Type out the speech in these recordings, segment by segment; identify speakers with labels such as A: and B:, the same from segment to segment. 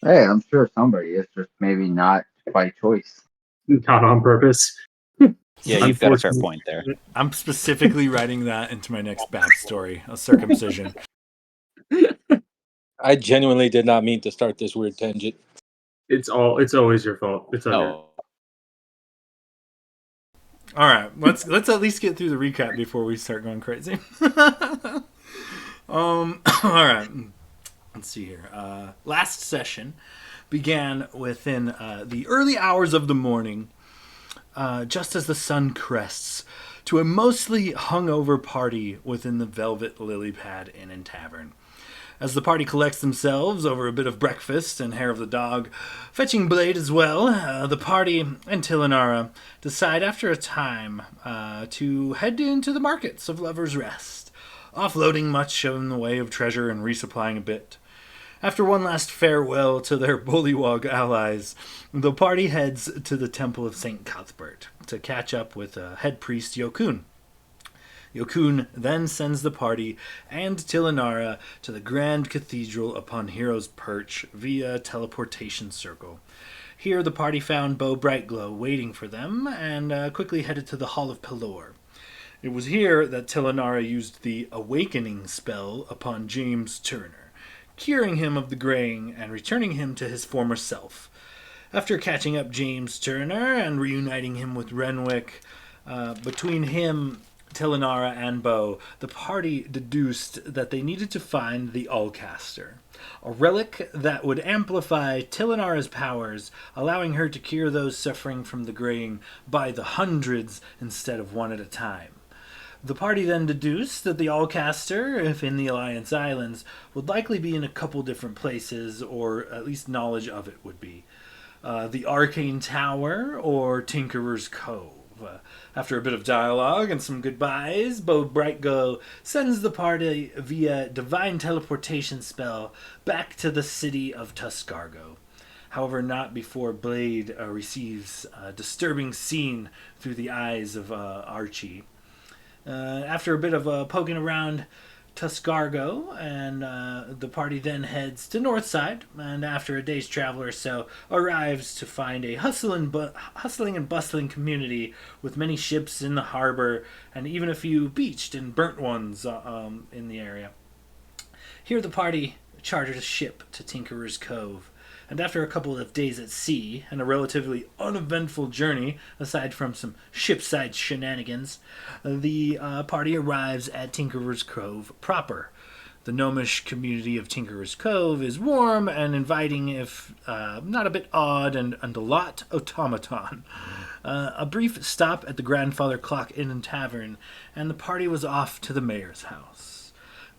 A: Hey, I'm sure somebody is, just maybe not by choice.
B: Not on purpose.
C: Yeah, you've got a fair point there.
D: I'm specifically writing that into my next backstory, a circumcision.
E: I genuinely did not mean to start this weird tangent.
B: It's always your fault. It's on
C: Oh,
D: All right, let's at least get through the recap before we start going crazy. All right, let's see here. Last session began within the early hours of the morning, just as the sun crests, to a mostly hungover party within the Velvet Lily Pad Inn and Tavern. As the party collects themselves over a bit of breakfast and hair of the dog, fetching Blade as well, the party and Tilinara decide after a time to head into the markets of Lover's Rest, offloading much in the way of treasure and resupplying a bit. After one last farewell to their bullywog allies, the party heads to the Temple of St. Cuthbert to catch up with head priest Yokun. Yokun then sends the party and Tilinara to the Grand Cathedral upon Hero's Perch via teleportation circle. Here the party found Bo Brightglow waiting for them and quickly headed to the Hall of Pelor. It was here that Tilinara used the Awakening spell upon James Turner, curing him of the graying and returning him to his former self. After catching up James Turner and reuniting him with Renwick, between him, Tilinara, and Bo, the party deduced that they needed to find the Allcaster, a relic that would amplify Tilinara's powers, allowing her to cure those suffering from the graying by the hundreds instead of one at a time. The party then deduced that the Allcaster, if in the Alliance Islands, would likely be in a couple different places, or at least knowledge of it would be. The Arcane Tower or Tinkerer's Cove. After a bit of dialogue and some goodbyes, Bo Brightglow sends the party via divine teleportation spell back to the city of Tuscargo. However, not before Blade receives a disturbing scene through the eyes of Archie. After a bit of poking around Tuscargo, and the party then heads to Northside, and after a day's travel or so, arrives to find a hustling and bustling community with many ships in the harbor, and even a few beached and burnt ones in the area. Here the party chartered a ship to Tinkerer's Cove, and after a couple of days at sea, and a relatively uneventful journey, aside from some shipside shenanigans, the party arrives at Tinkerer's Cove proper. The gnomish community of Tinkerer's Cove is warm and inviting, if not a bit odd and a lot automaton. A brief stop at the Grandfather Clock Inn and Tavern, and the party was off to the mayor's house.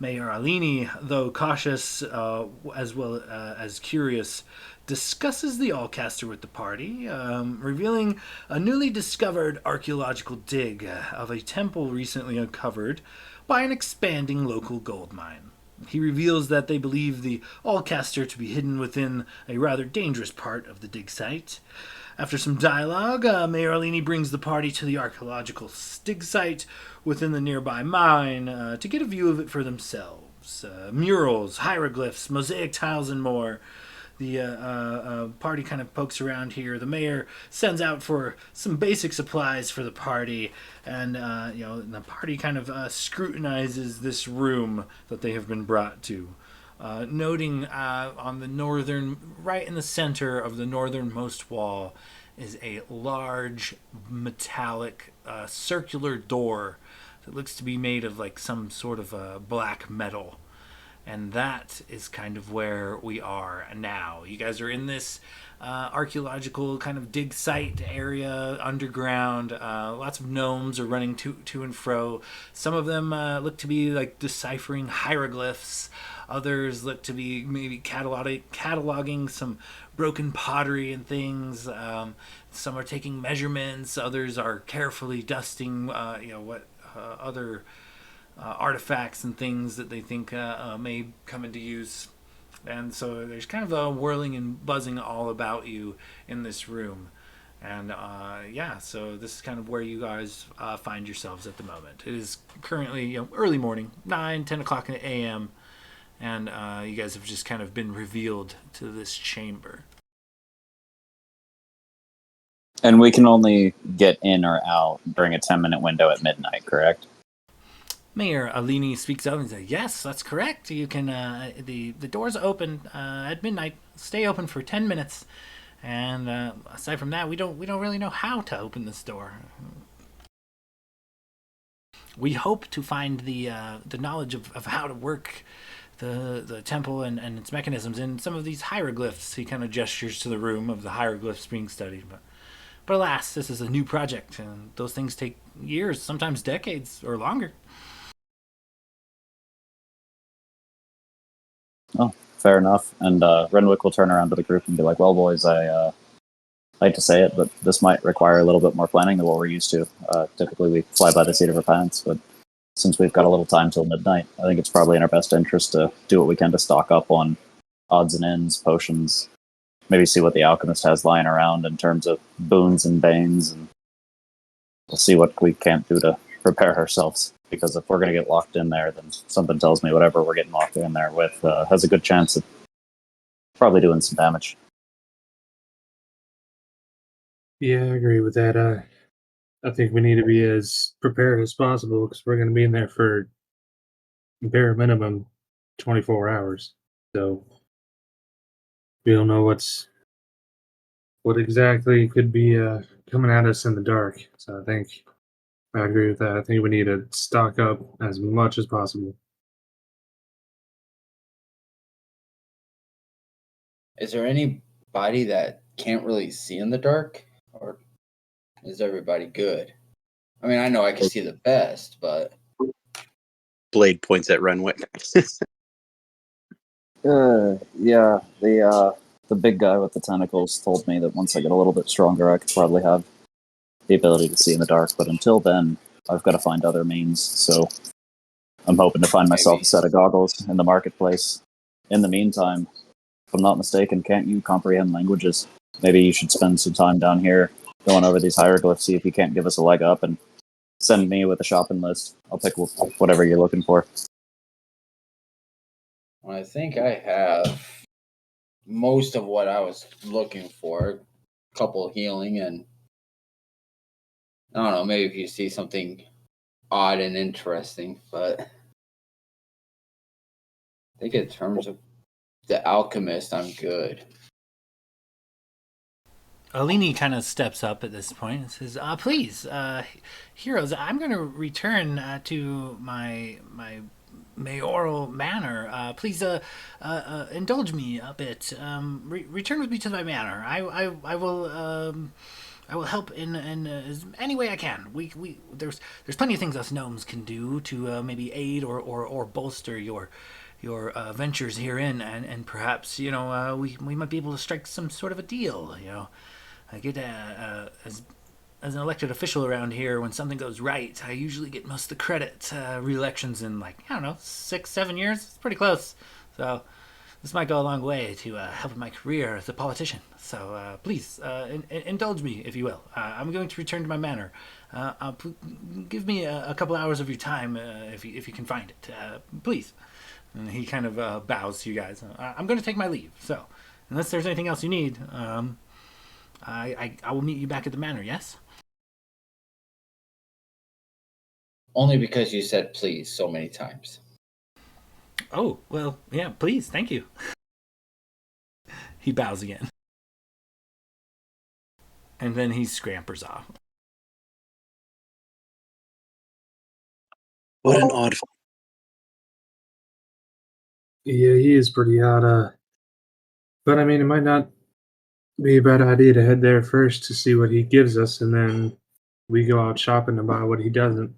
D: Mayor Alini, though cautious as well as curious, discusses the Allcaster with the party, revealing a newly discovered archaeological dig of a temple recently uncovered by an expanding local gold mine. He reveals that they believe the Allcaster to be hidden within a rather dangerous part of the dig site. After some dialogue, Mayor Alini brings the party to the archaeological dig site within the nearby mine to get a view of it for themselves. Murals, hieroglyphs, mosaic tiles, and more. The party kind of pokes around here. The mayor sends out for some basic supplies for the party, and the party kind of scrutinizes this room that they have been brought to. Noting on the northern, right in the center of the northernmost wall, is a large metallic circular door that looks to be made of like some sort of black metal. And that is kind of where we are now. You guys are in this archaeological kind of dig site area underground. Lots of gnomes are running to and fro. Some of them look to be like deciphering hieroglyphs. Others look to be maybe cataloging some broken pottery and things. Some are taking measurements. Others are carefully dusting, what other artifacts and things that they think may come into use. And so there's kind of a whirling and buzzing all about you in this room. And so this is kind of where you guys find yourselves at the moment. It is currently early morning, 9-10 o'clock in the a.m., and you guys have just kind of been revealed to this chamber.
C: And we can only get in or out during a 10-minute window at midnight, correct?
D: Mayor Alini speaks up and says, "Yes, that's correct. You can. The doors open at midnight. Stay open for 10 minutes, and aside from that, we don't really know how to open this door. We hope to find the knowledge of how to work the temple and its mechanisms in some of these hieroglyphs." He kind of gestures to the room of the hieroglyphs being studied, but alas, this is a new project, and those things take years, sometimes decades or longer.
C: Oh, fair enough. And Renwick will turn around to the group and be like, "Well, boys, I hate to say it, but this might require a little bit more planning than what we're used to. Typically, we fly by the seat of our pants, but since we've got a little time till midnight, I think it's probably in our best interest to do what we can to stock up on odds and ends, potions, maybe see what the alchemist has lying around in terms of boons and banes, and we'll see what we can't do to prepare ourselves. Because if we're going to get locked in there, then something tells me whatever we're getting locked in there with has a good chance of probably doing some damage."
B: Yeah, I agree with that. I think we need to be as prepared as possible because we're going to be in there for bare minimum 24 hours. So we don't know what exactly could be coming at us in the dark. So I think I agree with that. I think we need to stock up as much as possible.
A: Is there anybody that can't really see in the dark, or is everybody good? I mean, I know I can see the best, but
F: Blade points at Renwick.
C: Yeah, the big guy with the tentacles told me that once I get a little bit stronger, I could probably have the ability to see in the dark. But until then, I've got to find other means. So I'm hoping to find myself
A: Maybe.
C: a set of goggles in the marketplace. In the meantime, if I'm not mistaken, can't you comprehend languages? Maybe you should spend some time down here going over these hieroglyphs, see if you can't give us a leg up, and send me with a shopping list. I'll pick whatever you're looking for.
A: well, I think I have most of what I was looking for. A couple healing, and I don't know, maybe if you see something odd and interesting, but I think in terms of the alchemist, I'm good.
D: Alini kind of steps up at this point and says, "Please, heroes, I'm going to return to my mayoral manor. Please, indulge me a bit. Return with me to my manor. I will help in any way I can. There's plenty of things us gnomes can do to maybe aid or bolster your ventures herein, and perhaps we might be able to strike some sort of a deal. I get as an elected official around here, when something goes right, I usually get most of the credit. Re-elections in 6-7 years. It's pretty close. So this might go a long way to helping my career as a politician. So please indulge me, if you will. I'm going to return to my manor. Give me a couple hours of your time if you can find it, please." And he kind of bows to you guys. "I'm going to take my leave. So unless there's anything else you need, I will meet you back at the manor, yes?"
A: Only because you said please so many times.
D: "Oh, well, yeah, please, thank you." He bows again. And then he scampers off.
F: What an odd
B: Yeah, he is pretty odd. But I mean, it might not be a bad idea to head there first to see what he gives us, and then we go out shopping to buy what he doesn't.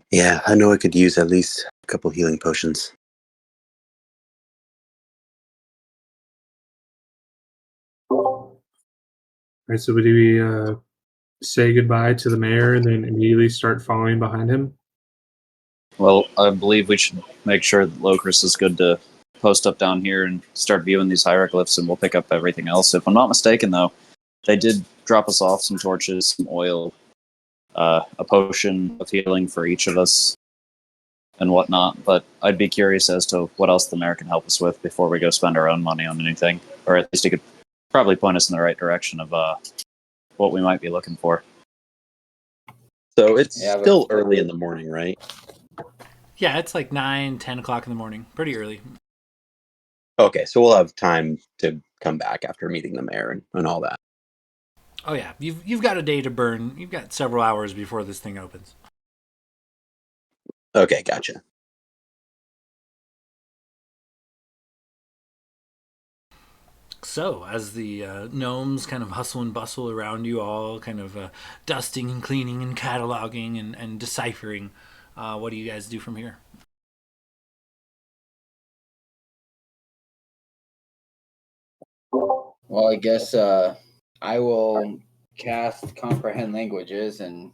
F: Yeah, I know I could use at least a couple healing potions.
B: Right, so would we say goodbye to the mayor and then immediately start following behind him?
C: Well, I believe we should make sure that Locris is good to post up down here and start viewing these hieroglyphs, and we'll pick up everything else. If I'm not mistaken, though, they did drop us off some torches, some oil, a potion of healing for each of us, and whatnot. But I'd be curious as to what else the mayor can help us with before we go spend our own money on anything, or at least he could probably point us in the right direction of what we might be looking for.
F: So it's
A: Yeah, but-
F: still early in the morning, right?
D: Yeah, it's like 9, 10 o'clock in the morning. Pretty early.
F: Okay, so we'll have time to come back after meeting the mayor and all that.
D: Oh yeah, you've got a day to burn. You've got several hours before this thing opens.
F: Okay, gotcha.
D: So, as the gnomes kind of hustle and bustle around you all, kind of dusting and cleaning and cataloging and deciphering, what do you guys do from here?
A: Well, I guess I will cast comprehend languages and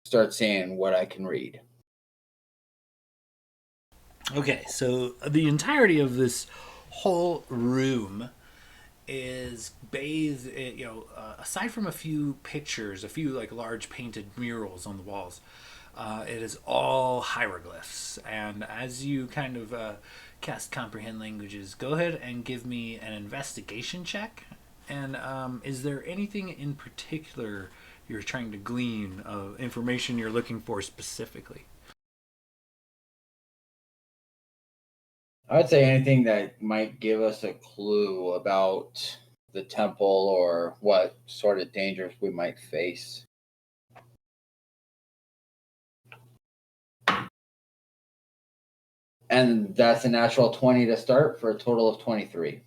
A: start seeing what I can read.
D: Okay, so the entirety of this whole room is bathed, aside from a few pictures, a few like large painted murals on the walls, it is all hieroglyphs. And as you kind of cast comprehend languages, go ahead and give me an investigation check. And is there anything in particular you're trying to glean, information you're looking for specifically?
A: I'd say anything that might give us a clue about the temple or what sort of dangers we might face. And that's a natural 20 to start for a total of 23.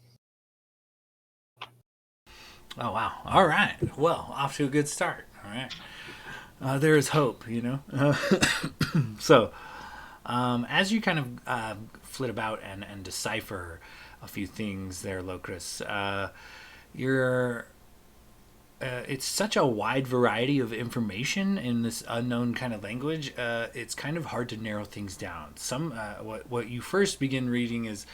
D: Oh wow! All right. Well, off to a good start. All right. There is hope, you know. So, as you kind of flit about and decipher a few things there, Locris, you're it's such a wide variety of information in this unknown kind of language. It's kind of hard to narrow things down. Some what you first begin reading is,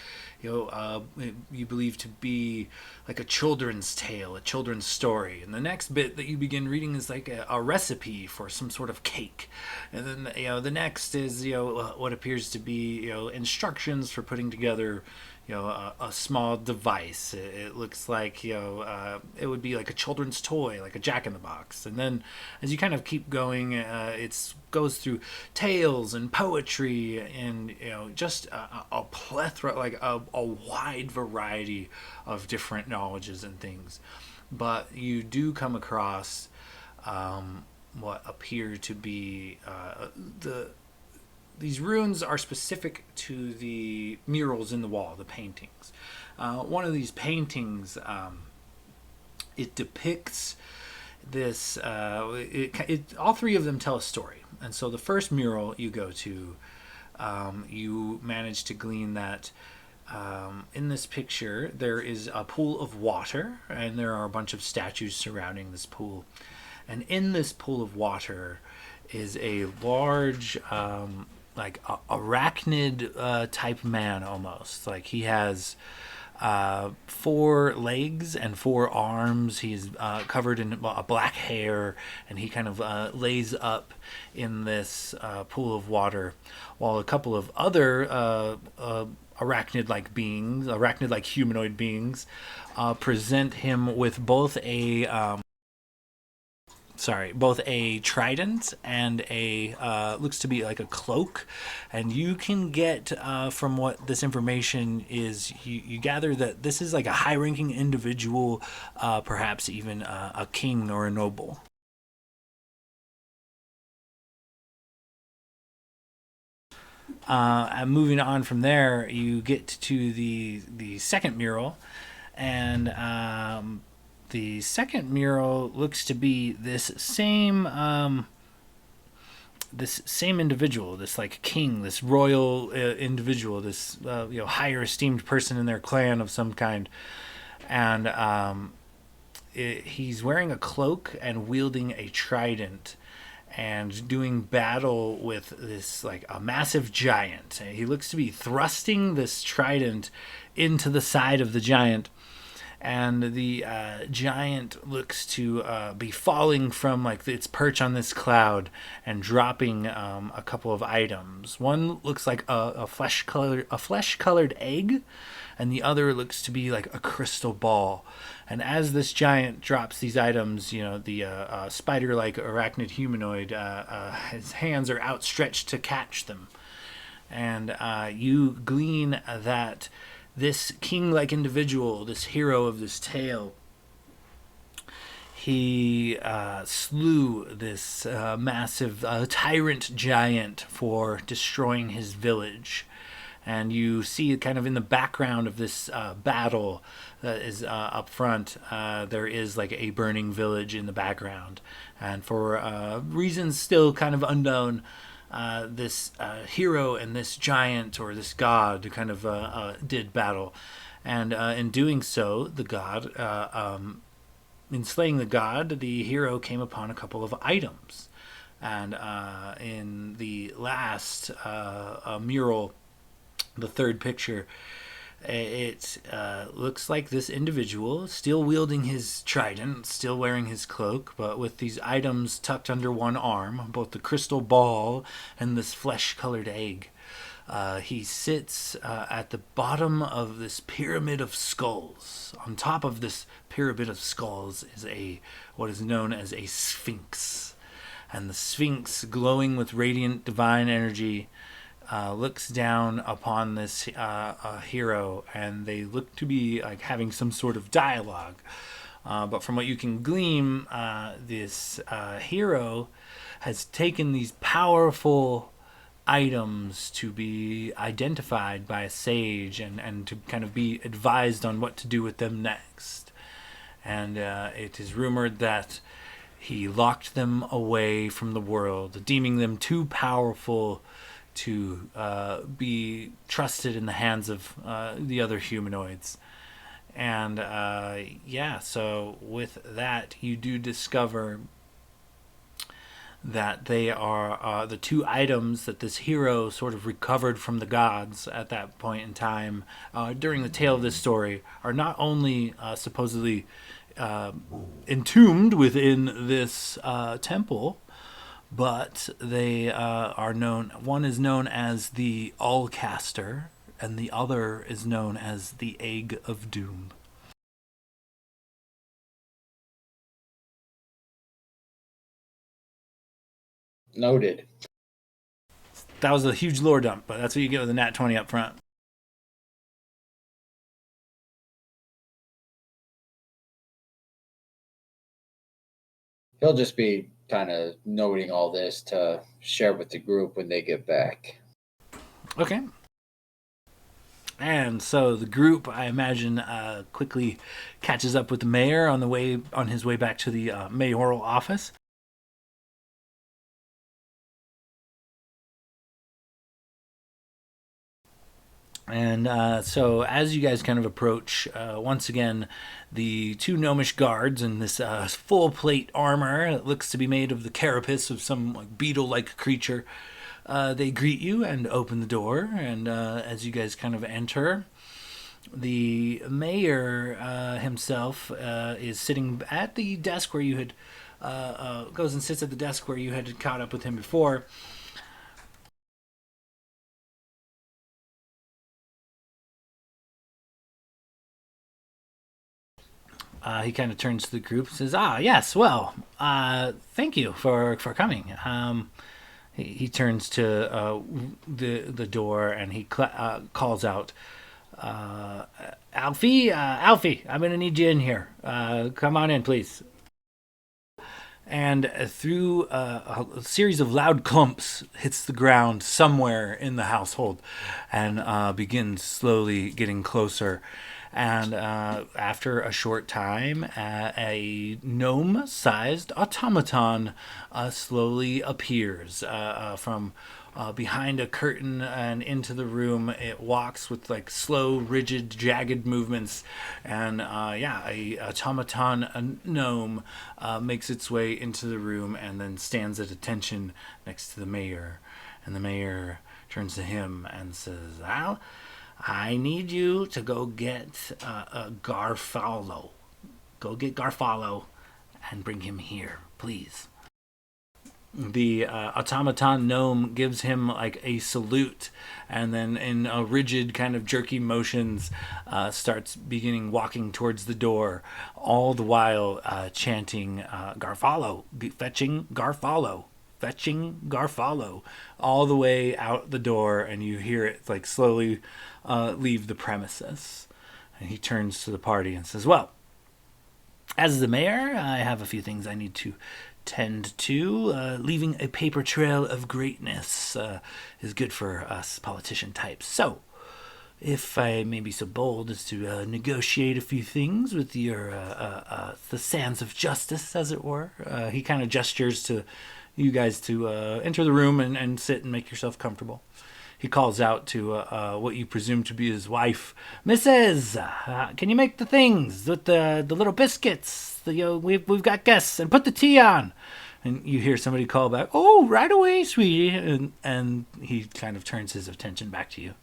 D: you believe to be like a children's tale, a children's story, and the next bit that you begin reading is like a recipe for some sort of cake, and then the next is what appears to be instructions for putting together a small device. It looks like it would be like a children's toy, like a Jack-in-the-Box. And then as you kind of keep going, it goes through tales and poetry and just a plethora, like a wide variety of different knowledges and things. But you do come across what appear to be these runes are specific to the murals in the wall, the paintings. One of these paintings, it depicts this. All three of them tell a story, and so the first mural you go to, you manage to glean that. In this picture, there is a pool of water, and there are a bunch of statues surrounding this pool. And in this pool of water is a large, like arachnid type man almost. Like he has 4 legs and 4 arms. He's covered in black hair, and he kind of lays up in this pool of water, while a couple of other arachnid-like beings, arachnid-like humanoid beings, present him with both a trident and a looks to be like a cloak. And you can get from what this information is, you gather that this is like a high-ranking individual, perhaps even a king or a noble. And moving on from there, you get to the second mural, and the second mural looks to be this same individual, this like king, this royal individual, this higher esteemed person in their clan of some kind, and he's wearing a cloak and wielding a trident and doing battle with this like a massive giant. He looks to be thrusting this trident into the side of the giant, and the giant looks to be falling from like its perch on this cloud and dropping a couple of items. One looks like a flesh colored egg, and the other looks to be like a crystal ball. And as this giant drops these items, the spider-like arachnid humanoid, his hands are outstretched to catch them. And you glean that this king-like individual, this hero of this tale, he slew this massive tyrant giant for destroying his village. And you see kind of in the background of this battle that is up front, there is like a burning village in the background. And for reasons still kind of unknown, this hero and this giant or this god kind of did battle. And in doing so, the god, in slaying the god, the hero came upon a couple of items. And in the last mural, the third picture, it looks like this individual still wielding his trident, still wearing his cloak, but with these items tucked under one arm, both the crystal ball and this flesh-colored egg. He sits at the bottom of this pyramid of skulls. On top of this pyramid of skulls is what is known as a sphinx. And the sphinx, glowing with radiant divine energy, looks down upon this hero, and they look to be like having some sort of dialogue. But from what you can glean, this hero has taken these powerful items to be identified by a sage and to kind of be advised on what to do with them next. And it is rumored that he locked them away from the world, deeming them too powerful to be trusted in the hands of the other humanoids. And so with that, you do discover that they are the two items that this hero sort of recovered from the gods at that point in time during the tale of this story are not only supposedly entombed within this temple, but they are known. One is known as the Allcaster, and the other is known as the Egg of Doom.
A: Noted.
D: That was a huge lore dump, but that's what you get with a nat 20 up front.
A: He'll just be kind of noting all this to share with the group when they get back.
D: Okay. And so the group, I imagine, quickly catches up with the mayor on his way back to the mayoral office. And so as you guys kind of approach, once again, the two gnomish guards in this full plate armor that looks to be made of the carapace of some like beetle-like creature, they greet you and open the door. And as you guys kind of enter, the mayor himself is sitting at the desk where you had goes and sits at the desk where you had caught up with him before. He kind of turns to the group and says, yes, well, thank you for coming. He turns to the door and he calls out, Alfie, I'm going to need you in here. Come on in, please. and through a series of loud clumps hits the ground somewhere in the household and begins slowly getting closer. And after a short time, a gnome-sized automaton slowly appears from behind a curtain and into the room. It walks with like slow, rigid, jagged movements, and a automaton, a gnome, makes its way into the room and then stands at attention next to the mayor. And the mayor turns to him and says, "Well, I need you to go get Garfalo. Go get Garfalo and bring him here, please." The automaton gnome gives him like a salute, and then in a rigid kind of jerky motions starts beginning walking towards the door, all the while chanting Garfalo, fetching Garfalo, fetching Garfalo, all the way out the door, and you hear it like slowly leave the premises. And he turns to the party and says, "Well, as the mayor, I have a few things I need to tend to. Leaving a paper trail of greatness is good for us politician types. So, if I may be so bold as to negotiate a few things with your the sands of justice, as it were." He kind of gestures to you guys to enter the room and sit and make yourself comfortable. He calls out to what you presume to be his wife, "Mrs., can you make the things with the little biscuits? We've got guests, and put the tea on." And you hear somebody call back, "Oh, right away, sweetie." And he kind of turns his attention back to you.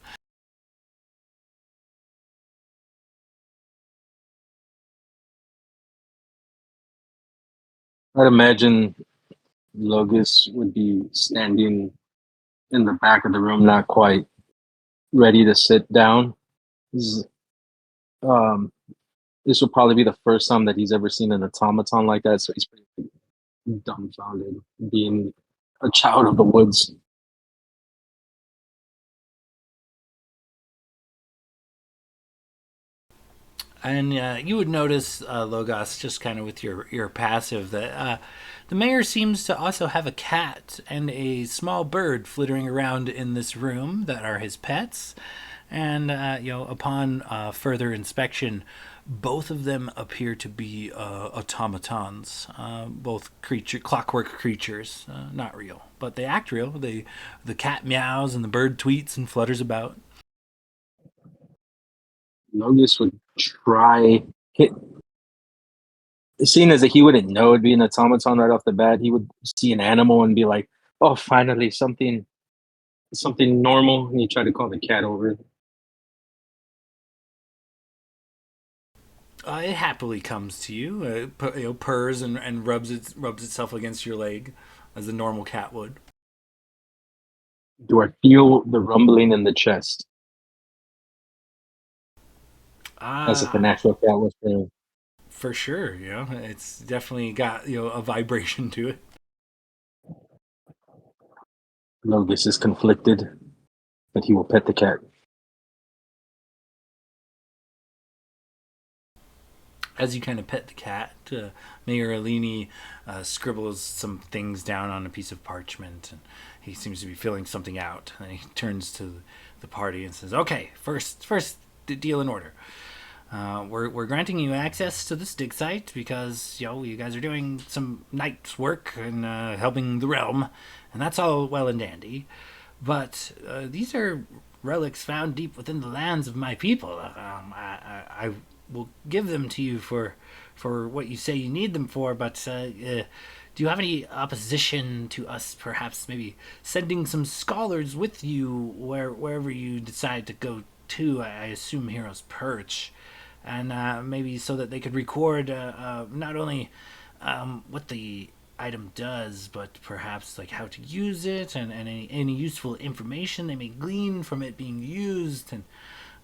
E: I'd imagine Logus would be standing in the back of the room, not quite ready to sit down. This, um, this will probably be the first time that he's ever seen an automaton like that, so he's pretty dumbfounded, being a child of the woods.
D: And you would notice, Logos, just kind of with your passive, that the mayor seems to also have a cat and a small bird flittering around in this room that are his pets. And upon further inspection, both of them appear to be automatons, both clockwork creatures, not real, but they act real. The cat meows and the bird tweets and flutters about.
E: Logus would try hit. Seeing as that he wouldn't know it'd be an automaton right off the bat, he would see an animal and be like, "Oh, finally something normal." And he tried to call the cat over.
D: It happily comes to you, purrs and rubs itself against your leg, as a normal cat would.
E: Do I feel the rumbling in the chest as if an actual cat was there?
D: For sure, it's definitely got a vibration to it.
E: Logus is conflicted, but he will pet the cat.
D: As you kind of pet the cat, Mayor Alini scribbles some things down on a piece of parchment, and he seems to be filling something out. And he turns to the party and says, "Okay, first, the deal in order. We're granting you access to this dig site because you guys are doing some night's work and helping the realm, and that's all well and dandy. But these are relics found deep within the lands of my people. I will give them to you for what you say you need them for. But do you have any opposition to us perhaps maybe sending some scholars with you wherever you decide to go to? I assume Hero's Perch." And maybe so that they could record not only what the item does, but perhaps like how to use it and any useful information they may glean from it being used, and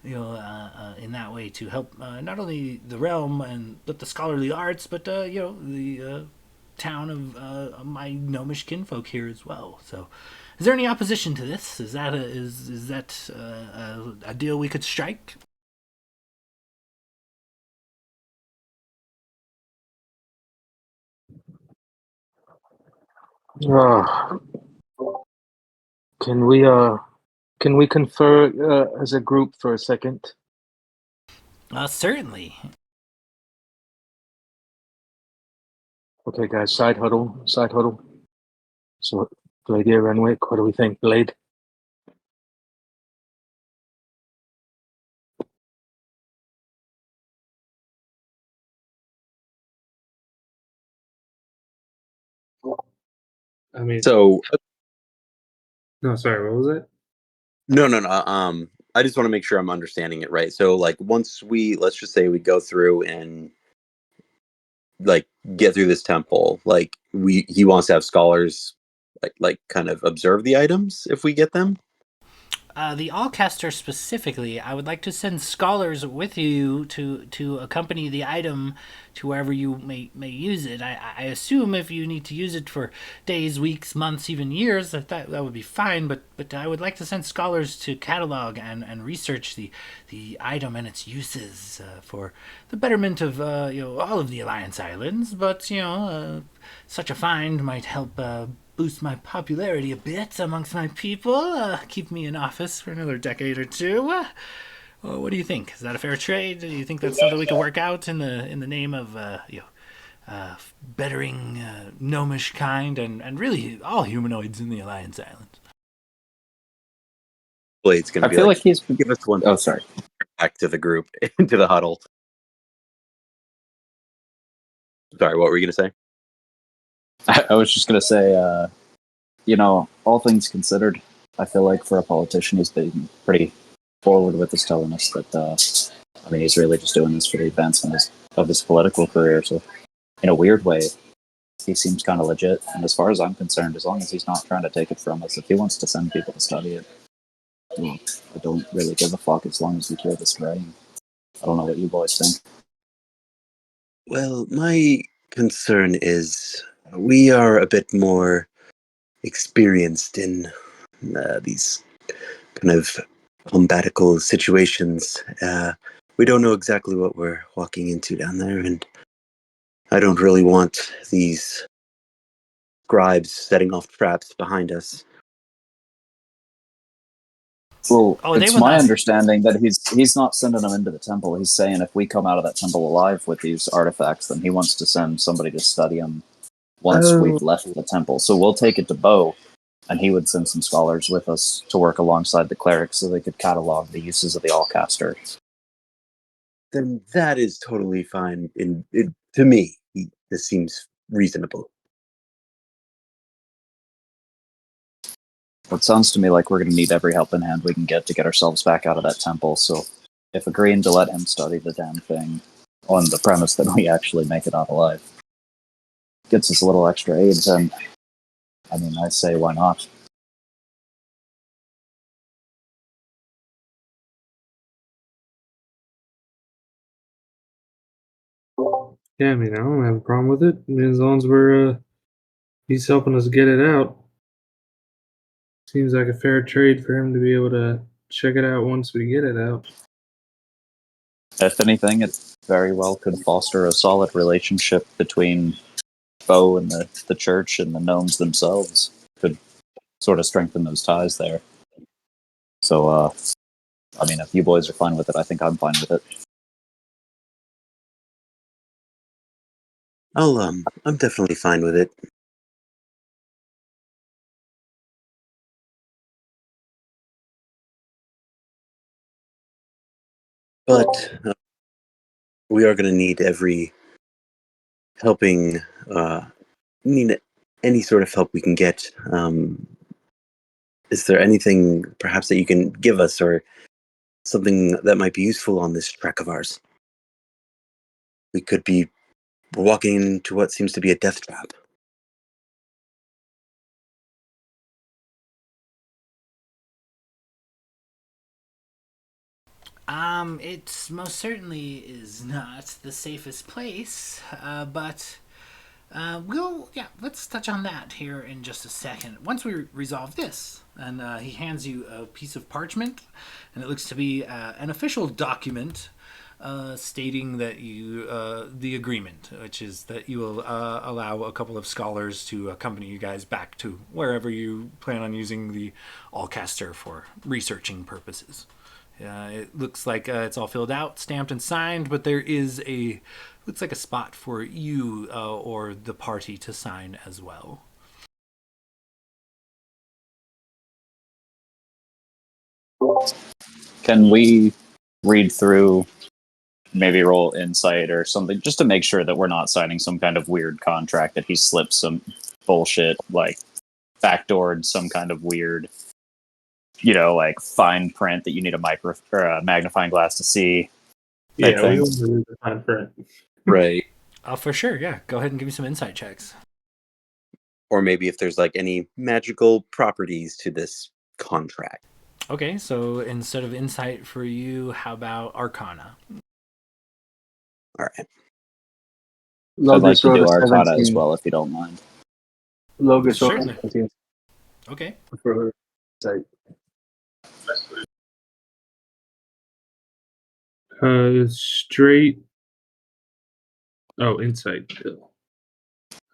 D: in that way to help not only the realm and the scholarly arts, but the town of my gnomish kinfolk here as well. So, is there any opposition to this? Is that a deal we could strike?
E: Uh, can we confer as a group for a second?
D: Certainly.
E: Okay, guys, side huddle, side huddle. So, Blade here, Renwick, what do we think, Blade?
B: I mean,
F: So
B: no, sorry, what was it?
F: no. I just want to make sure I'm understanding it right. So like once let's just say we go through and like get through this temple, like he wants to have scholars like kind of observe the items if we get them.
D: The Allcaster specifically, I would like to send scholars with you to accompany the item to wherever you may use it. I assume if you need to use it for days, weeks, months, even years, that would be fine. But I would like to send scholars to catalog and research the item and its uses for the betterment of all of the Alliance Islands. But such a find might help boost my popularity a bit amongst my people, keep me in office for another decade or two. Well, what do you think? Is that a fair trade? Do you think that's something we can work out in the name of bettering gnomish kind and really all humanoids in the Alliance Islands?
F: Blade's gonna
C: I
F: be
C: feel like
F: like,
C: he's.
F: give us one
C: Oh, sorry.
F: back to the group into the huddle. Sorry, what were you gonna say?
C: I was just gonna say, all things considered, I feel like for a politician, he's been pretty forward with his telling us that. He's really just doing this for the advancement of his political career. So, in a weird way, he seems kind of legit. And as far as I'm concerned, as long as he's not trying to take it from us, if he wants to send people to study it, I don't really give a fuck as long as we clear this terrain. I don't know what you boys think.
F: Well, my concern is we are a bit more experienced in these kind of combatical situations. We don't know exactly what we're walking into down there, and I don't really want these scribes setting off traps behind us.
C: Well,
D: Oh, they
C: it's
D: will
C: my
D: not.
C: understanding that he's not sending them into the temple. He's saying if we come out of that temple alive with these artifacts, then he wants to send somebody to study them once we've left the temple. So we'll take it to Bo, and he would send some scholars with us to work alongside the clerics so they could catalog the uses of the Allcaster.
F: Then that is totally fine. To me, this seems reasonable.
C: It sounds to me like we're going to need every helping hand we can get to get ourselves back out of that temple. So if agreeing to let him study the damn thing on the premise that we actually make it out alive gets us a little extra aid, then I say why not?
B: Yeah, I don't have a problem with it. As long as he's helping us get it out. Seems like a fair trade for him to be able to check it out once we get it out.
C: If anything, it very well could foster a solid relationship between Bo and the church and the gnomes themselves. Could sort of strengthen those ties there. So, if you boys are fine with it, I think I'm fine with it.
F: I'm definitely fine with it. But we are going to need every helping, need any sort of help we can get. Is there anything perhaps that you can give us or something that might be useful on this trek of ours? We could be walking into what seems to be a death trap.
D: It most certainly is not the safest place, but let's touch on that here in just a second. Once we resolve this, and he hands you a piece of parchment, and it looks to be an official document stating that you the agreement, which is that you will allow a couple of scholars to accompany you guys back to wherever you plan on using the Allcaster for researching purposes. It looks like it's all filled out, stamped, and signed, but there is looks like a spot for you or the party to sign as well.
C: Can we read through, maybe roll insight or something, just to make sure that we're not signing some kind of weird contract that he slipped some bullshit, like backdoored some kind of weird, like fine print that you need a magnifying glass to see.
B: Yeah, we
C: thing.
B: want to read the fine print.
F: Right.
D: For sure, yeah. Go ahead and give me some insight checks.
F: Or maybe if there's like any magical properties to this contract.
D: Okay, so instead of insight for you, how about Arcana?
F: All right.
C: I'd like
E: Logos
C: to
E: wrote
C: do
E: a
C: Arcana
E: 17.
C: as well, if you don't mind.
E: Logos wrote a
D: Certainly.
E: 17
D: Okay.
E: for insight.
B: Straight. Oh, insight.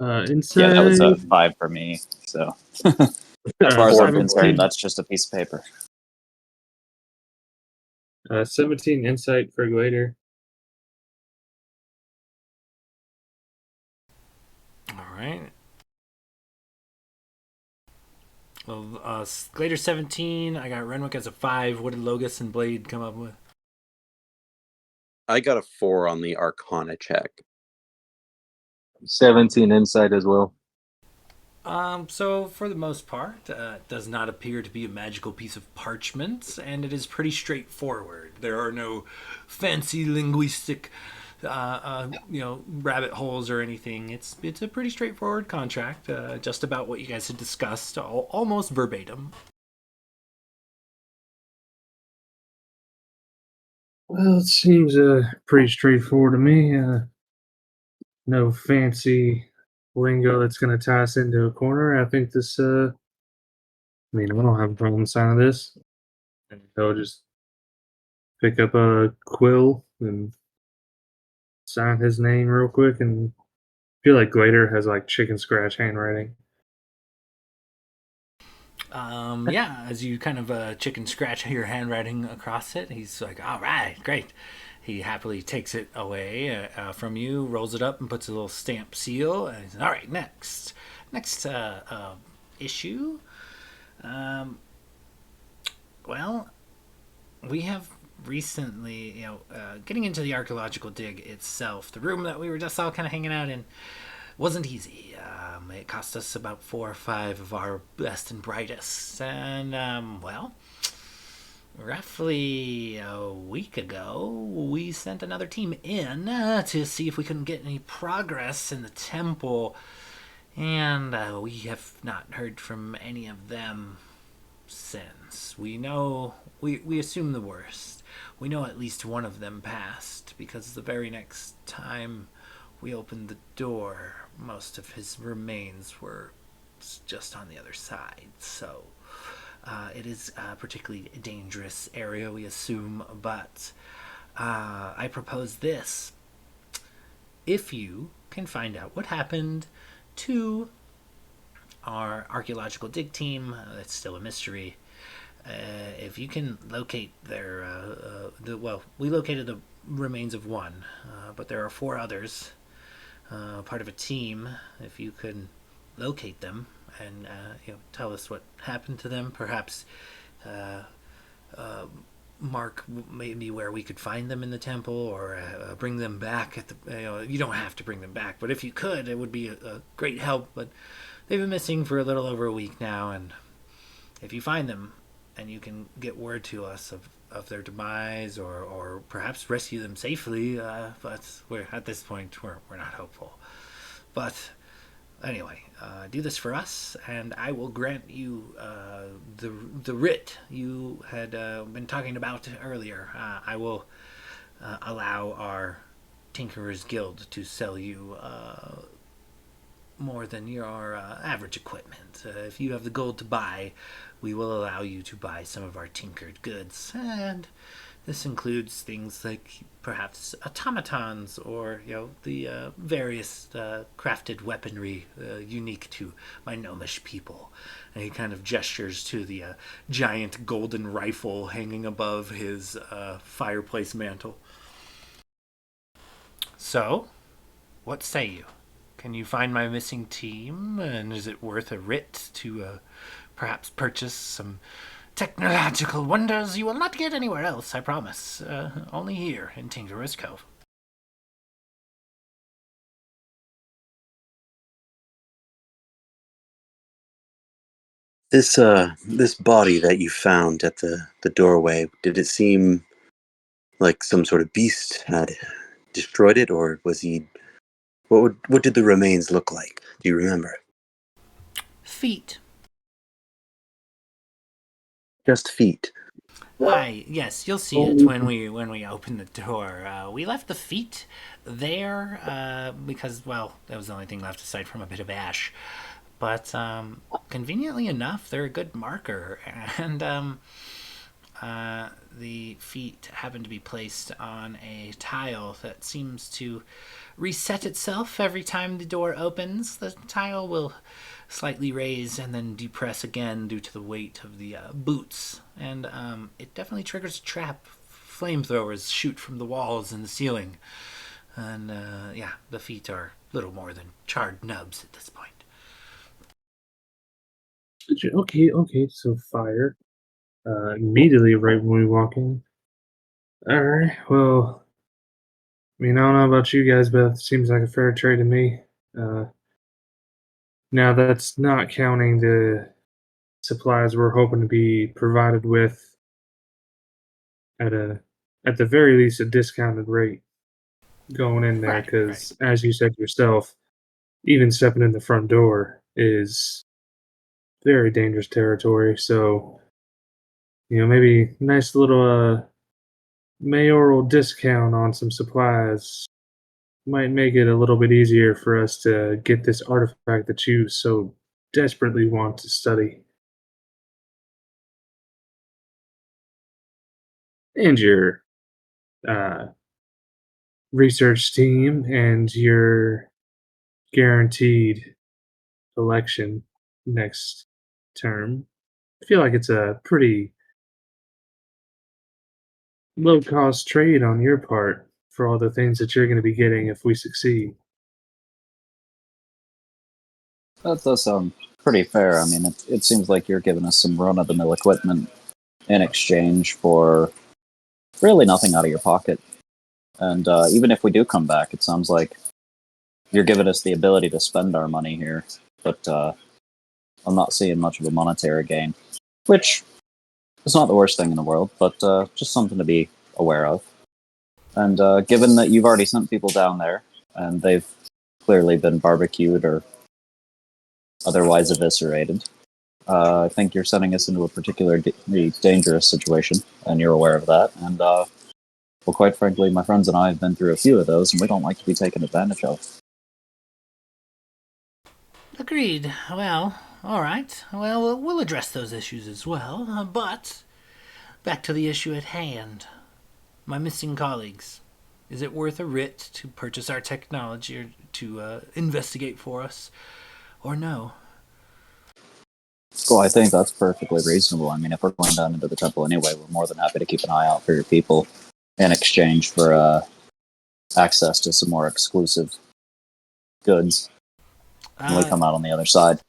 B: Insight.
C: Yeah, that was a 5 for me. So, as far as I'm concerned, that's just a piece of paper.
B: 17 insight for Glader.
D: All right. Well, Glader 17. I got Renwick as a 5. What did Logos and Blade come up with?
F: I got a 4 on the Arcana check.
E: 17 insight as well.
D: So for the most part, it does not appear to be a magical piece of parchment, and it is pretty straightforward. There are no fancy linguistic, rabbit holes or anything. It's a pretty straightforward contract, just about what you guys had discussed, almost verbatim.
B: Well, it seems pretty straightforward to me. No fancy lingo that's going to tie us into a corner. I think this, I don't have a problem signing this. And I'll just pick up a quill and sign his name real quick. And I feel like Glader has like chicken scratch handwriting.
D: Yeah, as you kind of chicken scratch your handwriting across it, he's like, all right, great. He happily takes it away from you, rolls it up, and puts a little stamp seal. And he's, all right, next issue. Well, we have recently, getting into the archaeological dig itself, the room that we were just all kind of hanging out in wasn't easy. It cost us about 4 or 5 of our best and brightest. And, roughly a week ago, we sent another team in to see if we couldn't get any progress in the temple. And we have not heard from any of them since. We know, we assume the worst. We know at least one of them passed, because the very next time we opened the door, most of his remains were just on the other side. So it is a particularly dangerous area, we assume, but I propose this. If you can find out what happened to our archaeological dig team, that's still a mystery. If you can locate we located the remains of one, but there are 4 others, part of a team. If you can locate them and tell us what happened to them, perhaps mark maybe where we could find them in the temple, or bring them back at the. You don't have to bring them back, but if you could, it would be a great help. But they've been missing for a little over a week now, and if you find them and you can get word to us of their demise, or perhaps rescue them safely, but at this point we're not hopeful. But anyway, do this for us, and I will grant you the writ you had been talking about earlier. I will allow our Tinkerers Guild to sell you more than your average equipment. If you have the gold to buy, we will allow you to buy some of our tinkered goods, and This includes things like perhaps automatons or the various crafted weaponry unique to my gnomish people. And he kind of gestures to the giant golden rifle hanging above his fireplace mantle. So, what say you? Can you find my missing team? And is it worth a writ to perhaps purchase some technological wonders you will not get anywhere else, I promise. Only here in Tinkerer's Cove.
F: This body that you found at the doorway, did it seem like some sort of beast had destroyed it, or was he? What did the remains look like? Do you remember?
D: Feet.
F: Just feet.
D: Hi. Yes, you'll see it when we open the door. We left the feet there because, well, that was the only thing left aside from a bit of ash. But conveniently enough, they're a good marker, and the feet happen to be placed on a tile that seems to reset itself every time the door opens. The tile will slightly raise and then depress again due to the weight of the boots, and it definitely triggers a trap. Flamethrowers shoot from the walls and the ceiling, and yeah, the feet are little more than charred nubs at this point.
B: Okay, so fire. Immediately right when we walk in. Alright, well, I mean, I don't know about you guys, but it seems like a fair trade to me. Uh, Now, that's not counting the supplies we're hoping to be provided with at at the very least, a discounted rate going in there,
D: Right.
B: because as you said yourself, even stepping in the front door is very dangerous territory. So, maybe nice little mayoral discount on some supplies might make it a little bit easier for us to get this artifact that you so desperately want to study. And your uh, research team and your guaranteed election next term. I feel like it's a pretty low cost trade on your part for all the things that you're going to be getting if we succeed.
C: That does sound pretty fair. I mean, it seems like you're giving us some run of the mill equipment in exchange for really nothing out of your pocket. And even if we do come back, it sounds like you're giving us the ability to spend our money here. But I'm not seeing much of a monetary gain, which is not the worst thing in the world, but just something to be aware of. And given that you've already sent people down there, and they've clearly been barbecued or otherwise eviscerated, I think you're sending us into a particularly dangerous situation, and you're aware of that. And, well, quite frankly, my friends and I have been through a few of those, and we don't like to be taken advantage of.
D: Agreed. Well, all right. Well, we'll address those issues as well. But back to the issue at hand. My missing colleagues. Is it worth a writ to purchase our technology or to investigate for us, or no?
C: Well, I think that's perfectly reasonable. I mean, if we're going down into the temple anyway, we're more than happy to keep an eye out for your people in exchange for access to some more exclusive goods when we come out on the other side.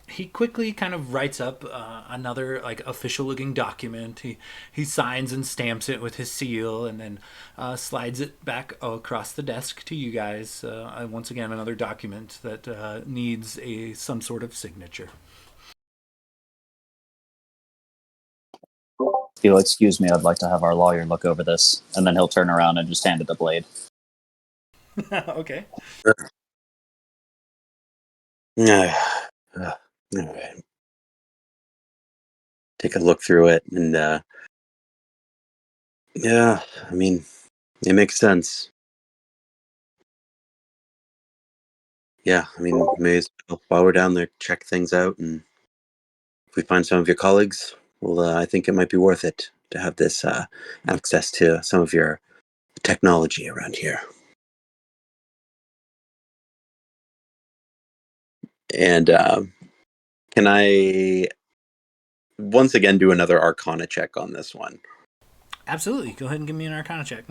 D: He quickly kind of writes up another like official looking document. He signs and stamps it with his seal, and then slides it back across the desk to you guys. Once again, another document that needs some sort of signature.
C: If you'll excuse me, I'd like to have our lawyer look over this, and then he'll turn around and just hand it to Blade.
D: Okay.
F: All right. Take a look through it, and yeah, I mean, it makes sense. Yeah, I mean, may as well, while we're down there, check things out, and if we find some of your colleagues, well, I think it might be worth it to have this access to some of your technology around here. And can I once again do another Arcana check on this one?
D: Absolutely. Go ahead and give me an Arcana check.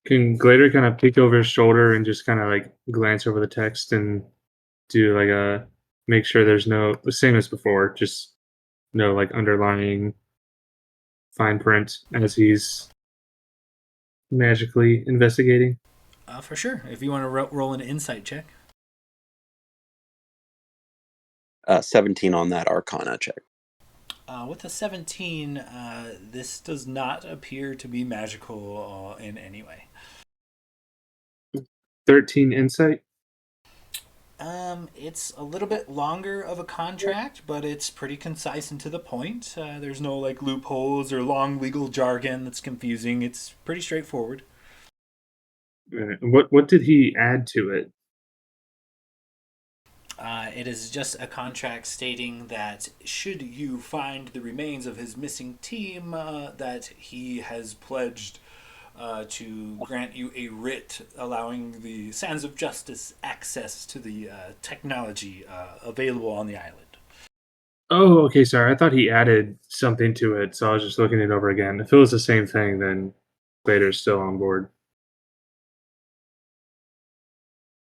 B: Can Glader kind of peek over his shoulder and just kind of like glance over the text and do like a make sure there's no the same as before, just no like underlying fine print as he's magically investigating?
D: For sure. If you want to roll an insight check.
F: 17 on that Arcana check.
D: With a 17, this does not appear to be magical in any way.
B: 13 insight.
D: It's a little bit longer of a contract, but it's pretty concise and to the point. There's no like loopholes or long legal jargon that's confusing. It's pretty straightforward.
B: What did he add to it?
D: It is just a contract stating that should you find the remains of his missing team, that he has pledged to grant you a writ allowing the Sands of Justice access to the technology available on the island.
B: Oh, okay, sorry. I thought he added something to it, so I was just looking it over again. If it was the same thing, then Glader's still on board.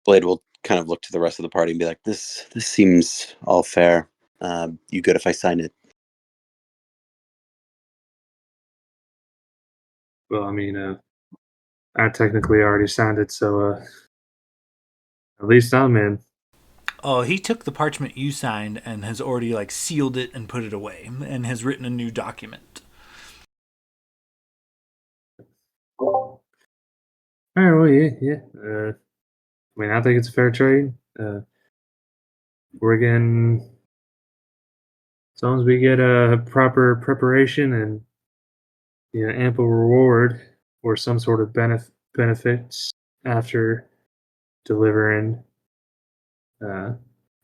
F: Blade will kind of look to the rest of the party and be like, this seems all fair. You good if I sign it?
B: Well, I mean, I technically already signed it, so at least I'm in.
D: Oh, he took the parchment you signed and has already like sealed it and put it away and has written a new document.
B: All right, well, yeah. I mean, I think it's a fair trade. We're getting, as long as we get a proper preparation and ample reward or some sort of benefits after delivering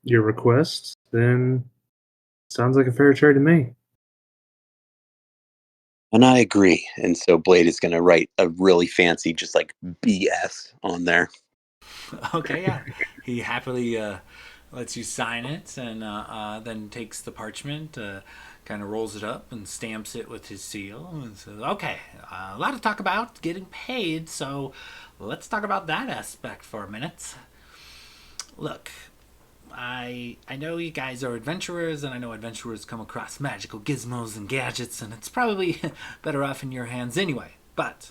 B: your request, then sounds like a fair trade to me.
F: And I agree. And so Blade is going to write a really fancy, just like BS on there.
D: Okay, yeah. He happily lets you sign it and then takes the parchment, kind of rolls it up and stamps it with his seal and says, okay, a lot to talk about, getting paid, so let's talk about that aspect for a minute. Look, I know you guys are adventurers, and I know adventurers come across magical gizmos and gadgets, and it's probably better off in your hands anyway, but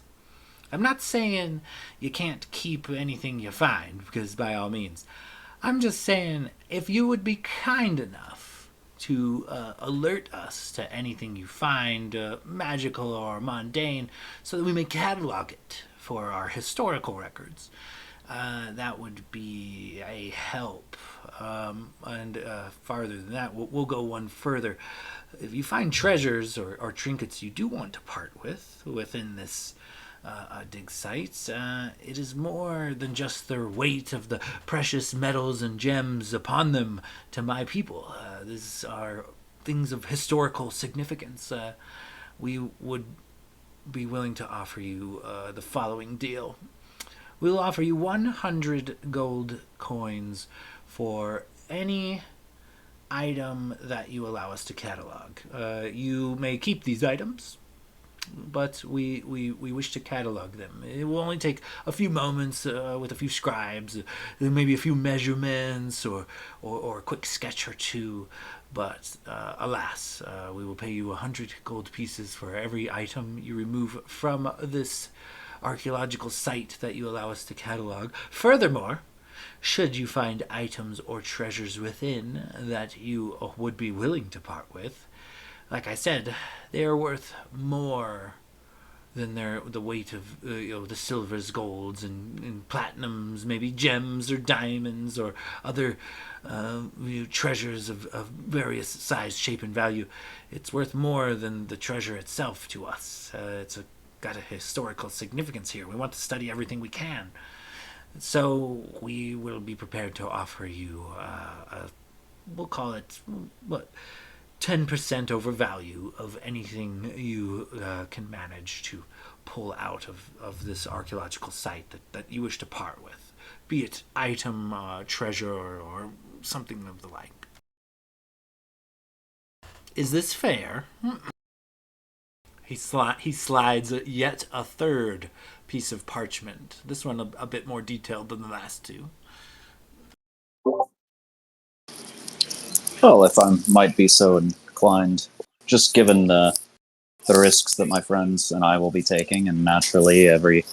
D: I'm not saying you can't keep anything you find, because by all means. I'm just saying, if you would be kind enough to alert us to anything you find, magical or mundane, so that we may catalog it for our historical records, that would be a help. And farther than that, we'll go one further. If you find treasures or trinkets you do want to part with within this dig sites, it is more than just their weight of the precious metals and gems upon them to my people. These are things of historical significance. We would be willing to offer you the following deal. We'll offer you 100 gold coins for any item that you allow us to catalog. You may keep these items, but we wish to catalog them. It will only take a few moments with a few scribes, maybe a few measurements or a quick sketch or two. But alas, we will pay you 100 gold pieces for every item you remove from this archaeological site that you allow us to catalog. Furthermore, should you find items or treasures within that you would be willing to part with, like I said, they are worth more than the weight of the silvers, golds, and platinums, maybe gems or diamonds or other treasures of various size, shape, and value. It's worth more than the treasure itself to us. It's got a historical significance here. We want to study everything we can. So we will be prepared to offer you, we'll call it, what, 10% over value of anything you can manage to pull out of this archaeological site that you wish to part with, be it item, treasure, or something of the like. Is this fair? He slides yet a third piece of parchment. This one a bit more detailed than the last two.
C: Well, if I might be so inclined, just given the risks that my friends and I will be taking, and naturally every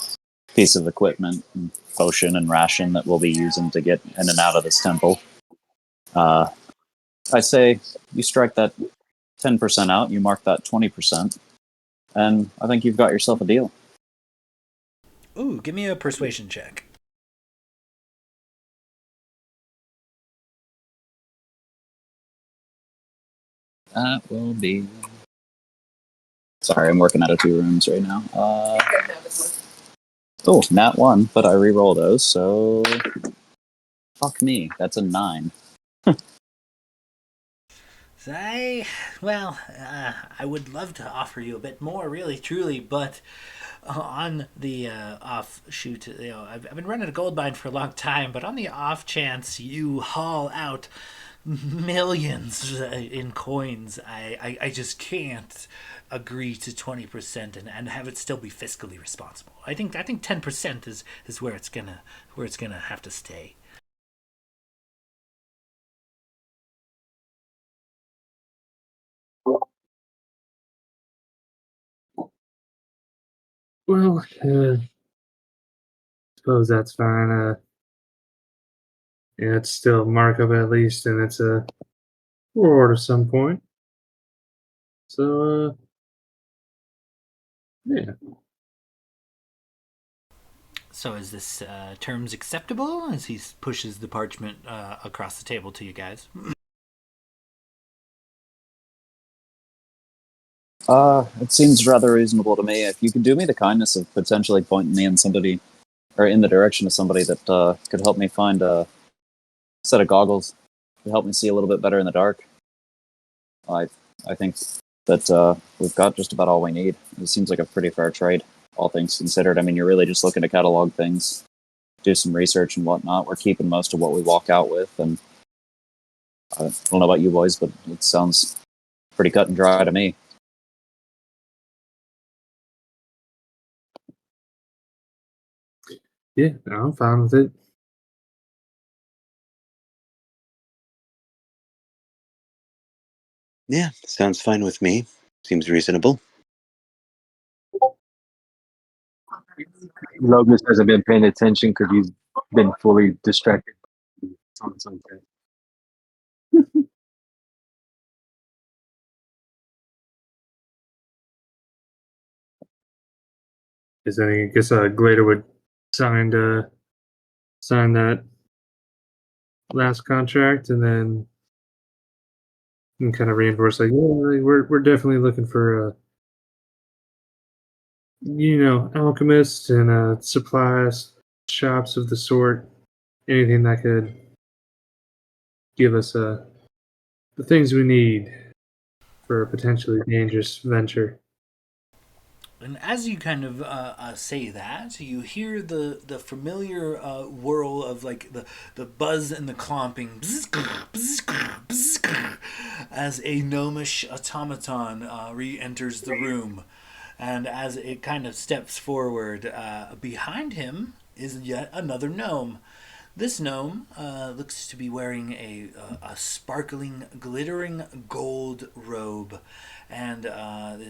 C: piece of equipment, and potion, and ration that we'll be using to get in and out of this temple, I say you strike that 10% out, you mark that 20%, and I think you've got yourself a deal.
D: Ooh, give me a persuasion check.
C: That will be... Sorry, I'm working out of 2 rooms right now. Oh, nat 1, but I re-roll those, so... Fuck me, that's a 9.
D: I would love to offer you a bit more, really, truly, but on the offshoot, I've been running a gold mine for a long time, but on the off chance you haul out millions in coins, I just can't agree to 20% and have it still be fiscally responsible. I think 10% is where it's gonna have to stay.
B: Well, suppose that's fine. Yeah, it's still markup at least, and it's a reward at some point. So, yeah.
D: So is this terms acceptable as he pushes the parchment across the table to you guys?
C: It seems rather reasonable to me. If you could do me the kindness of potentially pointing me in somebody, or in the direction of somebody that could help me find a set of goggles to help me see a little bit better in the dark, I think that we've got just about all we need. It seems like a pretty fair trade, all things considered. I mean, you're really just looking to catalog things, do some research and whatnot. We're keeping most of what we walk out with, and I don't know about you boys, but it sounds pretty cut and dry to me.
B: Yeah, I'm fine with it.
F: Yeah, sounds fine with me. Seems reasonable.
E: Logus hasn't been paying attention because he's been fully distracted. Sounds okay.
B: Is I guess Glader would sign that last contract, and then and kind of reinforce like, yeah, like, we're definitely looking for alchemists and supplies shops of the sort, anything that could give us the things we need for a potentially dangerous venture.
D: And as you kind of say that, you hear the familiar whirl of like the buzz and the clomping as a gnomish automaton re-enters the room. And as it kind of steps forward, behind him is yet another gnome. This gnome looks to be wearing a sparkling, glittering gold robe, and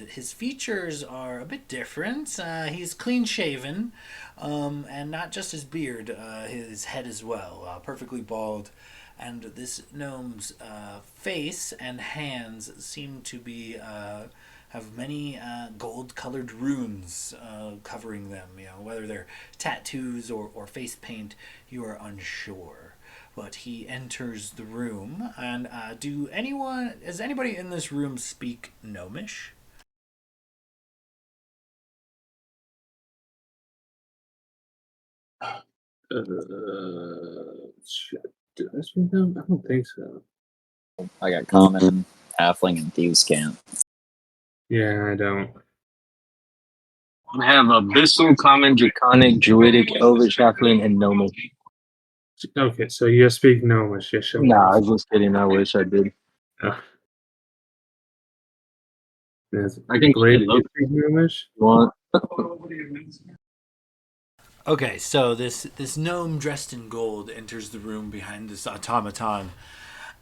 D: his features are a bit different. He's clean shaven, and not just his beard, his head as well, perfectly bald. And this gnome's face and hands seem to be have many gold-colored runes covering them. Whether they're tattoos or face paint, you are unsure. But he enters the room, and does anybody in this room speak Gnomish?
B: Shit. Do I speak them? I don't think so.
C: I got common, halfling and thieves can't.
B: Yeah, I don't.
E: We have Abyssal, Common, Draconic, Druidic, Elvish, Halfling, and Gnomish.
B: Okay, so you speak Gnomish, yes, sure.
E: Nah, I was just kidding. I wish I did.
B: Oh. That's
E: I can
B: great.
E: look
B: You speak Gnomish?
E: if you want.
D: Okay, so this gnome dressed in gold enters the room behind this automaton,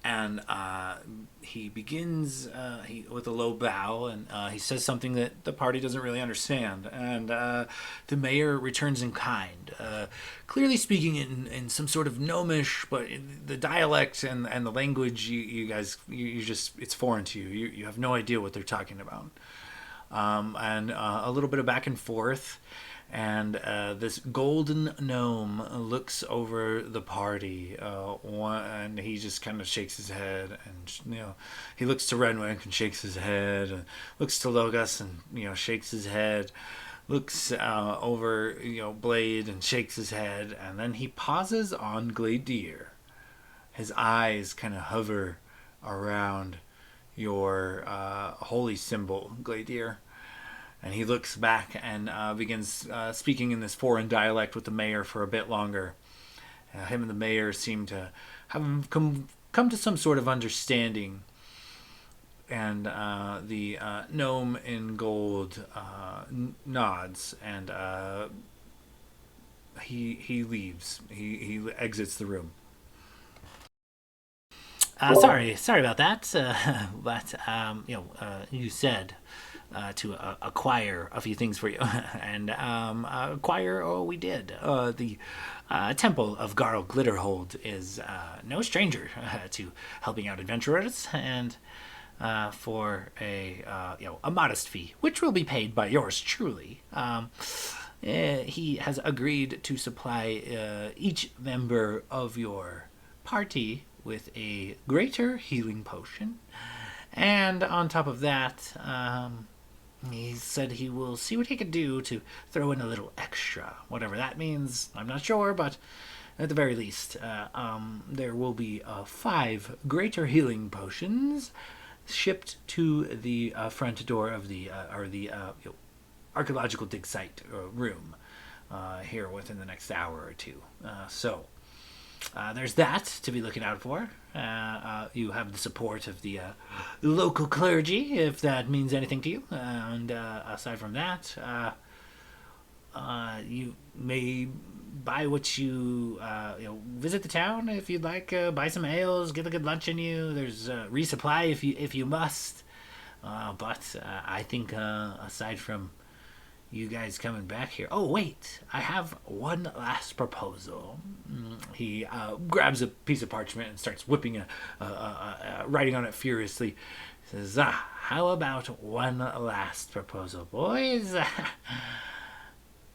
D: and he begins with a low bow, and he says something that the party doesn't really understand. And the mayor returns in kind, clearly speaking in some sort of gnomish, but the dialect and the language you guys just, it's foreign to you. You have no idea what they're talking about. And a little bit of back and forth. And this golden gnome looks over the party, and he just kind of shakes his head, and he looks to Renwick and shakes his head, and looks to Logos and shakes his head, looks over Blade and shakes his head, and then he pauses on Gladier. His eyes kind of hover around your holy symbol, Gladier. And he looks back and begins speaking in this foreign dialect with the mayor for a bit longer. Him and the mayor seem to have come to some sort of understanding. And the gnome in gold nods, and he leaves. He exits the room. Sorry about that. But you said to acquire a few things for you, and acquire. We did. The Temple of Garl Glitterhold is no stranger to helping out adventurers, and for a modest fee, which will be paid by yours truly. He has agreed to supply each member of your party with a greater healing potion, and on top of that, he said he will see what he can do to throw in a little extra. Whatever that means, I'm not sure, but at the very least, there will be 5 greater healing potions shipped to the front door of the archaeological dig site room here within the next hour or two. So there's that to be looking out for. You have the support of the local clergy, if that means anything to you. And aside from that, you may buy what you visit the town if you'd like. Buy some ales, get a good lunch in you. There's resupply if you must. But I think aside from you guys coming back here. Oh, wait. I have one last proposal. He grabs a piece of parchment and starts whipping writing on it furiously. He says, how about one last proposal, boys?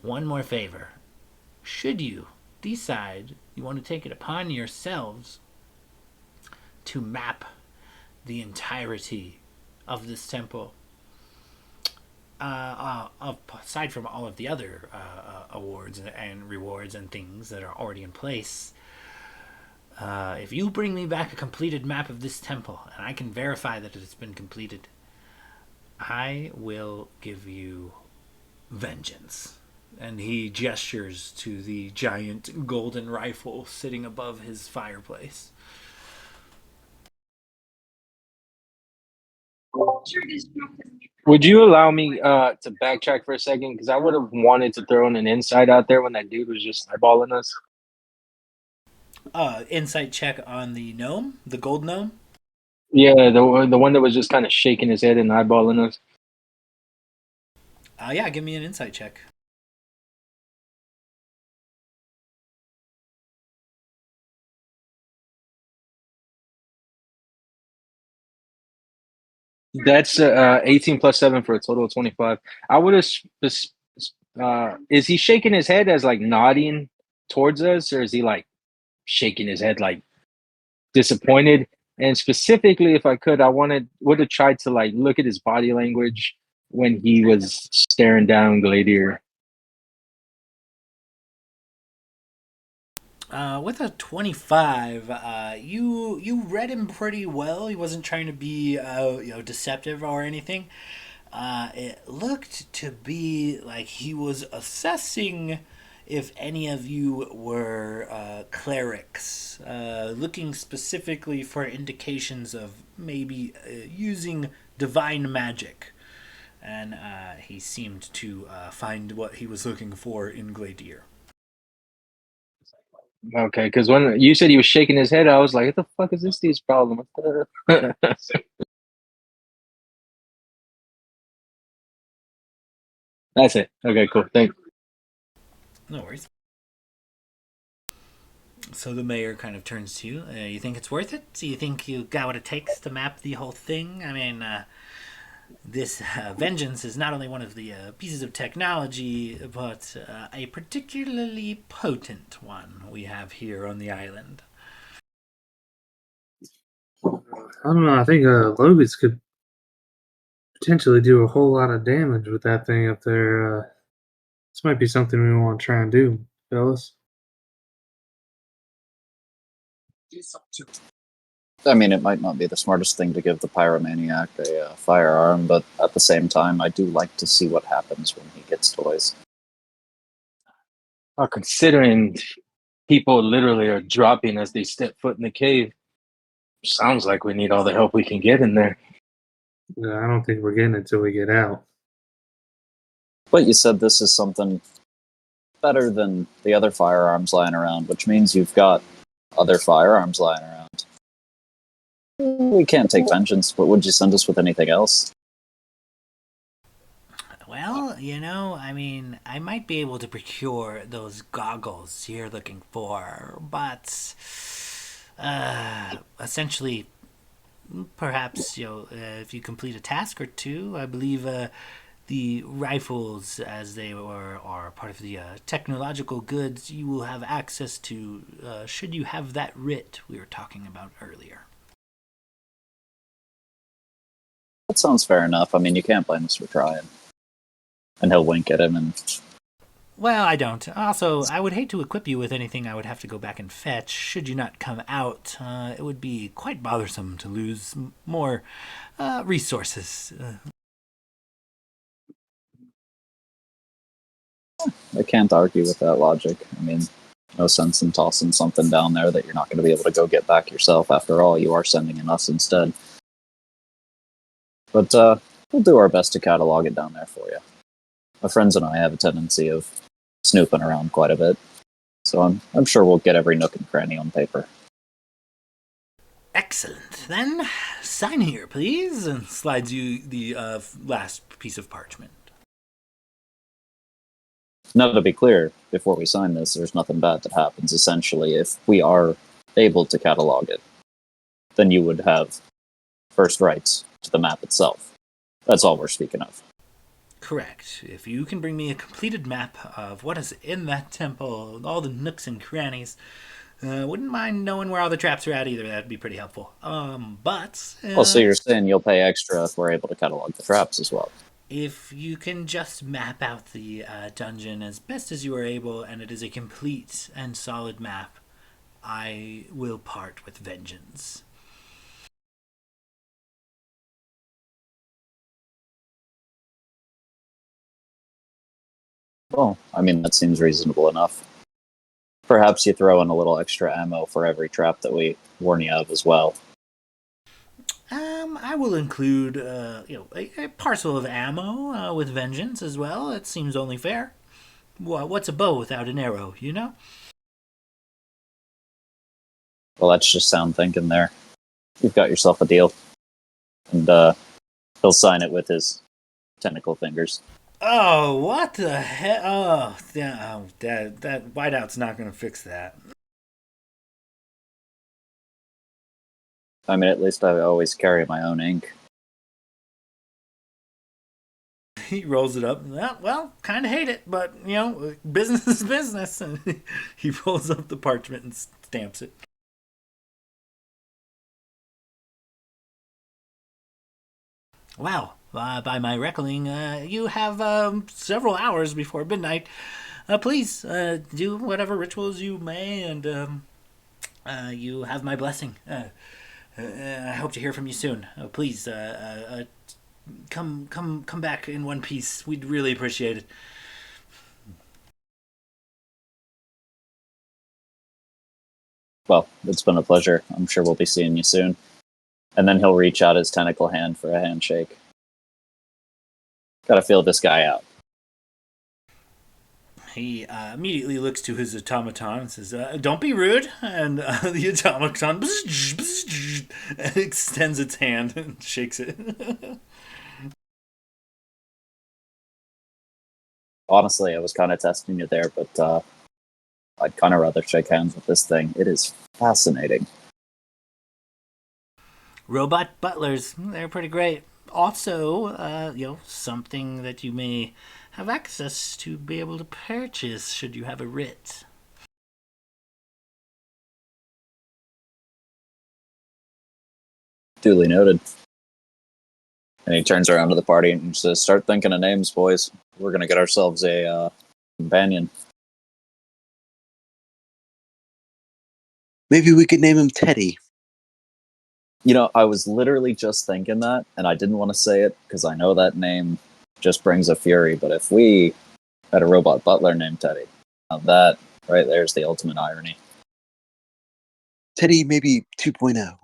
D: One more favor. Should you decide you want to take it upon yourselves to map the entirety of this temple, aside from all of the other awards and rewards and things that are already in place, if you bring me back a completed map of this temple and I can verify that it has been completed, I will give you vengeance. And he gestures to the giant golden rifle sitting above his fireplace.
E: Would you allow me to backtrack for a second? Because I would have wanted to throw in an insight out there when that dude was just eyeballing us.
D: Insight check on the gnome, the gold gnome.
E: Yeah, the one that was just kind of shaking his head and eyeballing us.
D: Yeah, give me an insight check.
E: That's 18 plus 7 for a total of 25. I would have. Is he shaking his head as like nodding towards us, or is he like shaking his head like disappointed? And specifically, if I could, would have tried to like look at his body language when he was staring down Gladier.
D: With a 25, you read him pretty well. He wasn't trying to be deceptive or anything. It looked to be like he was assessing if any of you were clerics, looking specifically for indications of maybe using divine magic. And he seemed to find what he was looking for in Gladier.
E: Okay, because when you said he was shaking his head, I was like, "What the fuck is this dude's problem?" That's it. Okay, cool. Thanks.
D: No worries. So the mayor kind of turns to you. You think it's worth it? Do you think you got what it takes to map the whole thing? I mean, this vengeance is not only one of the pieces of technology, but a particularly potent one we have here on the island.
B: I don't know. I think Logos could potentially do a whole lot of damage with that thing up there. This might be something we want to try and do, fellas.
C: I mean, it might not be the smartest thing to give the pyromaniac a firearm, but at the same time, I do like to see what happens when he gets toys.
E: Considering people literally are dropping as they step foot in the cave, sounds like we need all the help we can get in there.
B: I don't think we're getting it till we get out.
C: But you said this is something better than the other firearms lying around, which means you've got other firearms lying around. We can't take vengeance, but would you send us with anything else?
D: Well, I mean, I might be able to procure those goggles you're looking for, but essentially, perhaps if you complete a task or two, I believe the rifles, as they are part of the technological goods, you will have access to. Should you have that writ we were talking about earlier?
C: That sounds fair enough. I mean, you can't blame us for trying. And he'll wink at him and...
D: Well, I don't. Also, I would hate to equip you with anything I would have to go back and fetch. Should you not come out, it would be quite bothersome to lose more resources.
C: I can't argue with that logic. I mean, no sense in tossing something down there that you're not going to be able to go get back yourself. After all, you are sending in us instead. But we'll do our best to catalog it down there for you. My friends and I have a tendency of snooping around quite a bit, so I'm sure we'll get every nook and cranny on paper.
D: Excellent. Then sign here, please, and slides you the last piece of parchment.
C: Now, to be clear, before we sign this, there's nothing bad that happens. Essentially, if we are able to catalog it, then you would have first rights to the map itself. That's all we're speaking of.
D: Correct. If you can bring me a completed map of what is in that temple, all the nooks and crannies, wouldn't mind knowing where all the traps are at either. That'd be pretty helpful.
C: So you're saying you'll pay extra if we're able to catalog the traps as well?
D: If you can just map out the dungeon as best as you are able, and it is a complete and solid map, I will part with vengeance.
C: Well, I mean, that seems reasonable enough. Perhaps you throw in a little extra ammo for every trap that we warn you of as well.
D: I will include, a parcel of ammo with vengeance as well. It seems only fair. What's a bow without an arrow, you know?
C: Well, that's just sound thinking there. You've got yourself a deal. And he'll sign it with his tentacle fingers.
D: Oh, what the hell? Oh, that whiteout's not going to fix that.
C: I mean, at least I always carry my own ink.
D: He rolls it up. Well, kind of hate it, but, business is business. And he rolls up the parchment and stamps it. Wow. By my reckoning, you have several hours before midnight. please do whatever rituals you may, and you have my blessing. I hope to hear from you soon. Please come back in one piece. We'd really appreciate it.
C: Well, it's been a pleasure. I'm sure we'll be seeing you soon. And then he'll reach out his tentacle hand for a handshake. Gotta feel this guy out.
D: He immediately looks to his automaton and says, "Don't be rude." And the automaton extends its hand and shakes it.
C: Honestly, I was kind of testing you there, but I'd kind of rather shake hands with this thing. It is fascinating.
D: Robot butlers, they're pretty great. Also, something that you may have access to be able to purchase should you have a writ.
C: Duly noted. And he turns around to the party and says, "Start thinking of names, boys. We're gonna get ourselves a companion."
F: Maybe we could name him Teddy.
C: You know, I was literally just thinking that, and I didn't want to say it because I know that name just brings a fury. But if we had a robot butler named Teddy, now that right there's the ultimate irony.
F: Teddy maybe 2.0.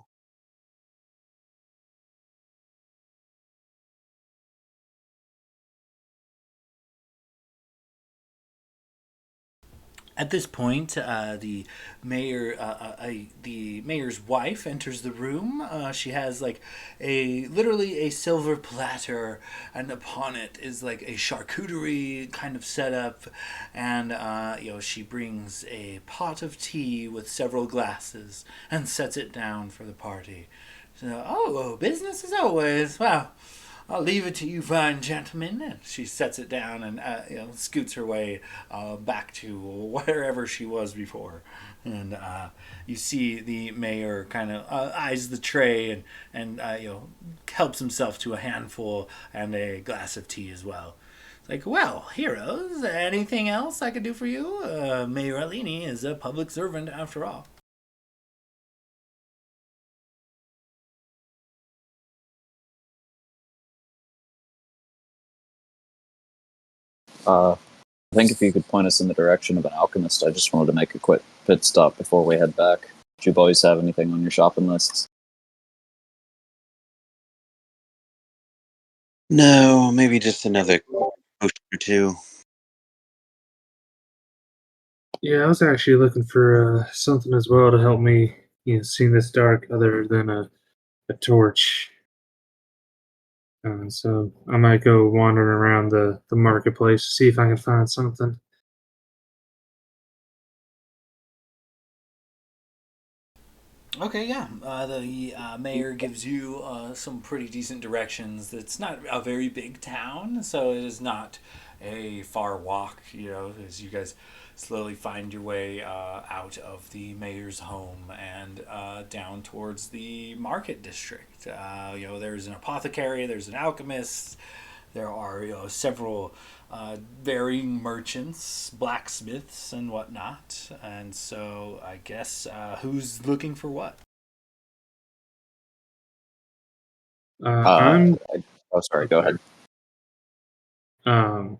D: At this point, the mayor's wife enters the room. She has like literally a silver platter, and upon it is like a charcuterie kind of setup, and she brings a pot of tea with several glasses and sets it down for the party. So, business as always. Wow. I'll leave it to you, fine gentlemen. And she sets it down and scoots her way back to wherever she was before. And you see the mayor kind of eyes the tray and helps himself to a handful and a glass of tea as well. It's like, well, heroes, anything else I could do for you? Mayor Alini is a public servant after all.
C: I think if you could point us in the direction of an alchemist, I just wanted to make a quick pit stop before we head back. Do you boys have anything on your shopping lists?
F: No, maybe just another potion or two.
B: Yeah, I was actually looking for something as well to help me, see in this dark, other than a torch. So I might go wandering around the marketplace to see if I can find something.
D: Okay, yeah. The mayor gives you some pretty decent directions. It's not a very big town, so it is not a far walk, as you guys slowly find your way out of the mayor's home and down towards the market district. There's an apothecary, there's an alchemist, there are several varying merchants, blacksmiths, and whatnot. And so I guess who's looking for what?
B: I'm
C: Oh, sorry. Go ahead.
B: um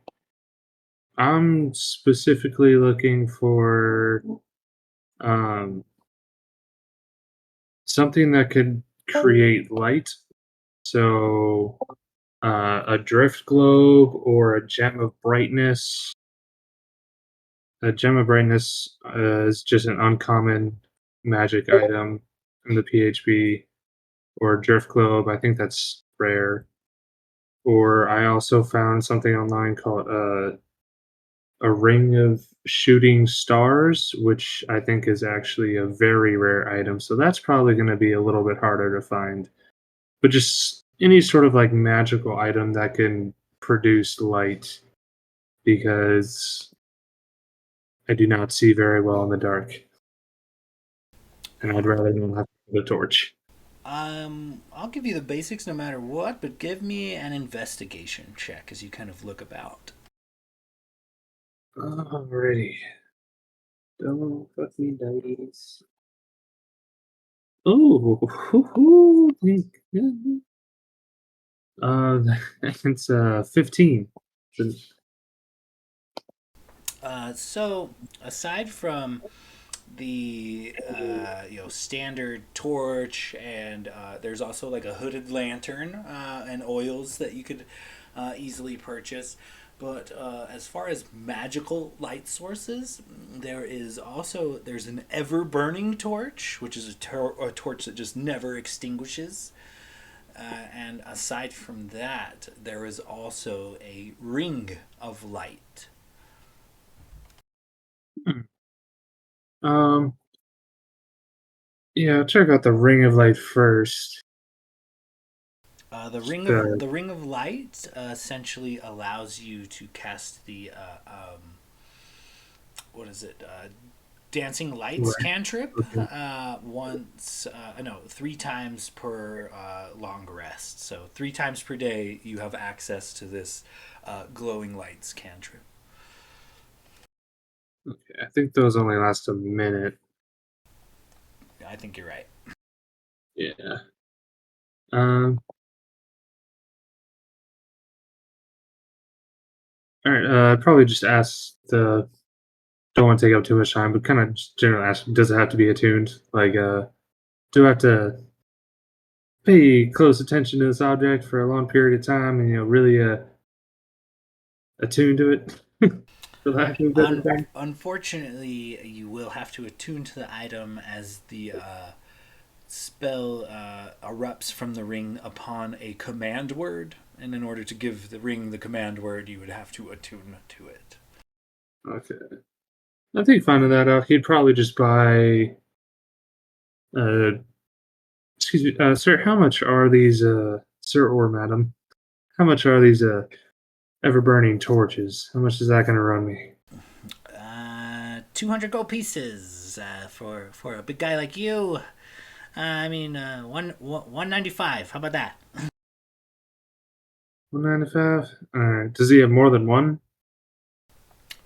B: I'm specifically looking for um something that could create light. So a drift globe or a gem of brightness. A gem of brightness is just an uncommon magic item in the PHB, or drift globe. I think that's rare. Or I also found something online called a ring of shooting stars, which I think is actually a very rare item. So that's probably going to be a little bit harder to find. But just any sort of like magical item that can produce light, because I do not see very well in the dark, and I'd rather not have the torch.
D: I'll give you the basics no matter what, but give me an investigation check as you kind of look about.
B: Alrighty. Don't fuck me, dice. Oh, thank goodness. It's 15.
D: So aside from the standard torch, and there's also like a hooded lantern and oils that you could easily purchase. But as far as magical light sources, there's an ever burning torch, which is a torch that just never extinguishes. And aside from that, there is also a ring of light.
B: Um, yeah, check out the Ring of Light first.
D: The ring of light essentially allows you to cast the what is it? Dancing lights
B: Right.
D: cantrip
B: Okay.
D: once. No, 3 times per long rest. So 3 times per day, you have access to this glowing lights cantrip.
B: Okay, I think those only last a minute.
D: I think you're right.
B: Yeah. Um. All right. I'd probably just ask the. Don't want to take up too much time, but kind of just generally ask: does it have to be attuned? Like, do I have to pay close attention to this object for a long period of time, and really attune to it, for lack of a better term?
D: Unfortunately, you will have to attune to the item as the spell erupts from the ring upon a command word, and in order to give the ring the command word, you would have to attune to it.
B: Okay. I think finding that out, he'd probably just buy. Uh, excuse me, sir. How much are these, sir or madam? How much are these ever burning torches? How much is that going to run me?
D: 200 gold pieces for a big guy like you. I mean, 195. How about that?
B: 195. All right. Does he have more than one?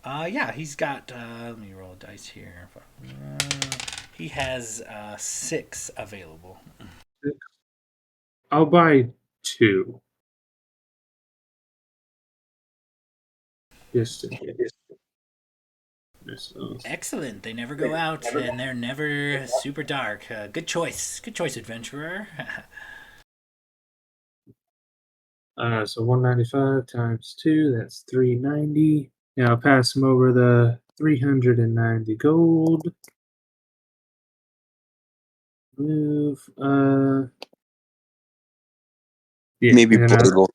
D: Yeah, he's got. Let me roll a dice here. He has 6 available.
B: I'll buy 2. Yes.
D: Excellent. They never go out, and they're never super dark. Good choice. Good choice, adventurer.
B: So 195 times 2, that's 390. Now I'll pass him over the 390 gold. Move. Yeah,
F: Maybe
B: and
F: Blade will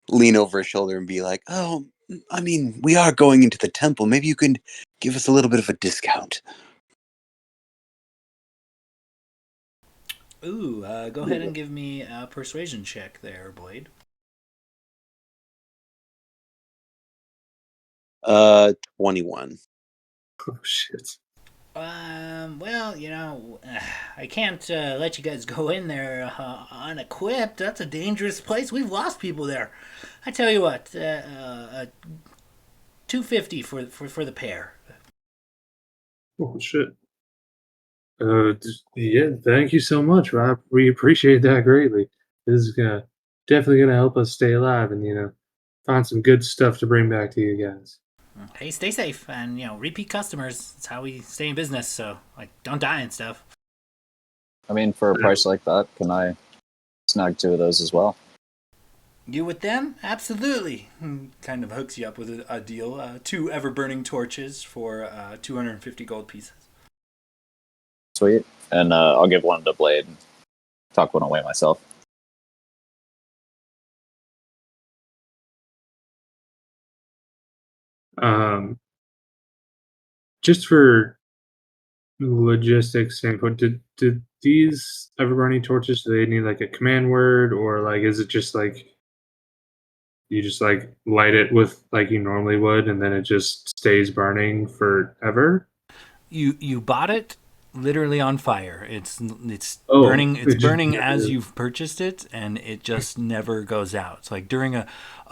F: lean over his shoulder and be like, "Oh, I mean, we are going into the temple. Maybe you can give us a little bit of a discount."
D: Ooh, go ahead and give me a persuasion check there, Blade.
F: 21.
B: oh shit.
D: Well, I can't let you guys go in there unequipped. That's a dangerous place. We've lost people there. I tell you what, 250 for the pair.
B: Oh shit. Yeah, thank you so much, Rob. We appreciate that greatly. This is definitely gonna help us stay alive and find some good stuff to bring back to you guys.
D: Hey, stay safe, and repeat customers. It's how we stay in business. So, like, don't die and stuff.
C: I mean, for a price like that, can I snag 2 of those as well?
D: You with them? Absolutely. Kind of hooks you up with a deal. 2 ever burning torches for 250 gold pieces.
C: Sweet. And I'll give one to Blade and tuck one away myself.
B: Um, just for logistics standpoint, did these ever burning torches, do they need like a command word, or like is it just like you just like light it with like you normally would and then it just stays burning forever?
D: You bought it literally on fire. It's
B: Oh,
D: burning. It's
B: it just
D: burning as
B: never-
D: you've purchased it, and it just never goes out. It's like during a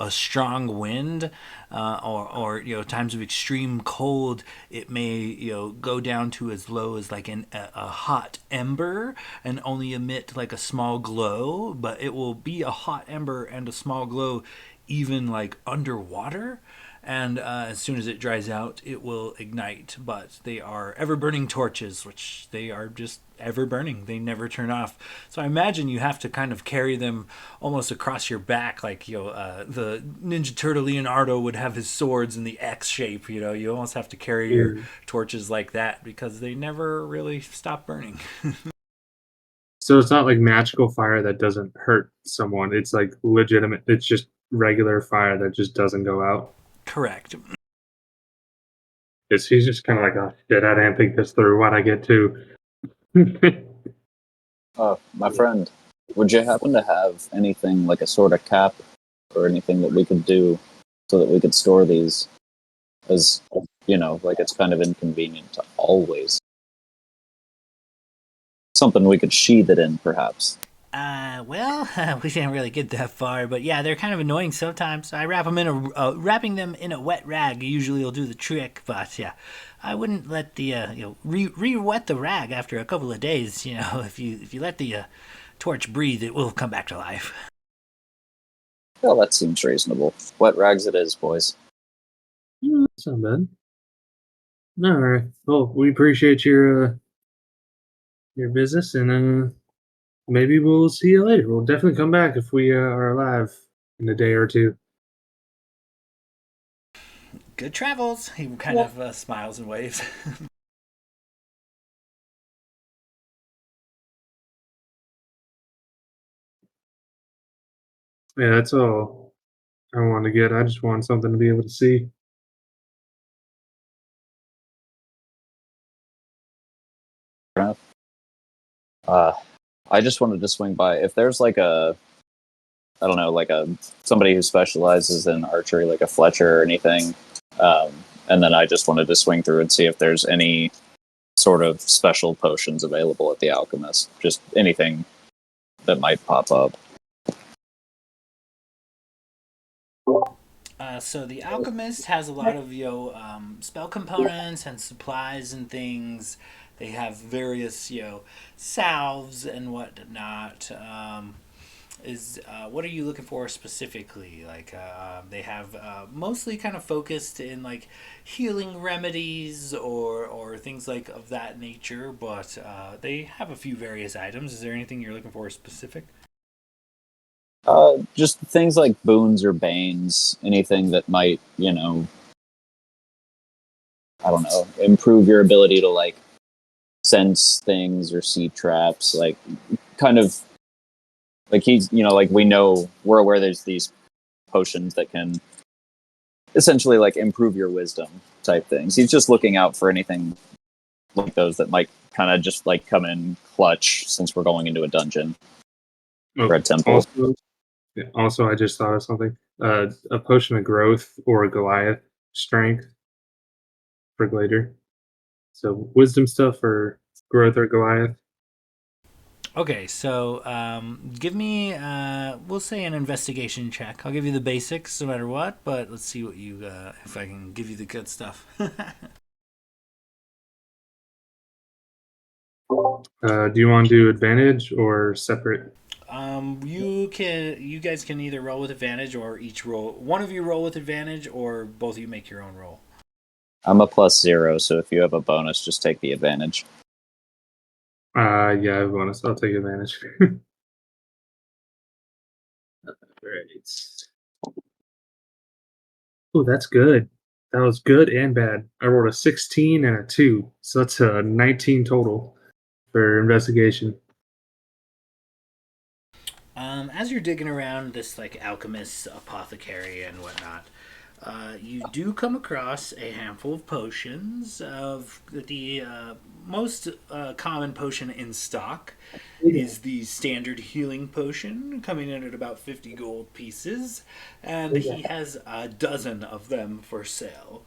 D: strong wind, or times of extreme cold, it may go down to as low as like a hot ember and only emit like a small glow, but it will be a hot ember and a small glow even like underwater, and as soon as it dries out, it will ignite. But they are ever burning torches, which they are just ever burning. They never turn off. So I imagine you have to kind of carry them almost across your back, like the Ninja Turtle Leonardo would have his swords in the X shape. You almost have to carry your
B: Yeah.
D: torches like that because they never really stop burning.
B: So it's not like magical fire that doesn't hurt someone. It's like legitimate. It's just regular fire that just doesn't go out.
D: Correct.
B: He's just kind of like, oh shit, I didn't think this through. Why'd I get to?
C: My friend, would you happen to have anything like a sort of cap or anything that we could do so that we could store these? As like it's kind of inconvenient to always. Something we could sheathe it in, perhaps.
D: Well, we didn't really get that far, but yeah, they're kind of annoying sometimes. I wrapping them in a wet rag usually will do the trick, but yeah, I wouldn't let the re-wet the rag after a couple of days. If you let the torch breathe, it will come back to life.
C: Well, that seems reasonable. Wet rags it is, boys.
B: That's not bad. All right. Well, we appreciate your business, and maybe we'll see you later. We'll definitely come back if we are alive in a day or two.
D: Good travels. He kind of smiles and waves.
B: Yeah, that's all I want to get. I just want something to be able to see.
C: Uh, I just wanted to swing by. If there's like I don't know, like somebody who specializes in archery, like a Fletcher or anything, and then I just wanted to swing through and see if there's any sort of special potions available at the Alchemist. Just anything that might pop up.
D: So the Alchemist has a lot of spell components and supplies and things. They have various salves and whatnot. What are you looking for specifically? Like they have mostly kind of focused in like healing remedies or things like of that nature, but they have a few various items. Is there anything you're looking for specific?
C: Just things like boons or banes, anything that might, I don't know, improve your ability to like sense things or see traps, like kind of like like we're aware there's these potions that can essentially like improve your wisdom type things. He's just looking out for anything like those that might kind of just like come in clutch since we're going into a dungeon or a temple.
B: Also, I just thought of something. A potion of growth or a Goliath strength for later. So wisdom stuff or growth or Goliath.
D: Okay, so give me, we'll say an investigation check. I'll give you the basics no matter what, but let's see what you, if I can give you the good stuff.
B: Do you want to do advantage or separate?
D: You guys can either roll with advantage or each roll. One of you roll with advantage, or both of you make your own roll.
C: I'm a +0, so if you have a bonus, just take the advantage.
B: Yeah, I have a bonus. I'll take advantage. Right. Oh, that's good. That was good and bad. I rolled a 16 and a 2, so that's a 19 total for investigation.
D: As you're digging around this like alchemist, apothecary, and whatnot, you do come across a handful of potions. Of the most common potion in stock is the standard healing potion, coming in at about 50 gold pieces, and he has a dozen of them for sale.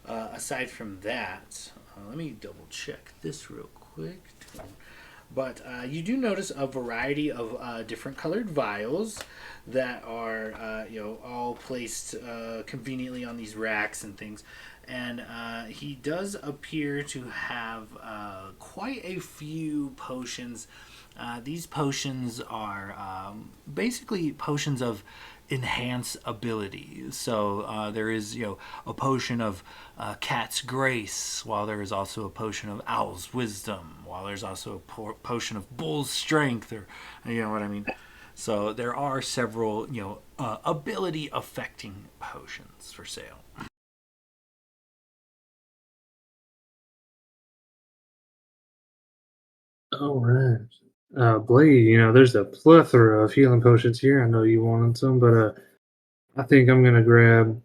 D: Aside from that, let me double check this real quick. quick. But you do notice a variety of different colored vials that are, all placed conveniently on these racks and things. And he does appear to have quite a few potions. These potions are basically potions of enhance ability. So there is, a potion of cat's grace, while there is also a potion of owl's wisdom, while there's also a potion of bull's strength, or you know what I mean. So there are several, ability affecting potions for sale.
B: All right. Blade, there's a plethora of healing potions here. I know you wanted some, but I think I'm gonna grab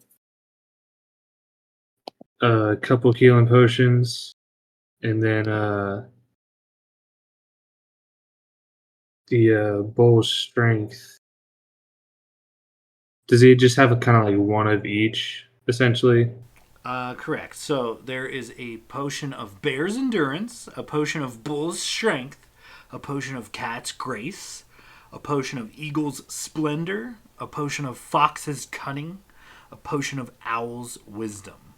B: a couple healing potions, and then the bull's strength. Does he just have a kind of like one of each, essentially?
D: Correct. So there is a potion of bear's endurance, a potion of bull's strength, a potion of cat's grace, a potion of eagle's splendor, a potion of fox's cunning, a potion of owl's wisdom.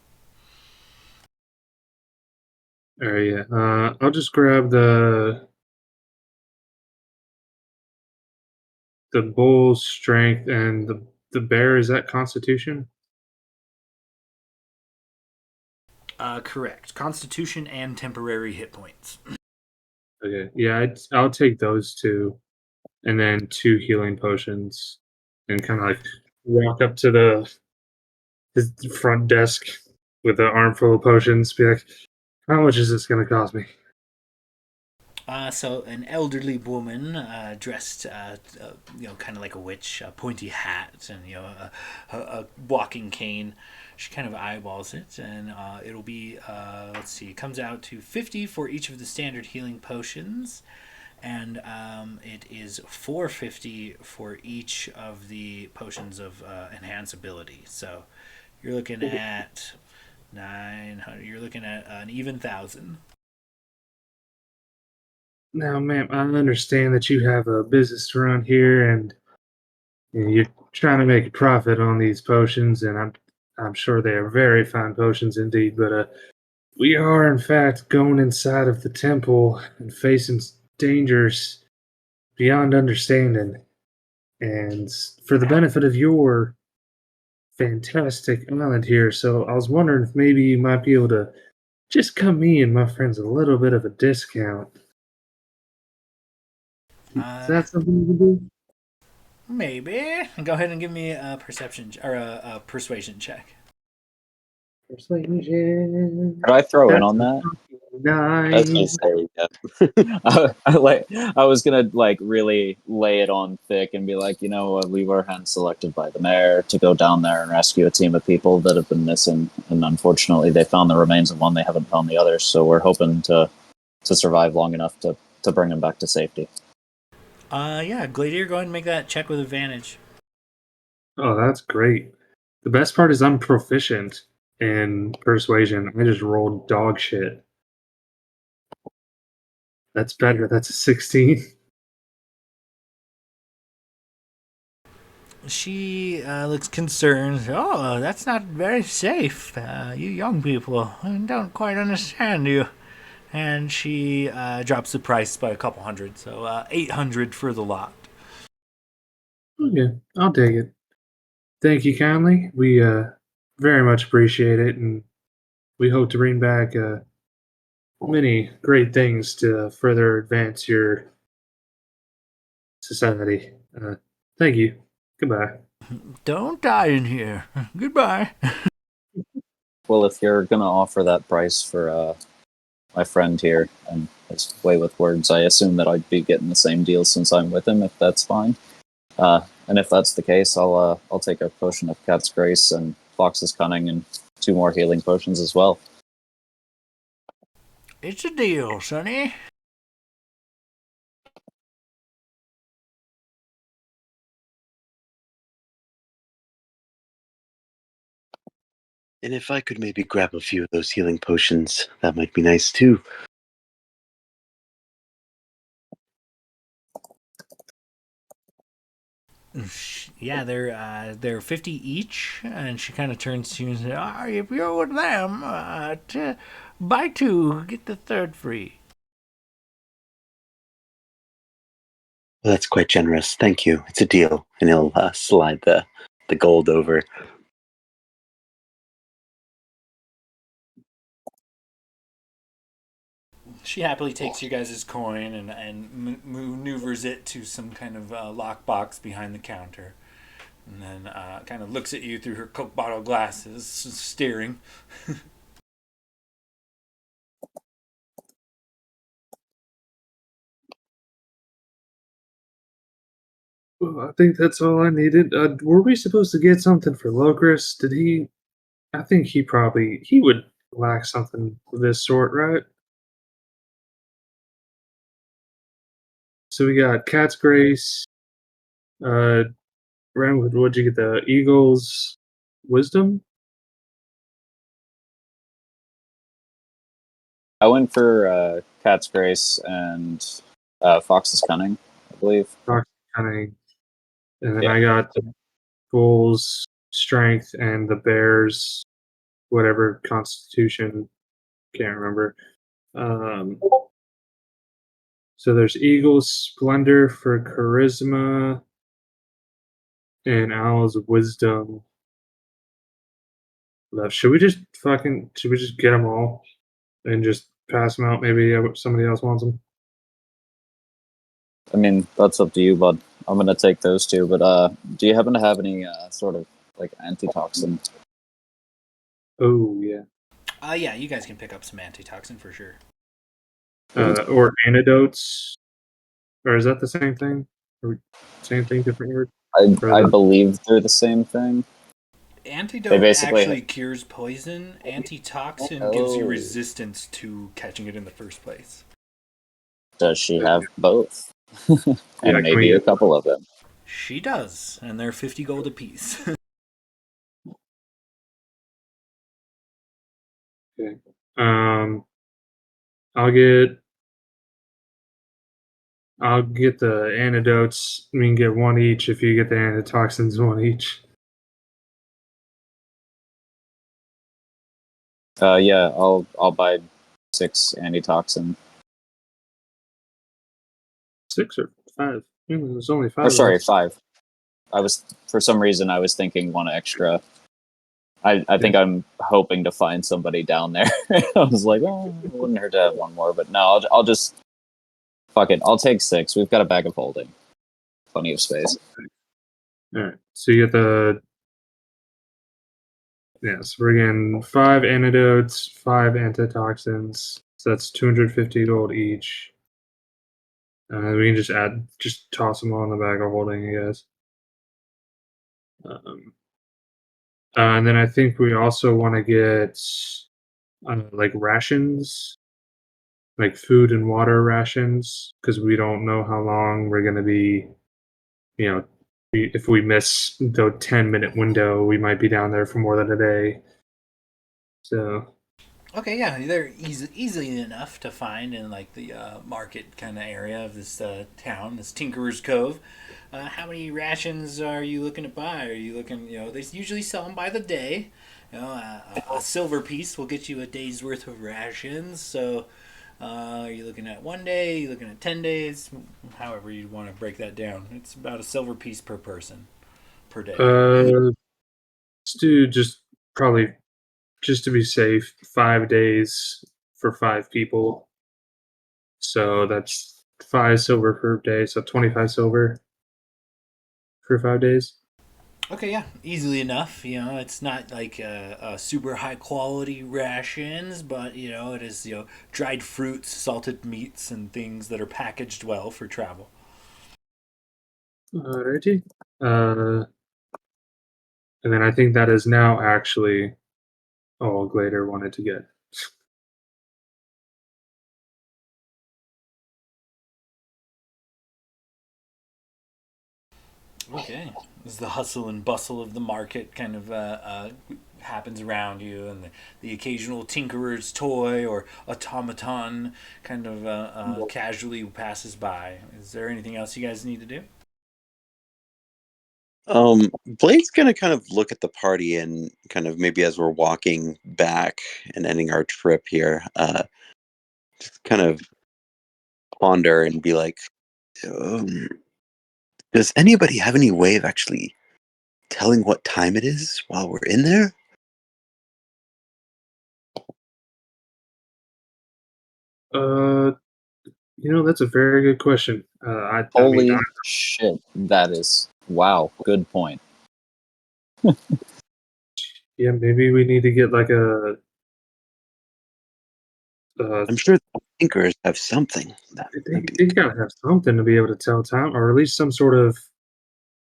B: All right, yeah. I'll just grab the bull's strength and the bear. Is that Constitution?
D: Correct. Constitution and temporary hit points.
B: Okay, yeah, I'll take those two, and then two healing potions, and kind of like walk up to his front desk with an armful of potions. Be like, how much is this going to cost me?
D: So an elderly woman dressed, kind of like a witch, a pointy hat, and a walking cane. She kind of eyeballs it, and it'll be let's see, it comes out to 50 for each of the standard healing potions, and it is 450 for each of the potions of enhance ability. So you're looking at 900. You're looking at an even 1,000.
B: Now, ma'am, I understand that you have a business to run here, and you're trying to make a profit on these potions, and I'm sure they are very fine potions indeed. But we are, in fact, going inside of the temple and facing dangers beyond understanding. And for the benefit of your fantastic island here, so I was wondering if maybe you might be able to just cut me and my friends a little bit of a discount. Is that something you can do?
D: Maybe. Go ahead and give me a perception or a persuasion check.
B: Persuasion.
C: Could I throw in
B: That's
C: on that?
B: a
C: That's what
B: 9.
C: I say. Yeah. I was gonna like really lay it on thick and be like, we were hand selected by the mayor to go down there and rescue a team of people that have been missing, and unfortunately, they found the remains of one. They haven't found the others, so we're hoping to survive long enough to bring them back to safety.
D: Yeah, Gladiator, go ahead and make that check with advantage.
B: Oh, that's great. The best part is I'm proficient in persuasion. I just rolled dog shit. That's better. That's a 16.
D: She looks concerned. Oh, that's not very safe. You young people, I don't quite understand you. And she drops the price by a couple hundred, so 800 for the lot.
B: Okay, I'll take it. Thank you kindly. We very much appreciate it, and we hope to bring back many great things to further advance your society. Thank you. Goodbye.
D: Don't die in here. Goodbye.
C: Well, if you're gonna offer that price for my friend here and his way with words, I assume that I'd be getting the same deal since I'm with him. If that's fine. And if that's the case, I'll take a potion of Cat's Grace and Fox's Cunning and 2 more healing potions as well.
D: It's a deal, Sonny.
F: And if I could maybe grab a few of those healing potions, that might be nice too.
D: Yeah, they're 50 each, and she kind of turns to you and says, "If you're with them, buy two, get the third free."
F: Well, that's quite generous. Thank you. It's a deal. And he'll slide the gold over.
D: She happily takes your guys' coin and maneuvers it to some kind of lockbox behind the counter. And then kind of looks at you through her Coke bottle glasses, staring.
B: Well, I think that's all I needed. Were we supposed to get something for Locris? Did he? I think he would lack something of this sort, right? So we got Cat's Grace. Renwood, what'd you get? The Eagles' Wisdom.
C: I went for Cat's Grace and Fox's Cunning, I believe.
B: Fox Cunning. And then
C: Yeah.
B: I got the Bulls' Strength and the Bears' whatever Constitution. Can't remember. Um, so there's Eagles' Splendor for Charisma and Owl's Wisdom left. Should we just get them all and just pass them out? Maybe somebody else wants them.
C: I mean, that's up to you, bud. I'm gonna take those two. But do you happen to have any sort of like antitoxin?
B: Oh yeah.
D: Yeah, you guys can pick up some antitoxin for sure.
B: Or antidotes, or is that the same thing? Same thing, different word?
C: I believe they're the same thing.
D: Antidote actually cures poison. Antitoxin gives you resistance to catching it in the first place.
C: Does she have both? And
B: Yeah,
C: maybe a couple of them.
D: She does, and they're 50 gold apiece.
B: Okay. I'll get the antidotes. We can get one each if you get the antitoxins, one each.
C: Yeah, I'll buy 6 antitoxin.
B: 6 or 5? There's only 5.
C: Or sorry,
B: left.
C: 5. For some reason I was thinking one extra. I think I'm hoping to find somebody down there. I was like, oh, it wouldn't hurt to have one more, but no, I'll just fuck it. I'll take 6. We've got a bag of holding, plenty of space.
B: All right. So you get so we're getting 5 antidotes, 5 antitoxins. So that's 250 gold each. We can just toss them all in the bag of holding, I guess. And then I think we also want to get like rations, like food and water rations, because we don't know how long we're going to be. If we miss the 10-minute window, we might be down there for more than a day. So.
D: Okay, yeah, they're easily enough to find in like the market kind of area of this town, this Tinkerer's Cove. How many rations are you looking to buy? Are you looking, they usually sell them by the day. A silver piece will get you a day's worth of rations. So, are you looking at 1 day? Are you looking at 10 days? However you want to break that down. It's about a silver piece per person per day.
B: Let's do probably just to be safe, 5 days for 5 people. So that's 5 silver per day, so 25 silver for 5 days.
D: Okay, yeah, easily enough. It's not like a super high quality rations, but it is dried fruits, salted meats, and things that are packaged well for travel.
B: Alrighty. And then I think that is now actually all Glader wanted to get.
D: Okay. As the hustle and bustle of the market kind of happens around you, and the occasional tinkerer's toy or automaton kind of casually passes by. Is there anything else you guys need to do?
F: Blade's gonna kind of look at the party and kind of maybe as we're walking back and ending our trip here, just kind of ponder and be like, um, does anybody have any way of actually telling what time it is while we're in there?
B: That's a very good question.
C: Holy shit. That is, wow, good point.
B: Yeah, maybe we need to get like a.
F: I'm sure the thinkers have something.
B: They gotta have something to be able to tell time, or at least some sort of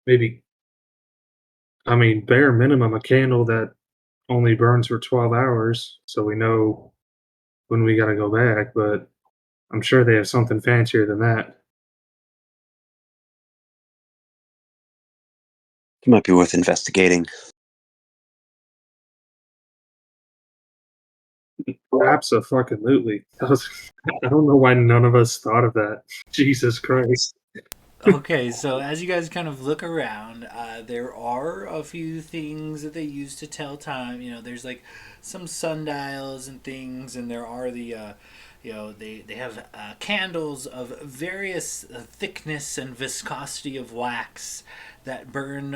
B: maybe. I mean, bare minimum, a candle that only burns for 12 hours, so we know when we gotta go back. But I'm sure they have something fancier than that.
F: It might be worth investigating.
B: Absolutely. I don't know why none of us thought of that. Jesus Christ.
D: Okay, so as you guys kind of look around, there are a few things that they use to tell time. There's like some sundials and things, and there are they have candles of various thickness and viscosity of wax that burn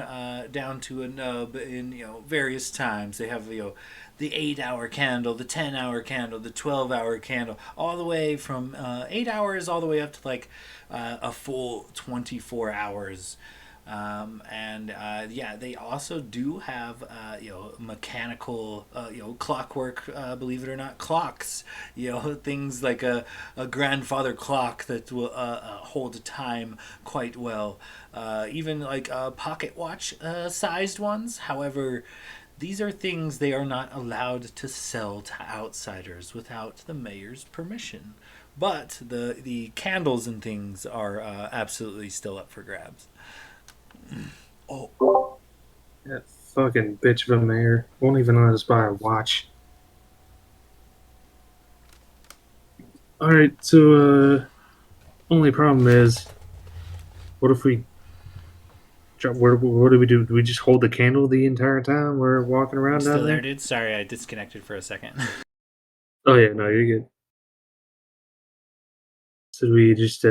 D: down to a nub in various times. They have the 8-hour candle, the 10-hour candle, the 12-hour candle, all the way from 8 hours all the way up to like a full 24 hours. They also do have mechanical clockwork, believe it or not, clocks, things like a grandfather clock that will hold time quite well, even like pocket watch sized ones. However, these are things they are not allowed to sell to outsiders without the mayor's permission. But the candles and things are absolutely still up for grabs. Oh,
B: That fucking bitch of a mayor won't even let us buy a watch. Alright, so, only problem is, what if we. What do we do? Do we just hold the candle the entire time we're walking around
D: still
B: down
D: there,
B: there?
D: dude? Sorry, I disconnected for a second.
B: Oh, yeah, no, you're good. So do we just,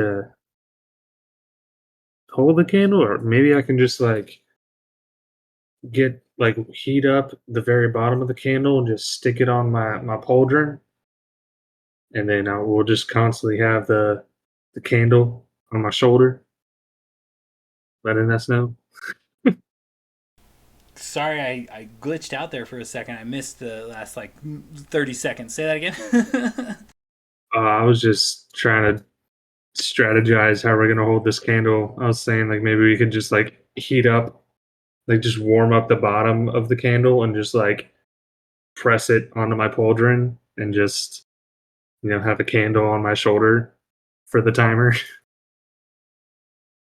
B: hold the candle? Or maybe I can just, like, heat up the very bottom of the candle and just stick it on my pauldron, and then we'll just constantly have the candle on my shoulder, letting us know.
D: Sorry, I glitched out there for a second. I missed the last like 30 seconds. Say that again.
B: I was just trying to strategize how we're gonna hold this candle. I was saying like maybe we could just like heat up, like just warm up the bottom of the candle and just like press it onto my pauldron and just have a candle on my shoulder for the timer.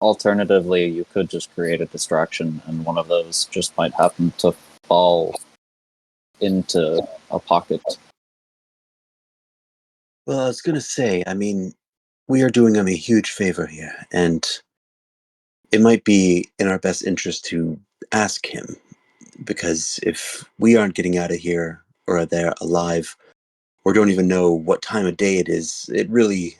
C: Alternatively, you could just create a distraction, and one of those just might happen to fall into a pocket.
F: Well, I was gonna say, I mean, we are doing him a huge favor here, and it might be in our best interest to ask him, because if we aren't getting out of here or are there alive, or don't even know what time of day it is, it really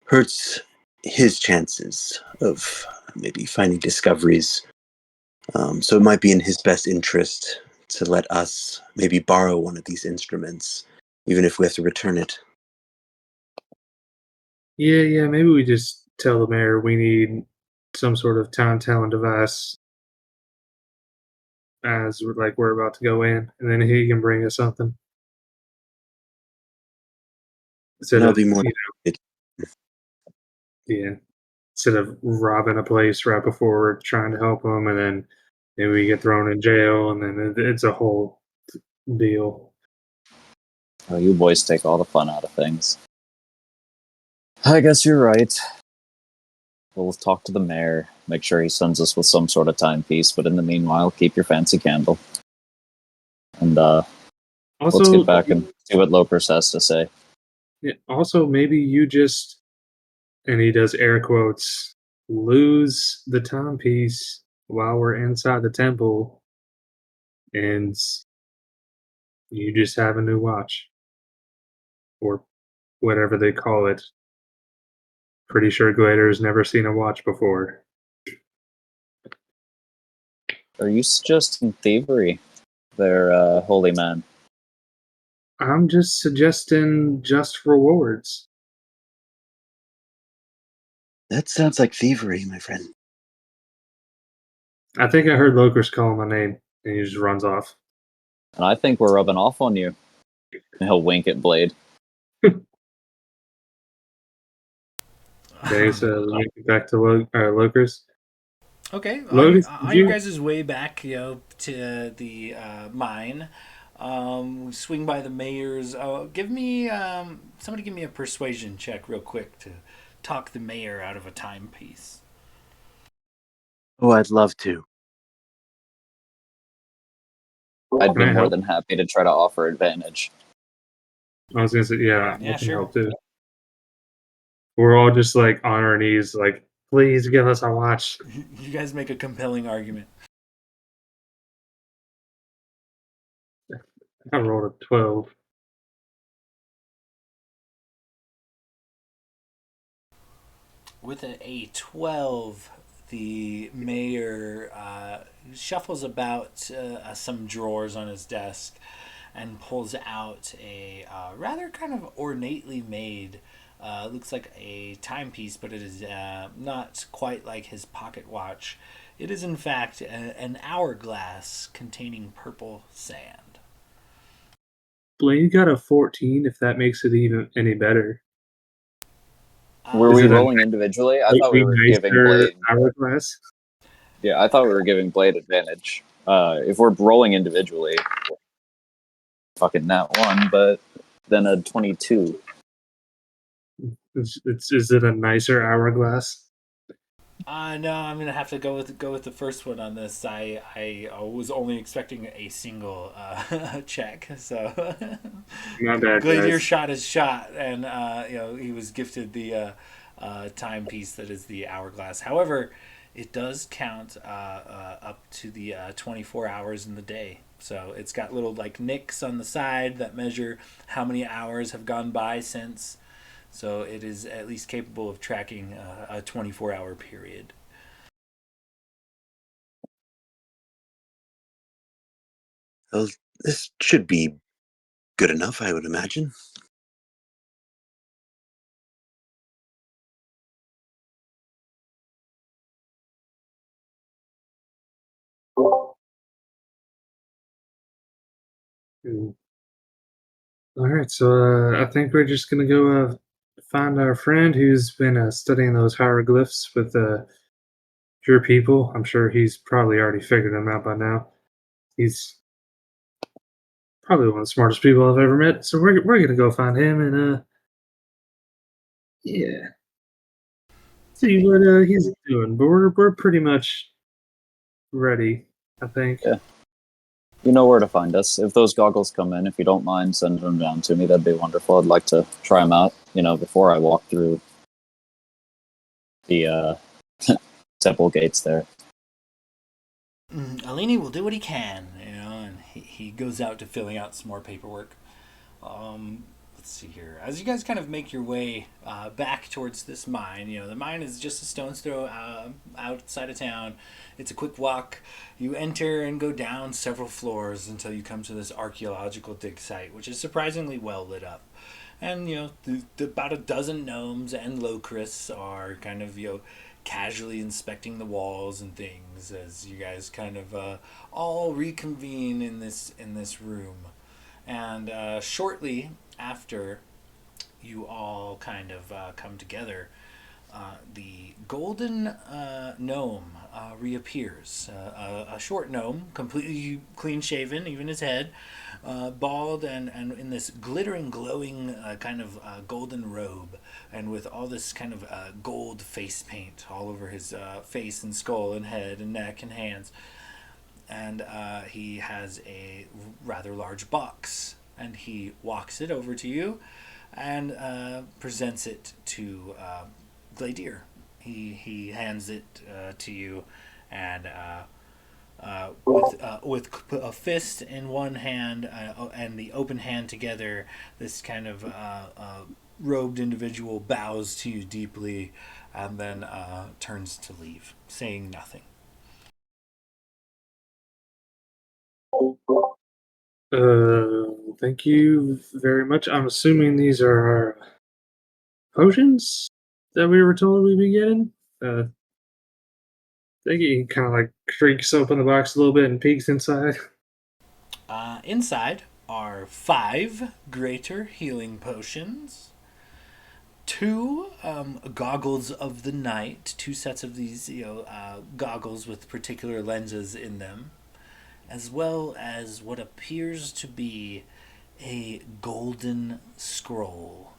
F: hurts his chances of maybe finding discoveries. So it might be in his best interest to let us maybe borrow one of these instruments, even if we have to return it.
B: Yeah, maybe we just tell the mayor we need some sort of time-telling device as we're about to go in, and then he can bring us something instead
F: That'll
B: of
F: be more.
B: yeah, instead of robbing a place right before we're trying to help them, and then maybe we get thrown in jail, and then it's a whole deal.
C: Oh, you boys take all the fun out of things. I guess you're right. We'll talk to the mayor, make sure he sends us with some sort of timepiece, but in the meanwhile, keep your fancy candle. And
B: Also,
C: let's get back and see what Lopers has to say.
B: yeah, also maybe you just, and he does air quotes, lose the timepiece while we're inside the temple, and you just have a new watch, or whatever they call it. Pretty sure Glader's never seen a watch before.
C: Are you suggesting thievery there, holy man?
B: I'm just suggesting just rewards.
F: That sounds like thievery, my friend.
B: I think I heard Locust call my name, and he just runs off.
C: And I think we're rubbing off on you. And he'll wink at Blade.
B: Okay, so we make it back to Locust.
D: Okay,
B: Lotus,
D: on your guys' way back, to the mine, we swing by the mayor's. Somebody give me a persuasion check real quick to talk the mayor out of a timepiece.
F: Oh, I'd love to.
C: I'd be
B: Can I
C: more
B: help?
C: than happy to try to offer advantage.
B: I was gonna say, yeah,
D: Yeah,
B: I can
D: sure.
B: help too. We're all just like on our knees, like, please give us a watch.
D: You guys make a compelling argument.
B: I rolled a 12.
D: With a 12, the mayor shuffles about some drawers on his desk and pulls out a rather kind of ornately made, looks like a timepiece, but it is not quite like his pocket watch. It is, in fact, an hourglass containing purple sand.
B: Blaine got a 14, if that makes it even any better.
C: Were
B: Is
C: we
B: it a
C: rolling individually? I thought we
B: slightly
C: were giving
B: nicer
C: Blade.
B: hourglass?
C: Yeah, I thought we were giving Blade advantage. If we're rolling individually, fucking that one, but then a 22.
B: Is it a nicer hourglass?
D: No, I'm gonna have to go with the first one on this. I was only expecting a single check, so
B: Not bad,
D: good. Your
B: guys.
D: shot is shot, and he was gifted the timepiece that is the hourglass. However, it does count up to the 24 hours in the day. So it's got little like nicks on the side that measure how many hours have gone by since. So it is at least capable of tracking a 24-hour period.
F: Well, this should be good enough, I would imagine.
B: Mm. All right, so I think we're just gonna go find our friend who's been studying those hieroglyphs with your people. I'm sure he's probably already figured them out by now. He's probably one of the smartest people I've ever met. So we're gonna go find him and yeah, see what he's doing. But we're pretty much ready, I think.
C: Yeah. You know where to find us. If those goggles come in, if you don't mind sending them down to me, that'd be wonderful. I'd like to try them out, before I walk through the temple gates there.
D: Alini will do what he can, and he goes out to filling out some more paperwork. Let's see here. As you guys kind of make your way back towards this mine, the mine is just a stone's throw outside of town. It's a quick walk. You enter and go down several floors until you come to this archaeological dig site, which is surprisingly well lit up. And, about a dozen gnomes and Locris are kind of, casually inspecting the walls and things as you guys kind of all reconvene in this room. And shortly after you all kind of come together, the golden gnome reappears. A short gnome, completely clean shaven, even his head, bald, and in this glittering, glowing kind of golden robe, and with all this kind of gold face paint all over his face and skull and head and neck and hands. And he has a rather large box, and he walks it over to you and presents it to Gladier. He hands it to you, and with a fist in one hand and the open hand together, this kind of robed individual bows to you deeply, and then turns to leave, saying nothing.
B: Thank you very much. I'm assuming these are our potions that we were told we'd be getting. I think he kind of like creaks open the box a little bit and peeks inside.
D: Inside are 5 greater healing potions, 2 goggles of the night, 2 sets of these goggles with particular lenses in them, as well as what appears to be a golden scroll.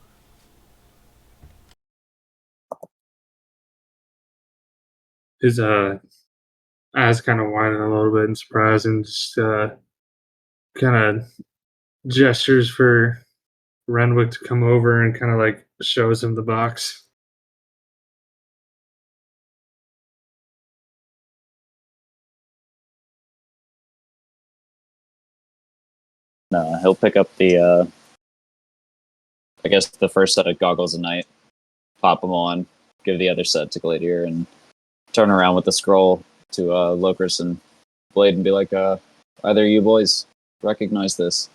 B: His eyes kind of widen a little bit in surprise and just kind of gestures for Renwick to come over and kind of like shows him the box.
C: He'll pick up I guess the first set of goggles a night, pop them on, give the other set to Gladier, and turn around with the scroll to Locris and Blade and be like, either you boys recognize this?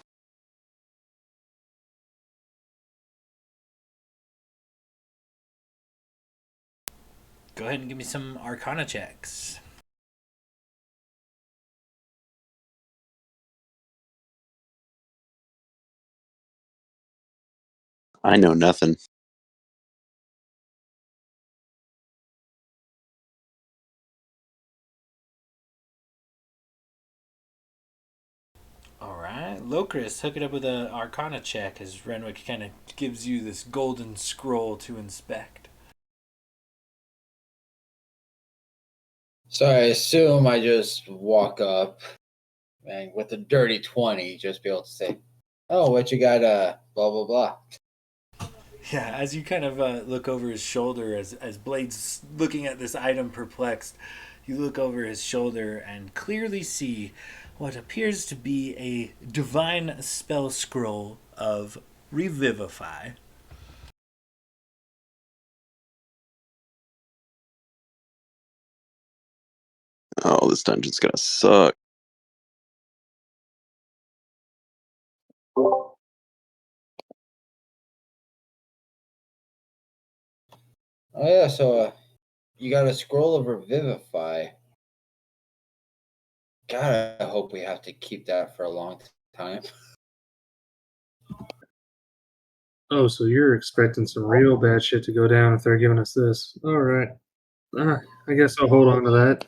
D: Go ahead and give me some Arcana checks.
F: I know nothing.
D: All right, Locris, hook it up with an Arcana check as Renwick kind of gives you this golden scroll to inspect.
A: So I assume I just walk up and with a dirty 20, just be able to say, "Oh, what you got? Blah blah blah."
D: Yeah, as you kind of look over his shoulder, as Blade's looking at this item perplexed, you look over his shoulder and clearly see what appears to be a divine spell scroll of Revivify.
F: Oh, this dungeon's gonna suck.
A: Oh yeah, so you got a scroll of Revivify. God, I hope we have to keep that for a long time.
B: Oh, so you're expecting some real bad shit to go down if they're giving us this. All right. I guess I'll hold on to that.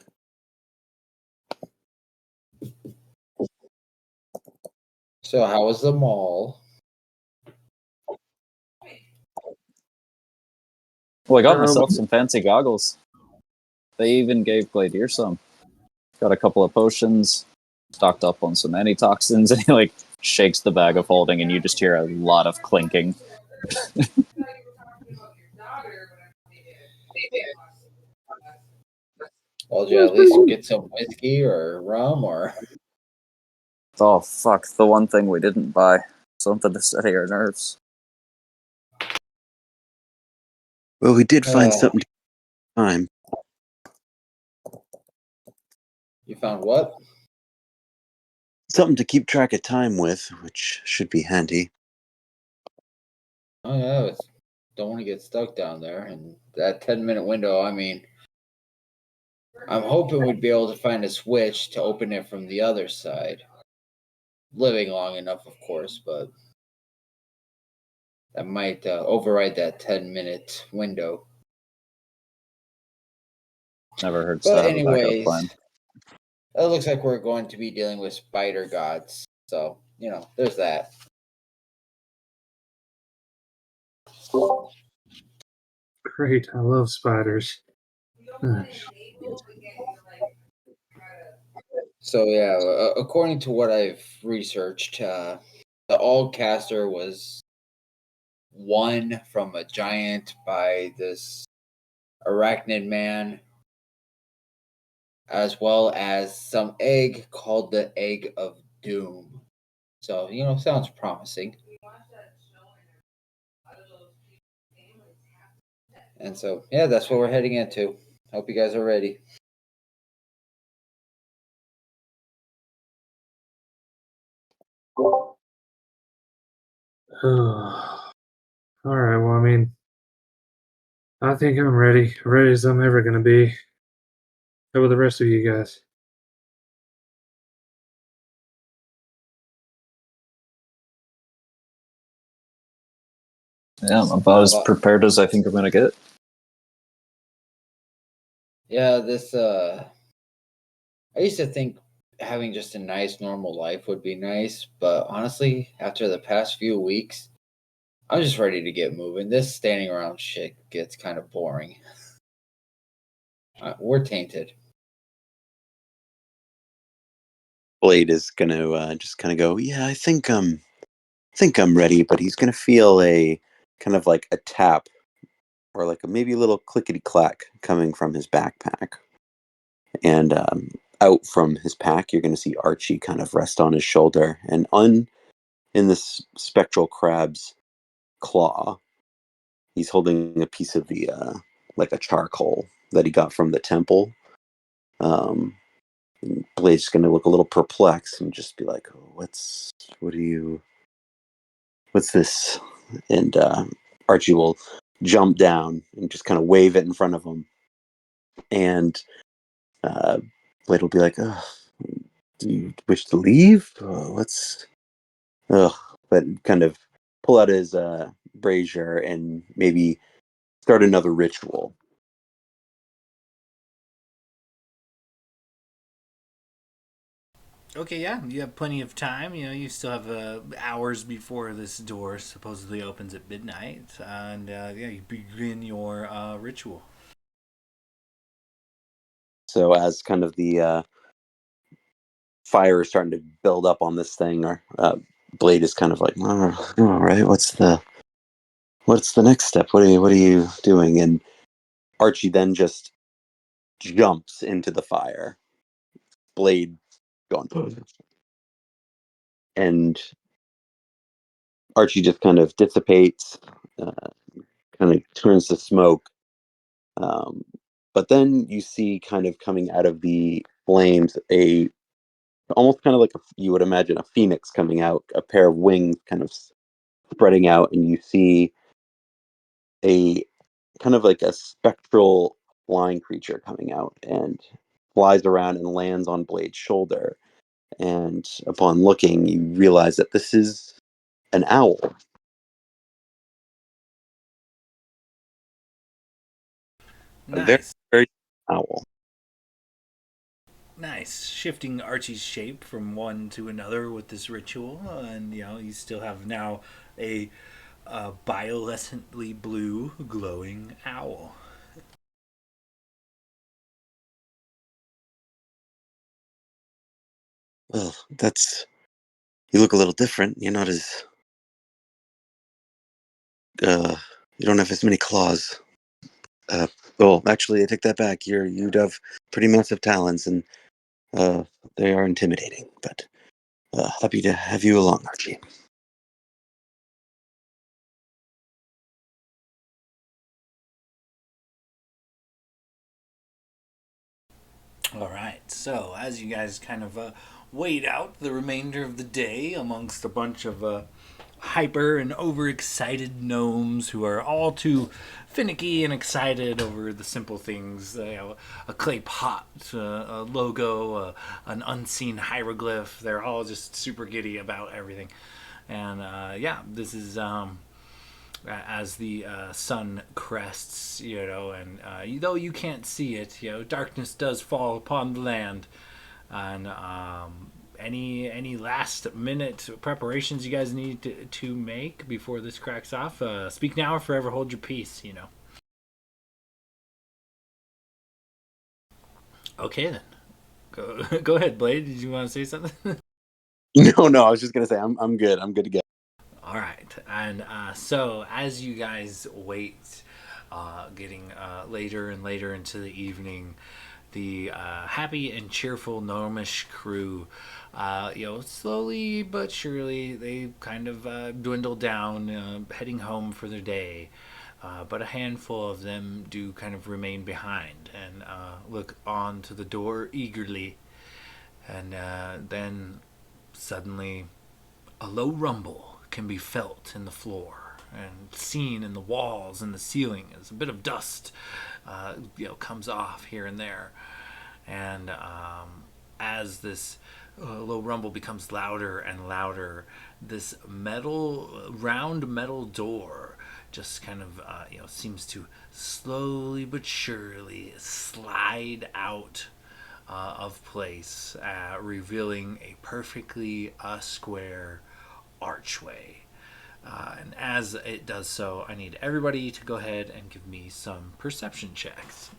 A: So how was the mall?
C: Well, I got
B: Um,
C: myself some fancy goggles. They even gave Gladier some. Got a couple of potions, stocked up on some antitoxins, and he like shakes the bag of holding, and you just hear a lot of clinking.
A: Well, did you at least get some whiskey or rum or?
C: Oh fuck! The one thing we didn't buy, something to steady our nerves.
F: Well, we did find
A: Uh,
F: something to time.
A: You found what?
F: Something to keep track of time with, which should be handy.
A: Oh yeah, don't want to get stuck down there. And that 10-minute window, I mean, I'm hoping we'd be able to find a switch to open it from the other side. Living long enough, of course, but that might override that 10-minute window.
C: Never hurts to
A: But
C: have a backup
A: anyways,
C: plan.
A: it looks like we're going to be dealing with spider gods. So, there's that.
B: Great. I love spiders.
A: So yeah, according to what I've researched, the Allcaster was won from a giant by this arachnid man, as well as some egg called the Egg of Doom. So, sounds promising. And so, yeah, that's what we're heading into. Hope you guys are ready.
B: All right. Well, I mean, I think I'm ready. Ready as I'm ever gonna be. How about the rest of you guys?
C: Yeah, I'm about as prepared as I think I'm gonna get.
A: Yeah, I used to think having just a nice normal life would be nice, but honestly, after the past few weeks, I'm just ready to get moving. This standing around shit gets kind of boring. We're tainted.
F: Blade is gonna just kind of go, yeah, I think I'm ready, but he's gonna feel a kind of like a tap or like maybe a little clickety clack coming from his backpack, and out from his pack, you're gonna see Archie kind of rest on his shoulder, and in this spectral crab's claw, he's holding a piece of the like a charcoal that he got from the temple. Um, Blade's gonna look a little perplexed and just be like, oh, what's this? And Archie will jump down and just kind of wave it in front of him. And Blade will be like, oh, do you wish to leave? Ugh. But kind of pull out his brazier and maybe start another ritual.
D: Okay, yeah, you have plenty of time. You still have hours before this door supposedly opens at midnight, and yeah, you begin your ritual.
F: So as kind of the fire is starting to build up on this thing, or Blade is kind of like, oh, all right, what's the next step? What are you doing? And Archie then just jumps into the fire. Blade going, and Archie just kind of dissipates, uh, kind of turns to smoke. Um, but then you see kind of coming out of the flames a almost kind of like you would imagine a phoenix coming out, a pair of wings kind of spreading out, and you see a kind of like a spectral flying creature coming out and flies around and lands on Blade's shoulder. And upon looking, you realize that this is an owl. A very,
D: Nice.
F: very owl.
D: Nice. Shifting Archie's shape from one to another with this ritual, and you still have now a bioluminescently blue glowing owl.
F: Well, you look a little different. You're not as you don't have as many claws. Well, actually, I take that back. You'd have pretty massive talons, and they are intimidating. But happy to have you along, Archie.
D: All right. So, as you guys kind of wait out the remainder of the day amongst a bunch of hyper and overexcited gnomes who are all too finicky and excited over the simple things, a clay pot, a logo, an unseen hieroglyph. They're all just super giddy about everything. And yeah, this is as the sun crests, and though you can't see it, darkness does fall upon the land. And any last minute preparations you guys need to make before this cracks off? Speak now or forever hold your peace. Okay then, go ahead, Blade. Did you want to say something?
F: No, I was just gonna say I'm good. I'm good to go.
D: All right, and so as you guys wait, Getting later and later into the evening, the happy and cheerful gnomish crew, slowly but surely, they kind of dwindle down, heading home for their day. But a handful of them do kind of remain behind and look on to the door eagerly. And then suddenly a low rumble can be felt in the floor and seen in the walls and the ceiling as a bit of dust comes off here and there. And as this low rumble becomes louder and louder, this round metal door just kind of seems to slowly but surely slide out of place, revealing a perfectly square archway. And as it does so, I need everybody to go ahead and give me some perception checks.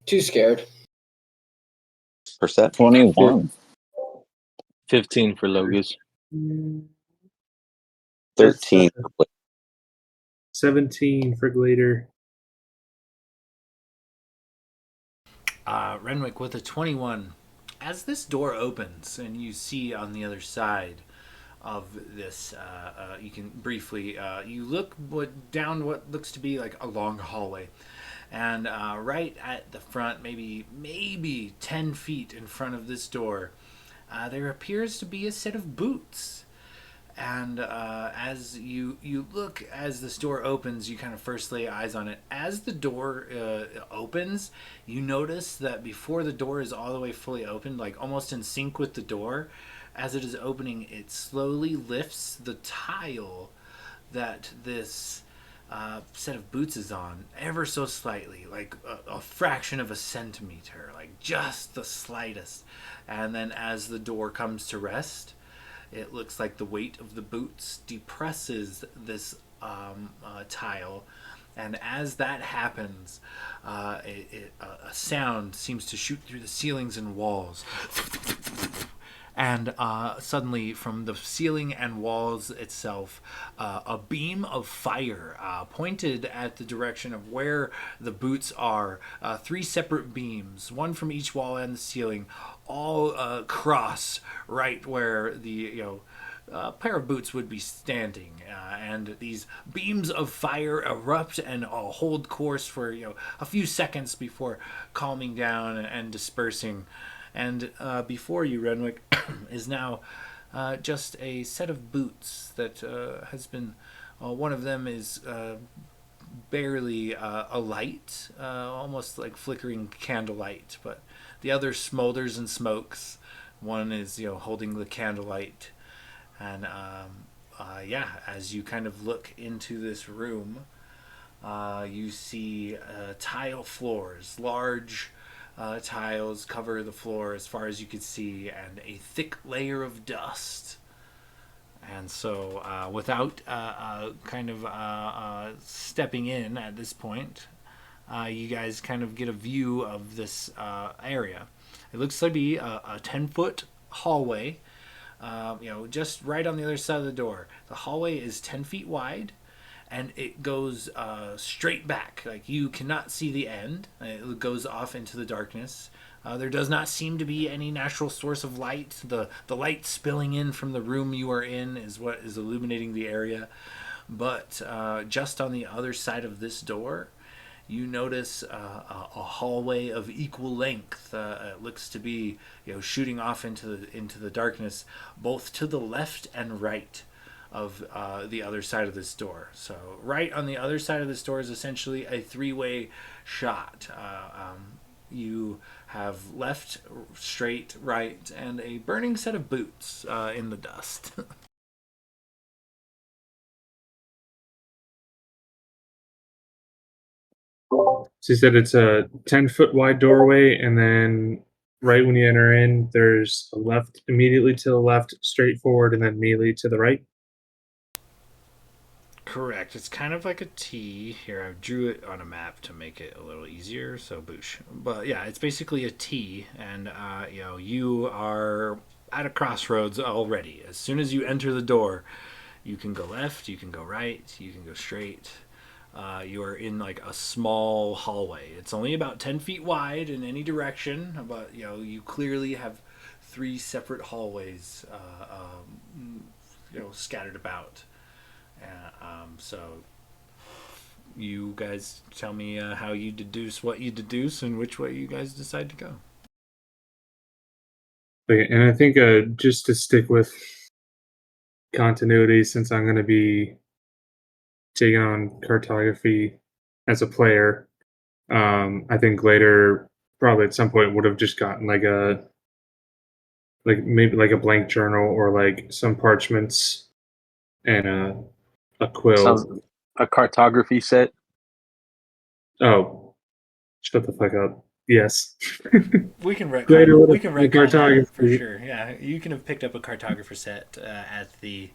A: Too scared.
F: Percent.
C: 21.
E: 15 for Logus.
F: 13.
B: 17 for Glader.
D: Renwick with a 21. As this door opens and you see on the other side of this, you can briefly, you look down what looks to be like a long hallway. And right at the front, maybe 10 feet in front of this door, there appears to be a set of boots. And as you look, as this door opens, you kind of first lay eyes on it. As the door opens, you notice that before the door is all the way fully opened, like almost in sync with the door, as it is opening, it slowly lifts the tile that this set of boots is on ever so slightly, like a fraction of a centimeter, like just the slightest. And then as the door comes to rest, it looks like the weight of the boots depresses this tile, and as that happens, a sound seems to shoot through the ceilings and walls. And suddenly, from the ceiling and walls itself, a beam of fire pointed at the direction of where the boots are. 3 separate beams, one from each wall and the ceiling, all cross right where the pair of boots would be standing, and these beams of fire erupt and hold course for a few seconds before calming down and dispersing. And before you, Renwick, is now just a set of boots that has been. One of them is barely alight, almost like flickering candlelight, but the other smolders and smokes. One is holding the candlelight, and as you kind of look into this room, you see tile floors, large. Tiles cover the floor as far as you could see, and a thick layer of dust. And so, without stepping in at this point, you guys kind of get a view of this area. It looks to be a 10-foot hallway, just right on the other side of the door. The hallway is 10 feet wide, and it goes straight back. Like, you cannot see the end. It goes off into the darkness. There does not seem to be any natural source of light. The light spilling in from the room you are in is what is illuminating the area. But just on the other side of this door, you notice a hallway of equal length. It looks to be shooting off into the darkness, both to the left and right of the other side of this door. So right on the other side of this door is essentially a 3-way shot. You have left, straight, right, and a burning set of boots in the dust.
B: So you said it's a 10-foot wide doorway, and then right when you enter in, there's a left immediately to the left, straight forward, and then immediately to the right.
D: Correct. It's kind of like a T. Here, I drew it on a map to make it a little easier. So, boosh. But yeah, it's basically a T, and you are at a crossroads already. As soon as you enter the door, you can go left, you can go right, you can go straight. You are in like a small hallway. It's only about 10 feet wide in any direction, but you clearly have 3 separate hallways, scattered about. So you guys tell me how you deduce what you deduce and which way you guys decide to go.
B: Okay, and I think just to stick with continuity, since I'm going to be taking on cartography as a player, I think later, probably at some point, would have just gotten maybe like a blank journal or like some parchments and a quill.
E: Sounds a cartography set.
B: Oh, shut the fuck up. Yes.
D: We can
B: Later
D: retcon.
B: would
D: We
B: have
D: can
B: been
D: retcon that for
B: cartography.
D: sure. Yeah, you can have picked up a cartographer set at the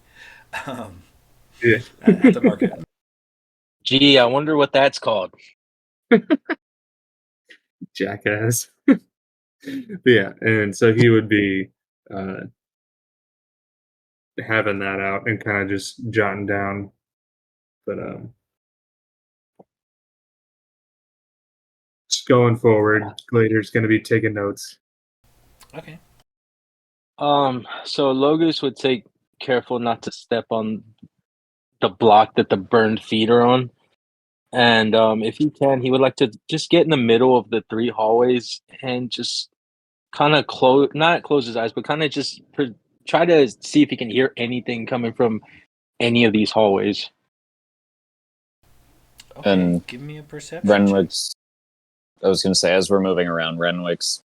B: Yeah.
D: at the market.
E: Gee, I wonder what that's called.
B: Jackass. Yeah, and so he would be having that out and kind of just jotting down. But just going forward, Glader's going to be taking notes.
D: Okay.
E: So Logus would take careful not to step on the block that the burned feet are on. And if he can, he would like to just get in the middle of the 3 hallways and just kind of not close his eyes, but kind of just try to see if he can hear anything coming from any of these hallways.
D: Okay.
C: And
D: give me a perception check.
C: Renwick's, I was going to say, as we're moving around, Renwick's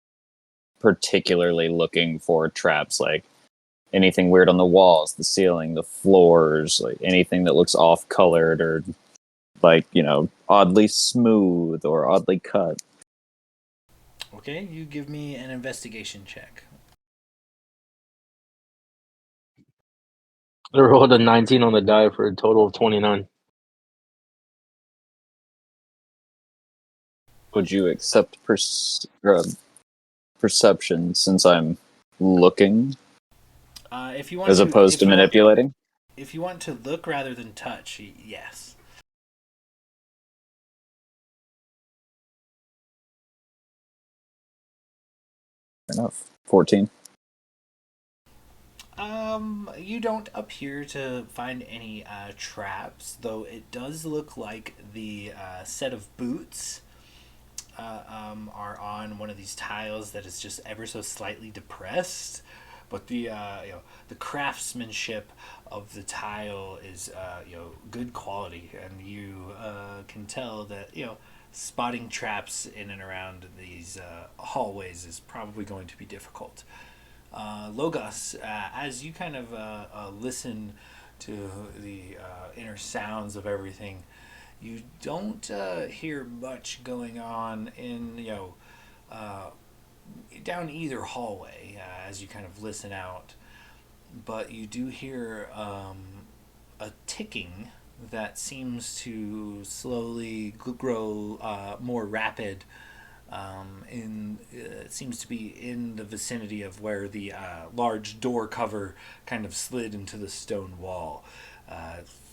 C: particularly looking for traps, like anything weird on the walls, the ceiling, the floors, like anything that looks off-colored or like, oddly smooth or oddly cut.
D: Okay, you give me an investigation check.
E: I rolled a 19 on the die for a total of 29.
C: Would you accept perception since I'm looking
D: If you want
C: as
D: to,
C: opposed to manipulating?
D: If you want to look rather than touch, yes.
C: Fair enough. 14.
D: You don't appear to find any traps, though it does look like the set of boots are on one of these tiles that is just ever so slightly depressed. But the craftsmanship of the tile is good quality, and you can tell that spotting traps in and around these hallways is probably going to be difficult. Logos, as you kind of listen to the inner sounds of everything, you don't hear much going on in down either hallway as you kind of listen out, but you do hear a ticking that seems to slowly grow more rapid. It seems to be in the vicinity of where the large door cover kind of slid into the stone wall.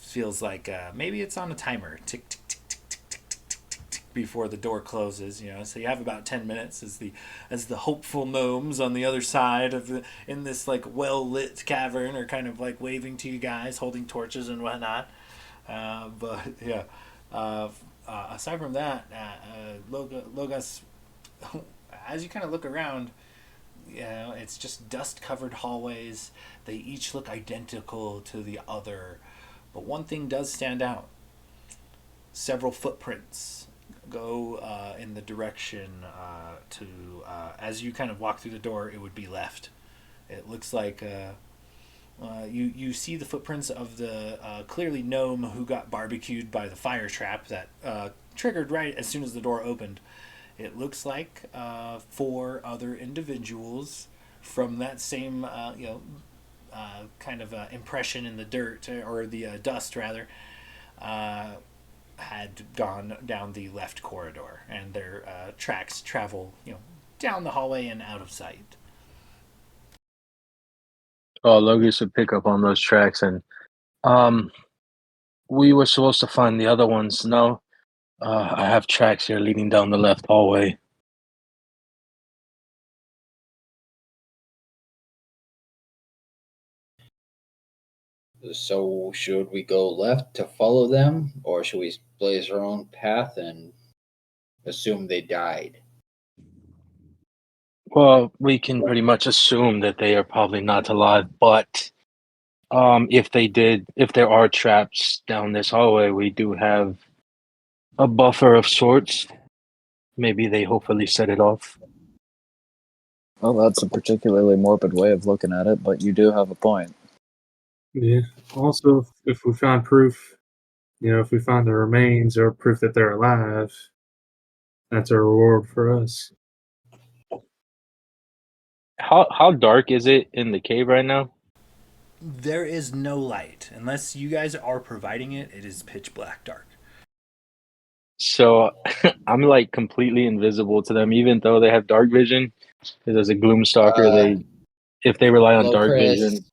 D: Feels like maybe it's on a timer. Tick, tick, tick, tick, tick, tick, tick, tick, tick, tick, before the door closes. So you have about 10 minutes as the hopeful gnomes on the other side of in this like well lit cavern are kind of like waving to you guys, holding torches and whatnot. But yeah. Aside from that, Logos, as you kind of look around, it's just dust-covered hallways. They each look identical to the other, but one thing does stand out. Several footprints go in the direction as you kind of walk through the door, it would be left. It looks like you see the footprints of the clearly gnome who got barbecued by the fire trap that triggered right as soon as the door opened. It looks like 4 other individuals from that same kind of impression in the dirt or the dust rather had gone down the left corridor, and their tracks travel, down the hallway and out of sight.
E: Oh, Logus would pick up on those tracks, and um, we were supposed to find the other ones. No, I have tracks here leading down the left hallway.
A: So should we go left to follow them, or should we blaze our own path and assume they died?
E: Well, we can pretty much assume that they are probably not alive, but if there are traps down this hallway, we do have a buffer of sorts. Maybe they hopefully set it off.
C: Well, that's a particularly morbid way of looking at it, but you do have a point.
B: Yeah. Also, if we find proof, if we find the remains or proof that they're alive, that's a reward for us.
E: How dark is it in the cave right now?
D: There is no light. Unless you guys are providing it, it is pitch black dark.
E: So I'm like completely invisible to them, even though they have dark vision. Because as a gloom stalker, if they rely on dark vision.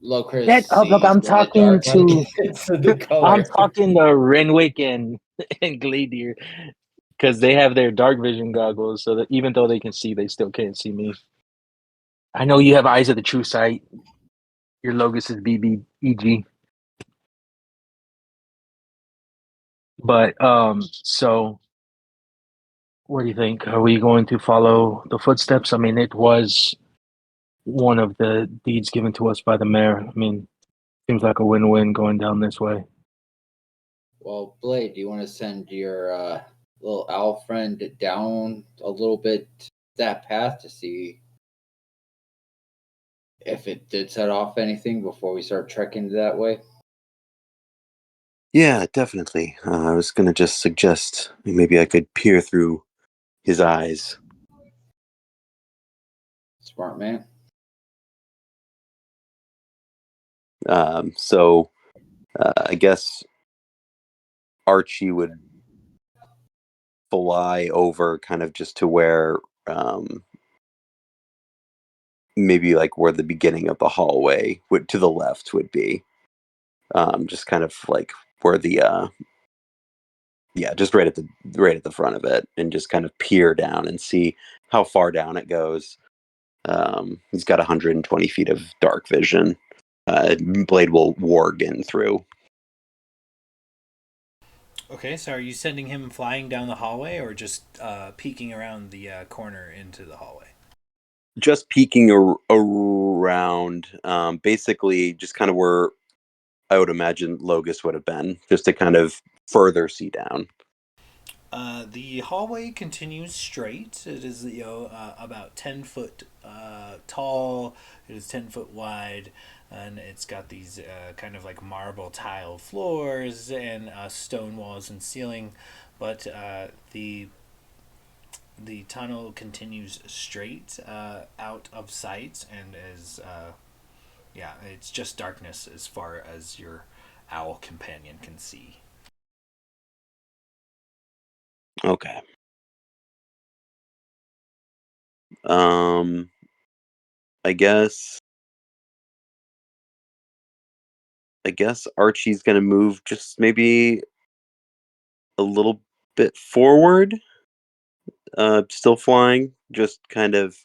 A: Locris
E: Get up! Look,
A: sees
E: I'm
A: in the
E: talking
A: dark when
E: to
A: it gets to the color.
E: I'm talking to Renwick and Gladir because they have their dark vision goggles, so that even though they can see, they still can't see me. I know you have eyes of the true sight. Your Logos is BBEG. But so what do you think? Are we going to follow the footsteps? I mean, it was one of the deeds given to us by the mayor. I mean, seems like a win-win going down this way.
A: Well, Blade, do you want to send your little owl friend down a little bit that path to see if it did set off anything before we start trekking that way?
F: Yeah, definitely. I was going to just suggest maybe I could peer through his eyes.
A: Smart man.
F: So I guess Archie would fly over kind of just to where maybe like where the beginning of the hallway would to the left would be. Just kind of like where the just right at the front of it, and just kind of peer down and see how far down it goes. He's got 120 feet of dark vision. Blade will warg in through.
D: Okay, so are you sending him flying down the hallway or just peeking around the corner into the hallway?
F: Just peeking around, basically just kind of where I would imagine Logus would have been, just to kind of further see down.
D: The hallway continues straight. It is about 10 foot tall. It is 10 foot wide, and it's got these kind of like marble tile floors and stone walls and ceiling. But the tunnel continues straight out of sight and is it's just darkness as far as your owl companion can see.
F: Okay. Um, I guess Archie's gonna move just maybe a little bit forward. Still flying, just kind of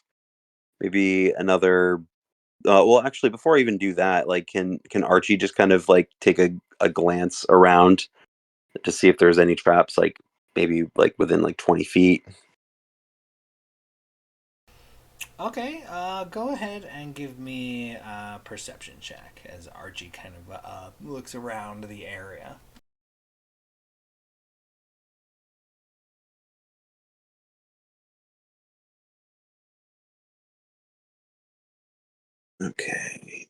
F: maybe another. Well, actually, before I even do that, like, can Archie just kind of like take a glance around to see if there's any traps, like maybe like within like 20 feet?
D: Okay, go ahead and give me a perception check as Archie kind of looks around the area.
F: Okay.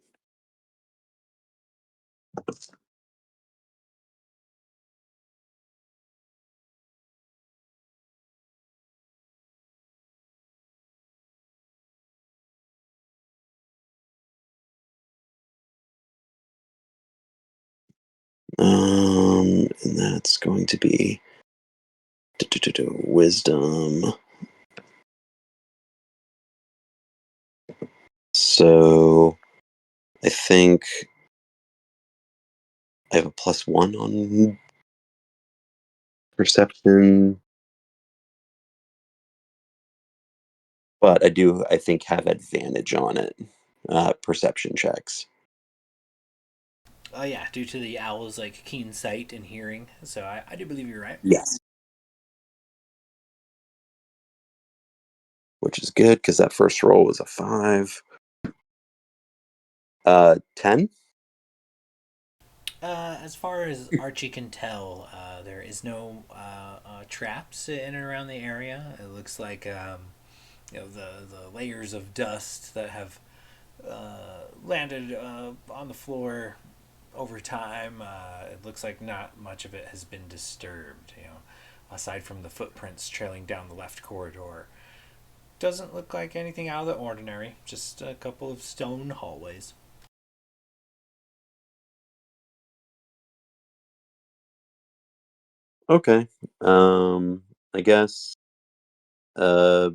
F: And that's going to be wisdom. So I think I have a +1 on perception, but I think, have advantage on it. Perception checks.
D: Oh yeah, due to the owl's like keen sight and hearing. So I do believe you're right.
F: Yes. Which is good because that first roll was a 5. 10.
D: As far as Archie can tell, there is no traps in and around the area. It looks like the layers of dust that have landed on the floor over time. It looks like not much of it has been disturbed. Aside from the footprints trailing down the left corridor, doesn't look like anything out of the ordinary. Just a couple of stone hallways.
F: Okay. I guess. Uh,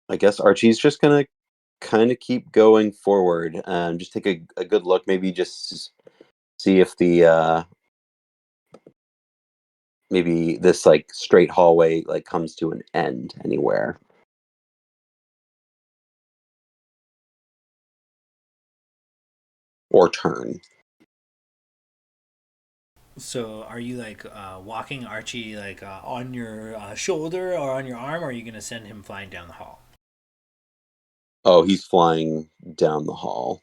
F: I guess Archie's just gonna kind of keep going forward and just take a good look. Maybe just see if maybe this like straight hallway like comes to an end anywhere. Or turn.
D: So, are you like walking Archie like on your shoulder or on your arm, or are you gonna send him flying down the hall?
F: Oh, he's flying down the hall.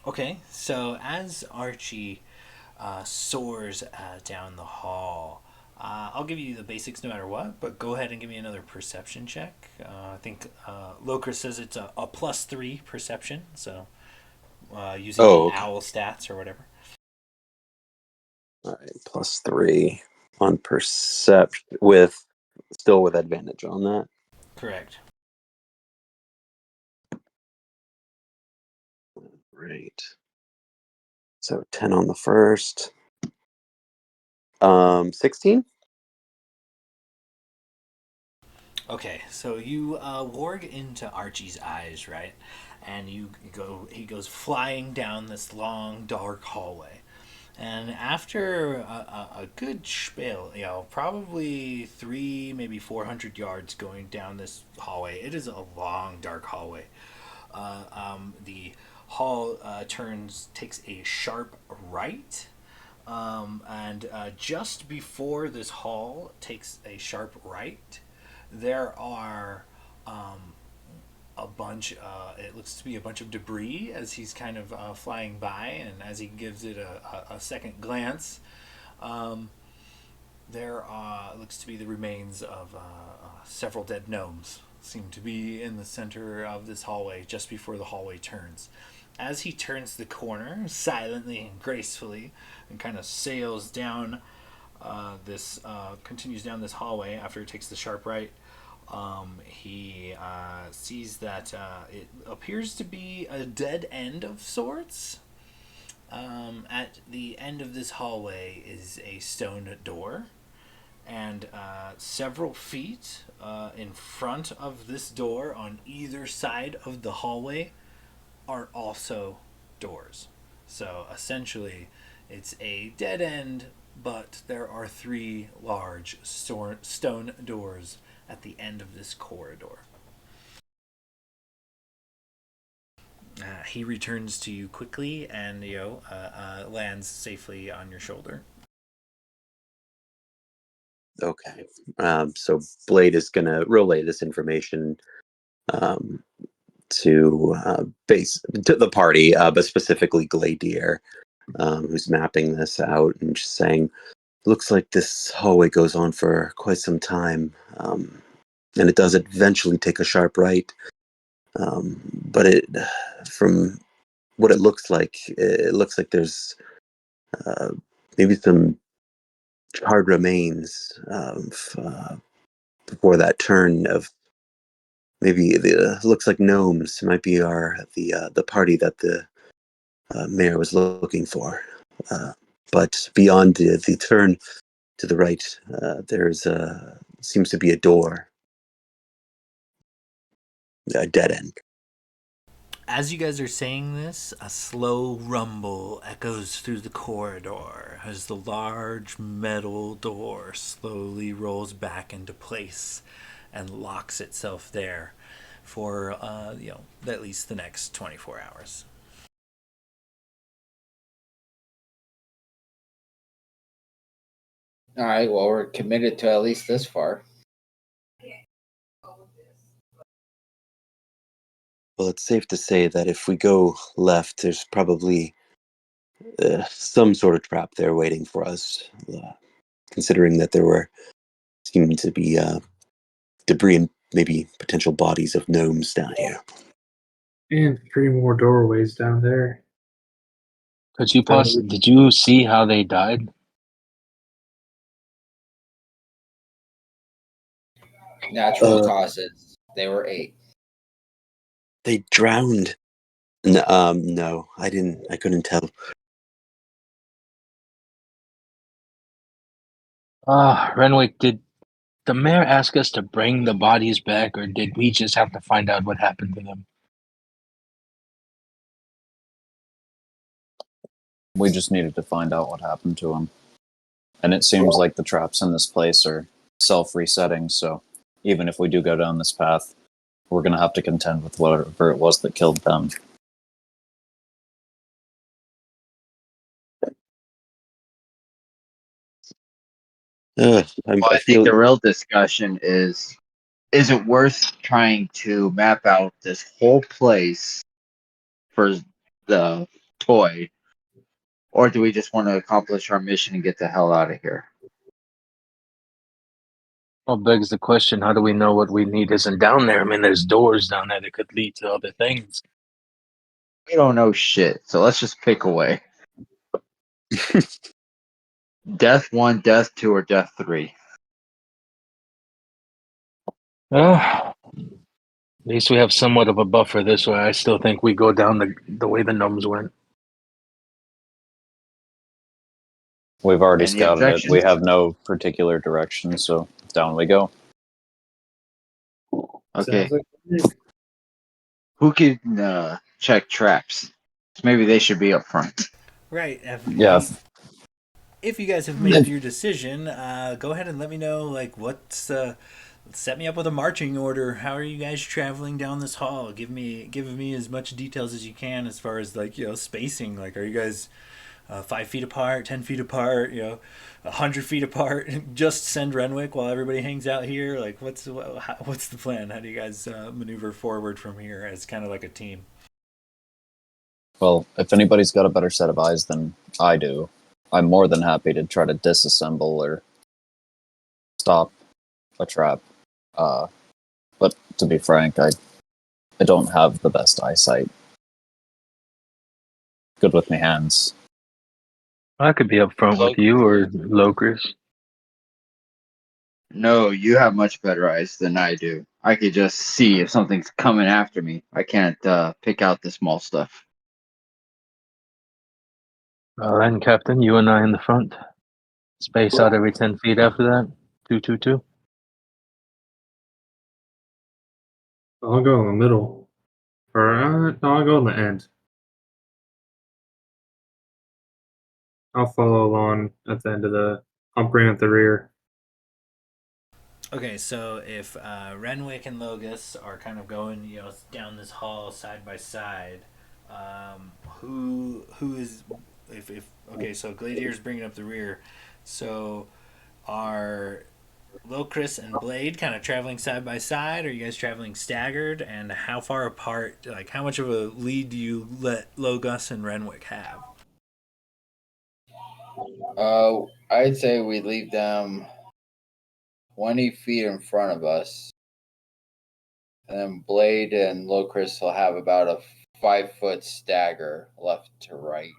D: Okay, so as Archie soars down the hall, I'll give you the basics no matter what, but go ahead and give me another perception check. I think Loker says it's a +3 perception, so using the
F: Okay.
D: owl stats or whatever.
F: All right, +3 on perception with still with advantage on that.
D: Correct.
F: Right. So 10 on the first. 16.
D: Okay, so you warg into Archie's eyes, right? And he goes flying down this long, dark hallway. And after a good spiel, probably 3, maybe 400 yards going down this hallway, it is a long, dark hallway. The hall takes a sharp right. And just before this hall takes a sharp right, there are a bunch. It looks to be a bunch of debris as he's kind of flying by, and as he gives it a second glance, there looks to be the remains of several dead gnomes. Seem to be in the center of this hallway, just before the hallway turns. As he turns the corner, silently and gracefully, and kind of sails down continues down this hallway after it takes the sharp right. He sees that it appears to be a dead end of sorts. At the end of this hallway is a stone door, and several feet in front of this door on either side of the hallway are also doors. So essentially, it's a dead end, but there are 3 large stone doors at the end of this corridor. He returns to you quickly and lands safely on your shoulder.
F: Okay. So Blade is going to relay this information um, to to the party, but specifically Gladier, who's mapping this out and just saying, "Looks like this hallway goes on for quite some time, and it does eventually take a sharp right. But from what it looks like there's uh, maybe some charred remains before that turn of." Maybe the looks like gnomes might be the party that the Mayor was looking for. But beyond the turn to the right, there's seems to be a door, a dead end.
D: As you guys are saying this, a slow rumble echoes through the corridor as the large metal door slowly rolls back into place and locks itself there for at least the next 24 hours.
A: All right, well, we're committed to at least this far.
F: Well, it's safe to say that if we go left, there's probably some sort of trap there waiting for us, considering that there seemed to be debris and maybe potential bodies of gnomes down here.
B: And 3 more doorways down there.
E: Did you see how they died?
A: Natural causes. They were 8.
F: They drowned. No, I didn't. I couldn't tell.
E: Renwick, did the mayor ask us to bring the bodies back, or did we just have to find out what happened to them?
C: We just needed to find out what happened to him. And it seems like the traps in this place are self-resetting, so even if we do go down this path, we're going to have to contend with whatever it was that killed them.
A: I think the real discussion is it worth trying to map out this whole place for the toy, or do we just want to accomplish our mission and get the hell out of here?
E: Well, begs the question, how do we know what we need isn't down there? I mean, there's doors down there that could lead to other things.
A: We don't know shit, so let's just pick away. Death 1, Death 2, or Death 3?
E: At least we have somewhat of a buffer this way. I still think we go down the way the gnomes went.
C: We've already
A: Any
C: scouted it.
A: objections?
C: We have no particular direction, so down we go.
A: Okay.
B: Sounds like
A: Who can check traps? Maybe they should be up front.
D: Right.
C: Yeah.
D: If you guys have made your decision, go ahead and let me know. Set me up with a marching order. How are you guys traveling down this hall? Give me as much details as you can as far as spacing. Like, are you guys 5 feet apart, 10 feet apart? 100 feet apart? Just send Renwick while everybody hangs out here. Like, what's the plan? How do you guys maneuver forward from here as kind of like a team?
C: Well, if anybody's got a better set of eyes than I do, I'm more than happy to try to disassemble or stop a trap. But to be frank, I don't have the best eyesight. Good with my hands.
E: I could be up front with you or Locris.
A: No, you have much better eyes than I do. I could just see if something's coming after me. I can't pick out the small stuff.
E: All right, Captain, you and I in the front. Space out every 10 feet after that. 2-2-2.
B: I'll go in the middle. Or no, I'll go in the end. I'll follow along at the end of I'll bring at the rear.
D: Okay, so if Renwick and Logus are kind of going, down this hall side by side, who is if okay? So Gladier's bringing up the rear. So are Locris and Blade kind of traveling side by side? Are you guys traveling staggered? And how far apart? Like, how much of a lead do you let Logus and Renwick have?
A: I'd say we leave them 20 feet in front of us. And then Blade and Locris will have about a 5-foot stagger left to right.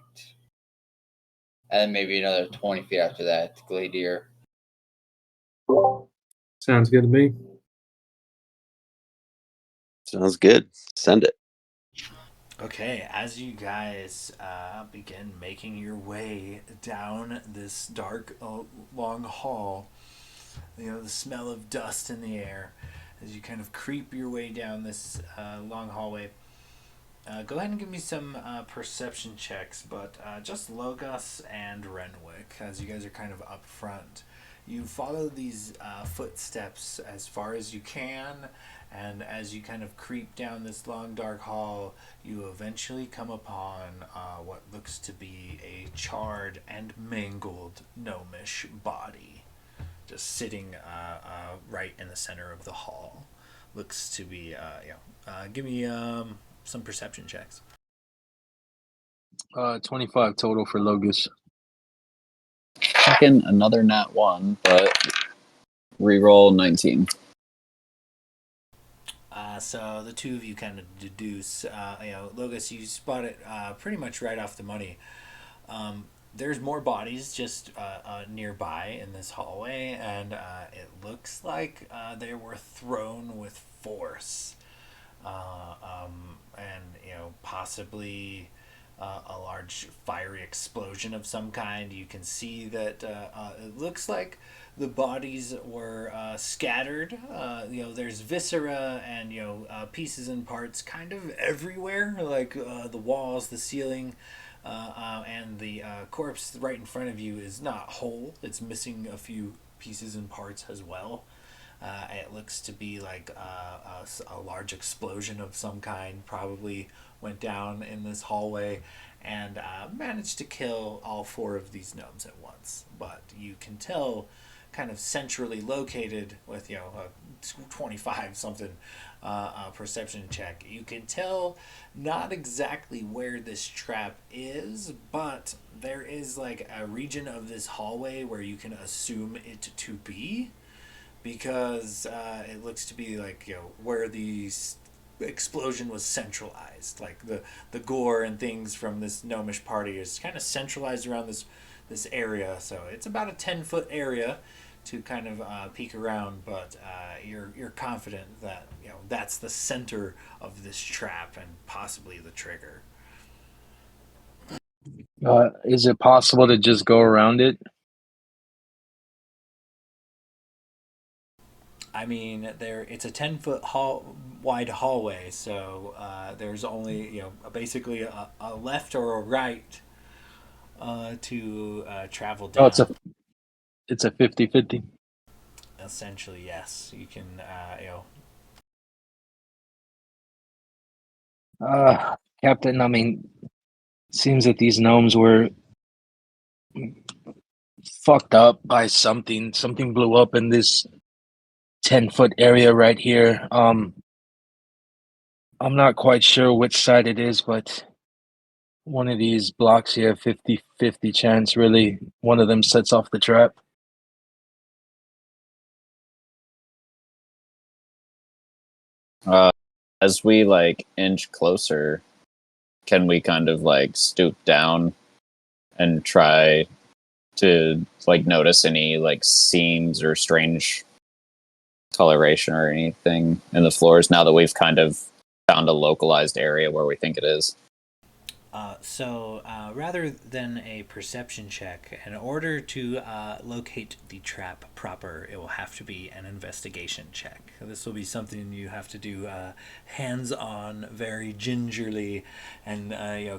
A: And then maybe another 20 feet after that, Gladier.
B: Sounds good to me.
F: Sounds good. Send it.
D: Okay, as you guys begin making your way down this dark, long hall, the smell of dust in the air, as you kind of creep your way down this long hallway. Go ahead and give me some perception checks, but just Logos and Renwick, as you guys are kind of up front. You follow these footsteps as far as you can, and as you kind of creep down this long, dark hall, you eventually come upon what looks to be a charred and mangled gnomish body, just sitting right in the center of the hall. Looks to be, give me some perception checks.
E: 25 total for Logus.
C: Fucking another nat 1, but reroll 19.
D: So the two of you kind of deduce, Logos, you spot it pretty much right off the money. There's more bodies just nearby in this hallway, and it looks like they were thrown with force. And possibly a large fiery explosion of some kind. You can see that it looks like the bodies were scattered. There's viscera and pieces and parts kind of everywhere, like the walls, the ceiling. And the corpse right in front of you is not whole. It's missing a few pieces and parts as well. It looks to be like a large explosion of some kind probably went down in this hallway and managed to kill all 4 of these gnomes at once. But you can tell, kind of centrally located with a 25 something perception check, you can tell not exactly where this trap is, but there is like a region of this hallway where you can assume it to be, because it looks to be like where the explosion was centralized. Like the gore and things from this gnomish party is kind of centralized around this area. So it's about a 10-foot area to kind of peek around, but you're confident that that's the center of this trap and possibly the trigger.
E: Is it possible to just go around it?
D: I mean, it's a 10-foot wide hallway, so there's only basically a left or a right to travel down.
E: Oh, it's a 50-50.
D: Essentially, yes. You can
E: Captain, I mean, seems that these gnomes were fucked up by something. Something blew up in this 10-foot area right here. I'm not quite sure which side it is, but one of these blocks here, 50-50 chance, really, one of them sets off the trap.
C: As we inch closer, can we kind of stoop down and try to notice any seams or strange coloration or anything in the floors now that we've kind of found a localized area where we think it is?
D: So rather than a perception check, in order to locate the trap proper, it will have to be an investigation check. This will be something you have to do hands-on, very gingerly, and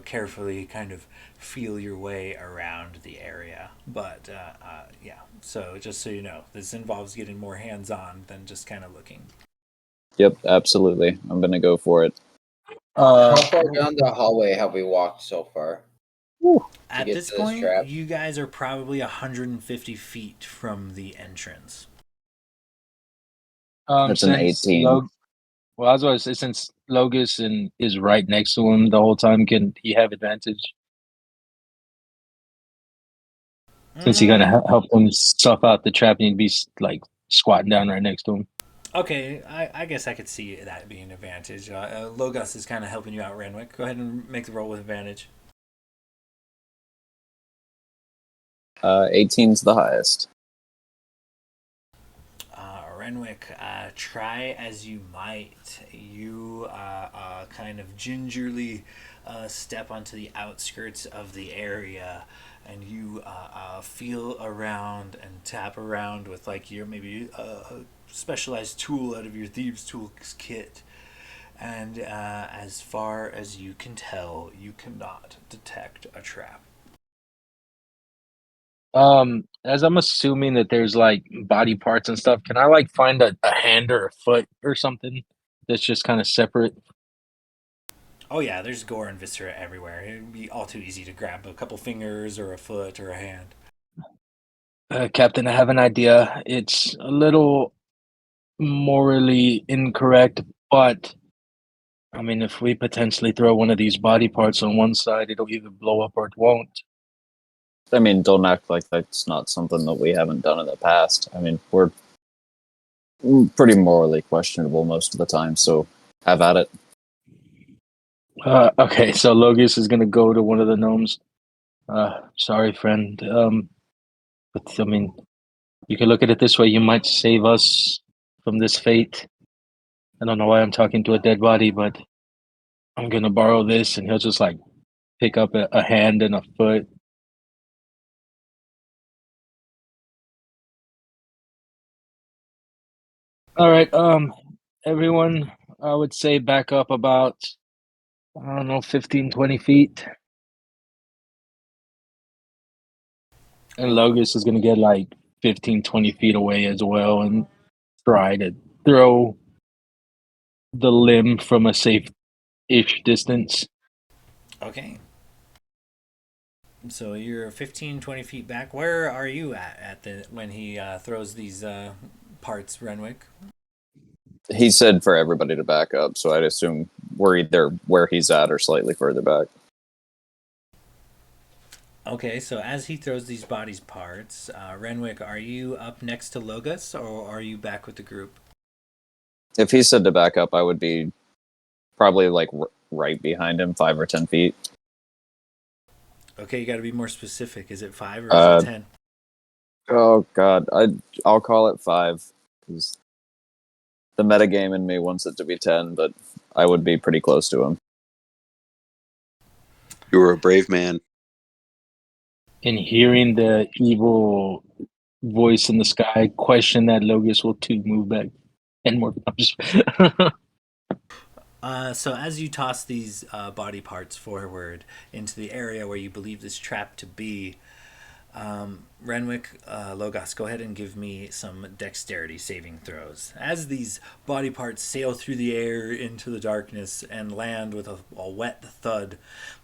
D: carefully kind of feel your way around the area. But so just so you know, this involves getting more hands-on than just kind of looking.
C: Yep, absolutely. I'm gonna go for it.
A: How far down the hallway have we walked so far?
D: At this point, you guys are probably 150 feet from the entrance.
C: That's an 18.
E: Well, I was going to say, since Logus is right next to him the whole time, can he have advantage? Since he gonna help him stuff out the trap, and he'd be squatting down right next to him.
D: Okay, I guess I could see that being an advantage. Logos is kind of helping you out, Renwick. Go ahead and make the roll with advantage.
C: 18's the highest.
D: Renwick, try as you might, you kind of gingerly step onto the outskirts of the area, and you feel around and tap around with like your maybe a specialized tool out of your thieves' tools kit. And as far as you can tell, you cannot detect a trap.
E: As I'm assuming that there's like body parts and stuff, can I like find a hand or a foot or something that's just kind of separate?
D: Oh yeah, there's gore and viscera everywhere. It'd be all too easy to grab a couple fingers or a foot or a hand.
E: Captain, I have an idea. It's a little morally incorrect, but I mean, if we potentially throw one of these body parts on one side, it'll either blow up or it won't.
C: I mean, don't act like that's not something that we haven't done in the past. I mean, we're pretty morally questionable most of the time, so have at it.
E: Okay, so Logus is gonna go to one of the gnomes. Sorry, friend. But I mean, you can look at it this way. You might save us from this fate. I don't know why I'm talking to a dead body, but I'm gonna borrow this, and he'll just like pick up a hand and a foot. All right, everyone, I would say back up about, I don't know, 15, 20 feet. And Logus is gonna get like 15, 20 feet away as well and try to throw the limb from a safe-ish distance.
D: Okay. So you're 15, 20 feet back. Where are you at the when he throws these parts, Renwick?
C: He said for everybody to back up, so I'd assume we're either where he's at or slightly further back.
D: Okay, so as he throws these bodies parts, Renwick, are you up next to Logos, or are you back with the group?
C: If he said to back up, I would be probably like right behind him, 5 or 10 feet.
D: Okay, you got to be more specific. Is it 5 or is it 10?
C: Oh God, I'll call it 5 because the metagame in me wants it to be 10, but I would be pretty close to him.
F: You were a brave man.
E: And hearing the evil voice in the sky question that, Logus will too move back 10 more times.
D: So as you toss these body parts forward into the area where you believe this trap to be, Renwick, Logos, go ahead and give me some dexterity saving throws. As these body parts sail through the air into the darkness and land with a wet thud,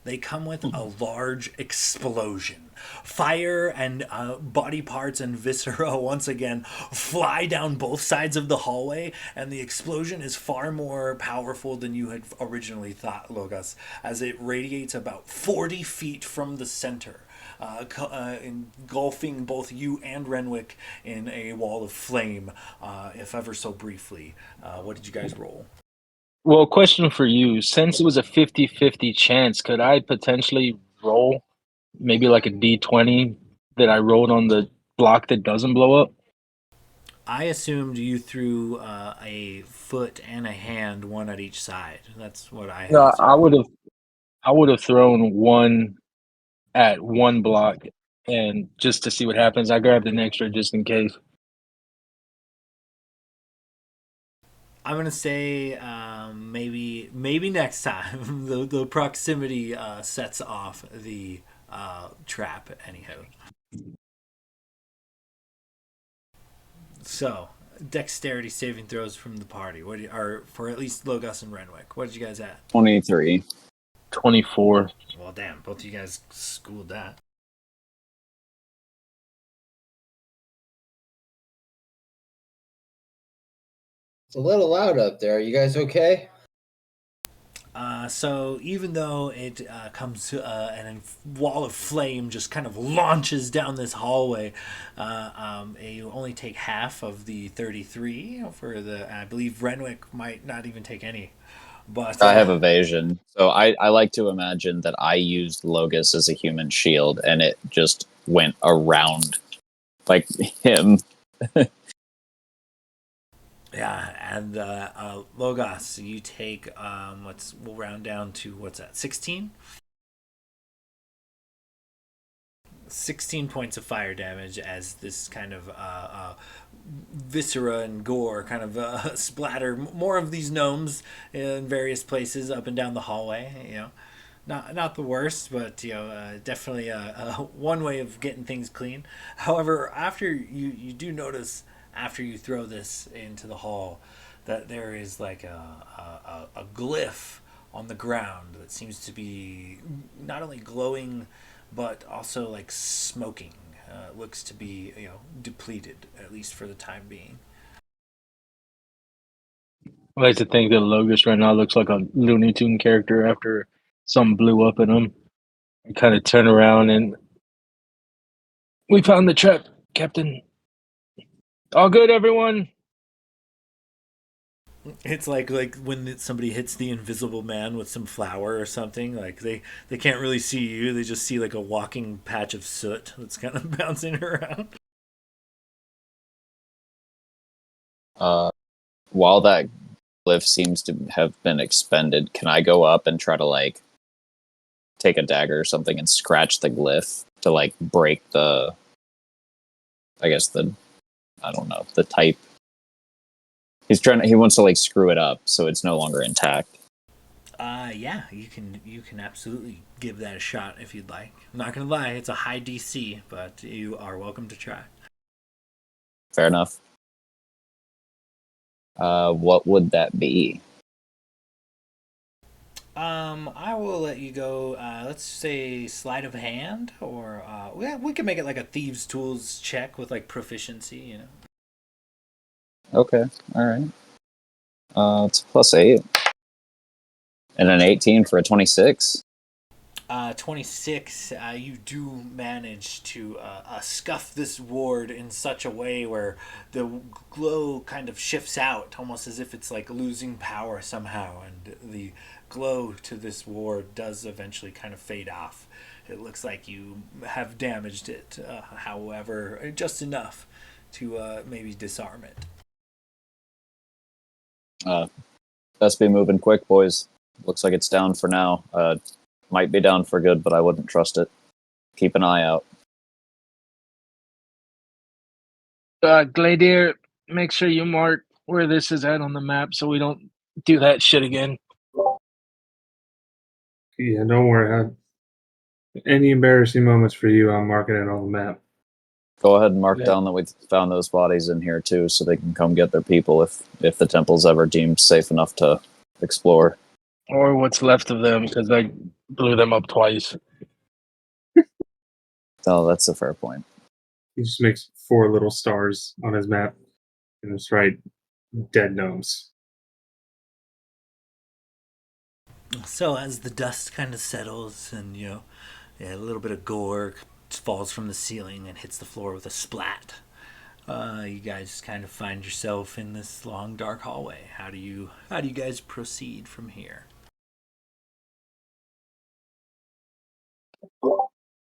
D: they come with a large explosion. Fire and body parts and viscera once again fly down both sides of the hallway, and the explosion is far more powerful than you had originally thought, Logos, as it radiates about 40 feet from the center. Engulfing both you and Renwick in a wall of flame, if ever so briefly. What did you guys roll?
E: Well, question for you. Since it was a 50-50 chance, could I potentially roll maybe like a d20 that I rolled on the block that doesn't blow up?
D: I assumed you threw a foot and a hand, one at each side. That's what I had.
E: No, I would have thrown one at one block, and just to see what happens, I grabbed an extra just in case.
D: I'm gonna say maybe next time the proximity sets off the trap anyhow. So dexterity saving throws from the party. Are for at least Logos and Renwick? What did you guys at?
C: 23.
E: 24.
D: Well, damn, both of you guys schooled that.
A: It's a little loud up there. You guys okay?
D: So even though it comes to and a wall of flame just kind of launches down this hallway, you only take half of the 33 for the. I believe Renwick might not even take any. But
C: I have evasion, so I like to imagine that I used Logos as a human shield, and it just went around like him.
D: And Logos, you take we'll round down to what's that? 16. 16 points of fire damage as this kind of viscera and gore kind of splatter more of these gnomes in various places up and down the hallway. Not the worst, but definitely one way of getting things clean. However, after you do notice after you throw this into the hall that there is like a glyph on the ground that seems to be not only glowing but also like smoking. Looks to be depleted, at least for the time being.
E: I like to think that Logos right now looks like a Looney Tune character after something blew up in him. I kind of turn around and we found the trap, Captain. All good, everyone.
D: It's like when somebody hits the invisible man with some flour or something. Like they can't really see you. They just see like a walking patch of soot that's kind of bouncing around.
C: While that glyph seems to have been expended, can I go up and try to like take a dagger or something and scratch the glyph to like break the, I guess I don't know, the type. He wants to like screw it up so it's no longer intact.
D: Yeah, you can absolutely give that a shot if you'd like. I'm not gonna lie, it's a high DC, but you are welcome to try.
C: Fair enough. What would that be?
D: I will let you go. Let's say sleight of hand, or we can make it like a thieves' tools check with like proficiency.
C: Okay, all right. It's a +8 and an 18 for a 26.
D: 26, you do manage to scuff this ward in such a way where the glow kind of shifts out, almost as if it's like losing power somehow, and the glow to this ward does eventually kind of fade off. It looks like you have damaged it, however, just enough to maybe disarm it.
C: Best be moving quick, boys. Looks like it's down for now. Might be down for good, but I wouldn't trust it. Keep an eye out.
E: Gladiator, make sure you mark where this is at on the map so we don't do that shit again.
B: Yeah, don't worry. Any embarrassing moments for you, I'm marking it on the map.
C: Go ahead and mark
E: Yeah.
C: down that we found those bodies in here too, so they can come get their people if the temple's ever deemed safe enough to explore.
E: Or what's left of them, because I blew them up twice.
C: Oh, that's a fair point.
B: He just makes 4 little stars on his map, and it's right, dead gnomes.
D: So as the dust kind of settles and a little bit of gore falls from the ceiling and hits the floor with a splat, you guys kind of find yourself in this long dark hallway. How do you guys proceed from here?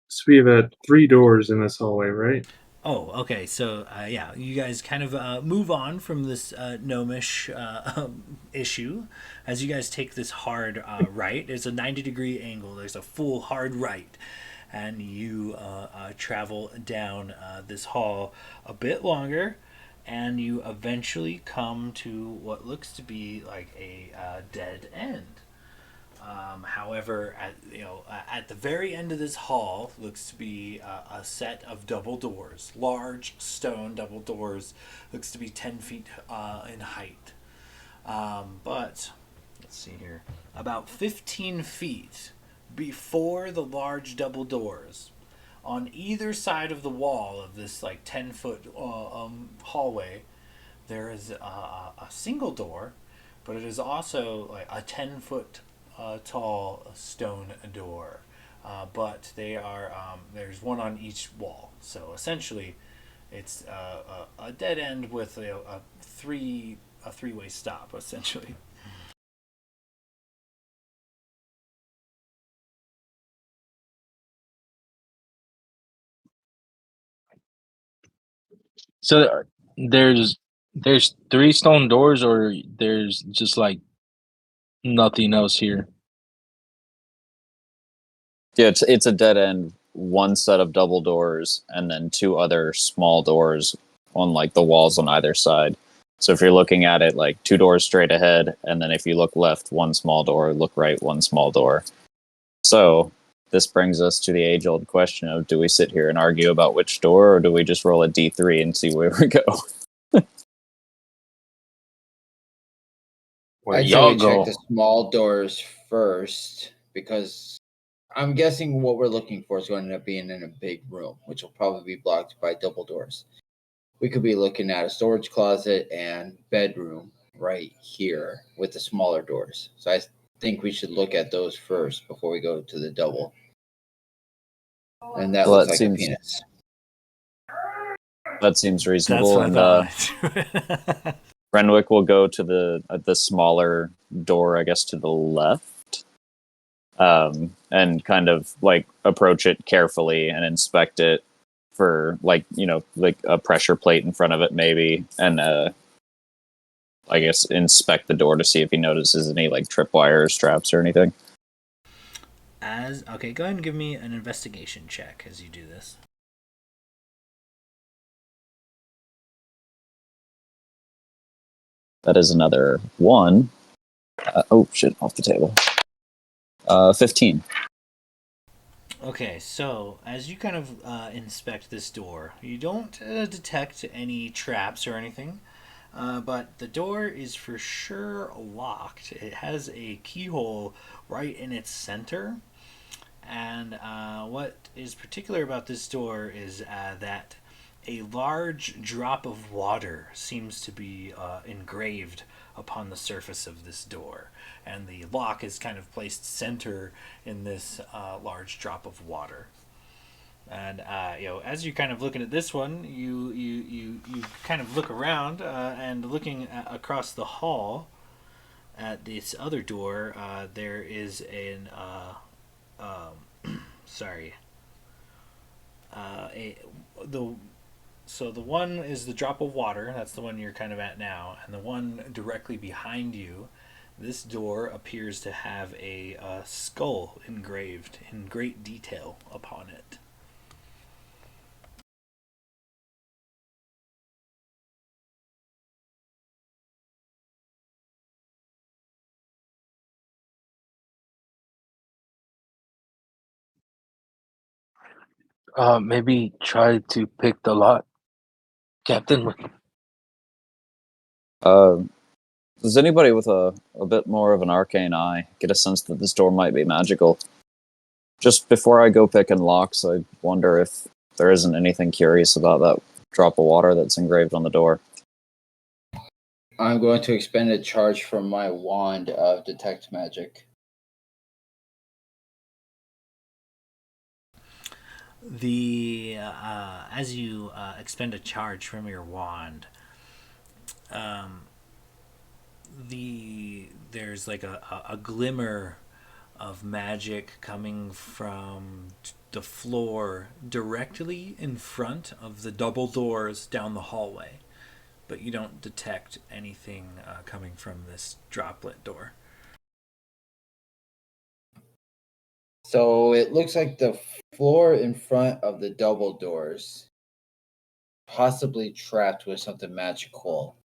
B: So we have 3 doors in this hallway, right?
D: Oh, okay. So, yeah, you guys kind of move on from this gnomish issue as you guys take this hard right. There's a 90-degree angle. There's a full hard right. And you travel down this hall a bit longer, and you eventually come to what looks to be like a dead end. However, at the very end of this hall looks to be a set of double doors, large stone double doors. Looks to be 10 feet in height. But let's see here, about 15 feet before the large double doors, on either side of the wall of this like 10-foot hallway, there is a single door, but it is also like a 10-foot tall stone door. But they are there's one on each wall. So essentially, it's a dead end with a three-way stop essentially.
E: So there's There's 3 stone doors, or there's just like nothing else here.
C: Yeah, it's a dead end. One set of double doors, and then 2 other small doors on like the walls on either side. So if you're looking at it, like 2 doors straight ahead, and then if you look left, 1 small door. Look right, 1 small door. So this brings us to the age-old question of: do we sit here and argue about which door, or do we just roll a d3 and see where we go?
E: Where
A: I'd say
E: y'all
A: we check
E: go?
A: the small doors first because I'm guessing what we're looking for is going to end up being in a big room, which will probably be blocked by double doors. We could be looking at a storage closet and bedroom right here with the smaller doors. So I think we should look at those first before we go to the double. And that
C: Well,
A: looks like a penis.
C: that seems
D: That's
C: reasonable.
D: what
C: And
D: I thought.
C: Renwick will go to the smaller door, I guess, to the left, and kind of like approach it carefully and inspect it for like a pressure plate in front of it maybe, and I guess inspect the door to see if he notices any like tripwires, straps, or anything.
D: Okay, go ahead and give me an investigation check as you do this.
C: That is another 1. Oh shit! Off the table. 15.
D: Okay, so as you kind of inspect this door, you don't detect any traps or anything, but the door is for sure locked. It has a keyhole right in its center, and what is particular about this door is that a large drop of water seems to be engraved upon the surface of this door, and the lock is kind of placed center in this large drop of water. And as you're kind of looking at this one, you kind of look around and looking across the hall at this other door. There is an sorry, so the one is the drop of water. That's the one you're kind of at now, and the one directly behind you. This door appears to have a skull engraved in great detail upon it.
E: Maybe try to pick the lock, Captain.
C: Does anybody with a bit more of an arcane eye get a sense that this door might be magical? Just before I go picking locks, I wonder if there isn't anything curious about that drop of water that's engraved on the door.
A: I'm going to expend a charge from my wand of detect magic.
D: The as you expend a charge from your wand, there's like a glimmer of magic coming from the floor directly in front of the double doors down the hallway, but you don't detect anything coming from this droplet door.
A: So it looks like the floor in front of the double doors possibly trapped with something magical.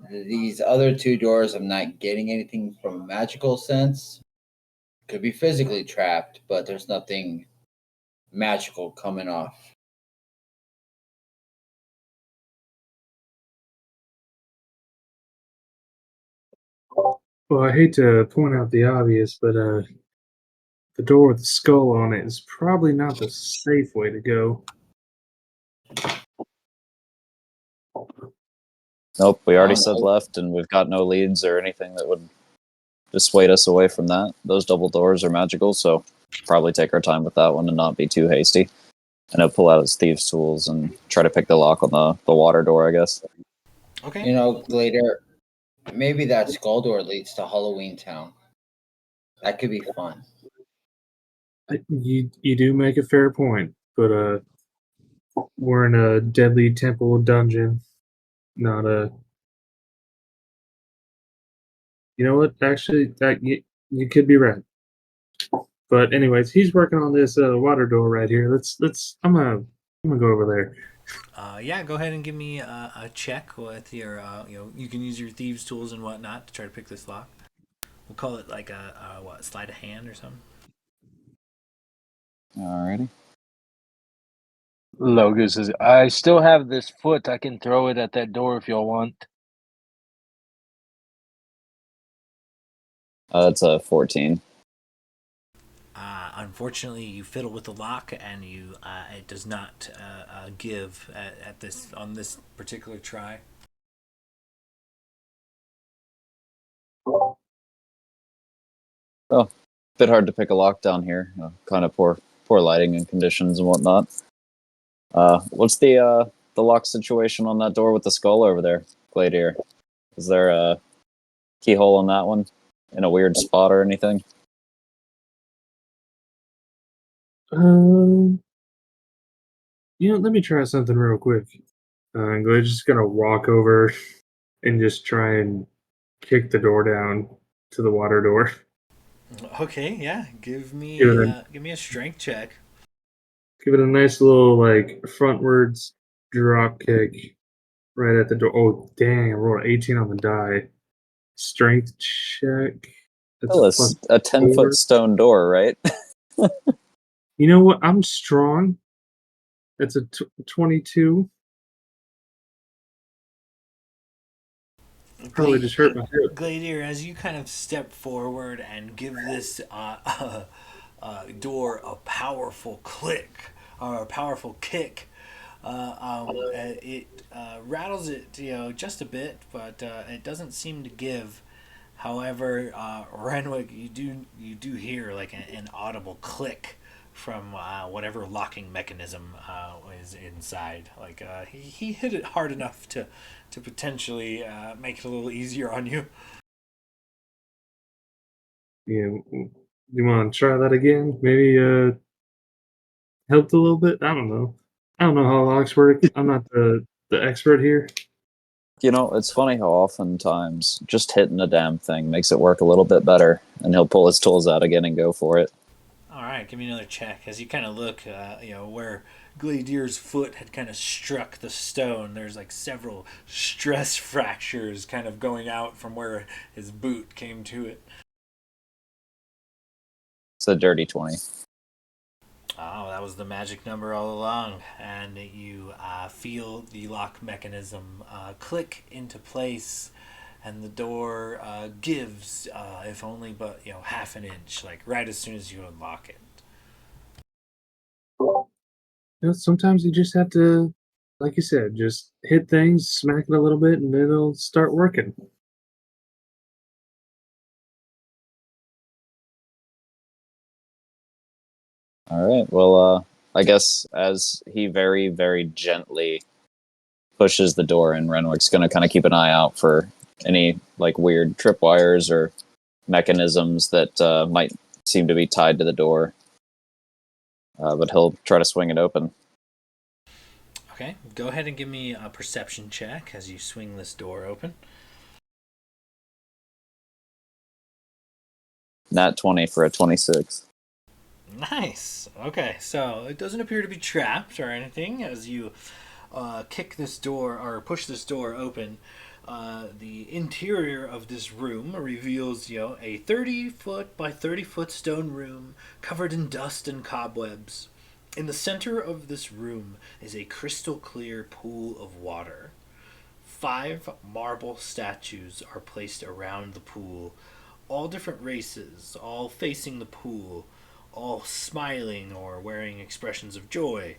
A: These other 2 doors, I'm not getting anything from a magical sense. Could be physically trapped, but there's nothing magical coming off.
B: Well, I hate to point out the obvious, but the door with the skull on it is probably not the safe way to go.
C: Nope, we already said left, and we've got no leads or anything that would dissuade us away from that. Those double doors are magical, so probably take our time with that one and not be too hasty. And he'll pull out his thieves' tools and try to pick the lock on the water door, I guess.
D: Okay.
A: You know, later, maybe that skull door leads to Halloween Town. That could be fun.
B: You do make a fair point, but we're in a deadly temple dungeon. not a. You know what? Actually, that you could be right. But anyways, he's working on this water door right here. Let's. I'm gonna go over there.
D: Yeah, go ahead and give me a check with your, you can use your thieves' tools and whatnot to try to pick this lock. We'll call it like a sleight of hand or something.
C: Alrighty.
E: Logan says, I still have this foot. I can throw it at that door if y'all want.
C: It's a 14.
D: Unfortunately, you fiddle with the lock, and it does not give at this on this particular try.
C: Oh, bit hard to pick a lock down here. Kind of poor lighting and conditions and whatnot. What's the lock situation on that door with the skull over there, Gladiator? Is there a keyhole on that one in a weird spot or anything?
B: Let me try something real quick. I'm just gonna walk over and just try and kick the door down to the water door.
D: Okay, yeah. Give
B: Give
D: me
B: it a
D: give me a strength check.
B: give it a nice little like frontwards drop kick right at the door. Oh dang! I rolled 18 on the die. Strength check. That's
C: Still
B: plus
C: a 10-foot
B: 4.
C: stone door, right?
B: You know what? I'm strong. That's a 22. Probably just hurt my hip.
D: Gladiator, as you kind of step forward and give this door a powerful click or a powerful kick, it rattles it, just a bit, but it doesn't seem to give. However, Renwick, you do hear like an audible click from whatever locking mechanism is inside. Like he hit it hard enough to potentially make it a little easier on you.
B: You you want to try that again? Maybe helped a little bit. I don't know. I don't know how locks work. I'm not the expert here.
C: It's funny how oftentimes just hitting a damn thing makes it work a little bit better, and he'll pull his tools out again and go for it.
D: All right, give me another check as you kind of look, where Gladier's foot had kind of struck the stone. There's like several stress fractures kind of going out from where his boot came to it.
C: It's a dirty 20.
D: Oh, that was the magic number all along, and you feel the lock mechanism click into place, and the door gives, if only but half an inch, like right as soon as you unlock it.
B: Sometimes you just have to, like you said, just hit things, smack it a little bit, and it'll start working.
C: All right. Well, I guess as he very, very gently pushes the door in, Renwick's going to kind of keep an eye out for any like weird tripwires or mechanisms that might seem to be tied to the door. But he'll try to swing it open.
D: Okay, go ahead and give me a perception check as you swing this door open.
C: Nat 20 for a 26.
D: Nice. Okay, so it doesn't appear to be trapped or anything as you kick this door or push this door open. The interior of this room reveals, a 30-foot by 30-foot stone room covered in dust and cobwebs. In the center of this room is a crystal clear pool of water. 5 marble statues are placed around the pool, all different races, all facing the pool, all smiling or wearing expressions of joy,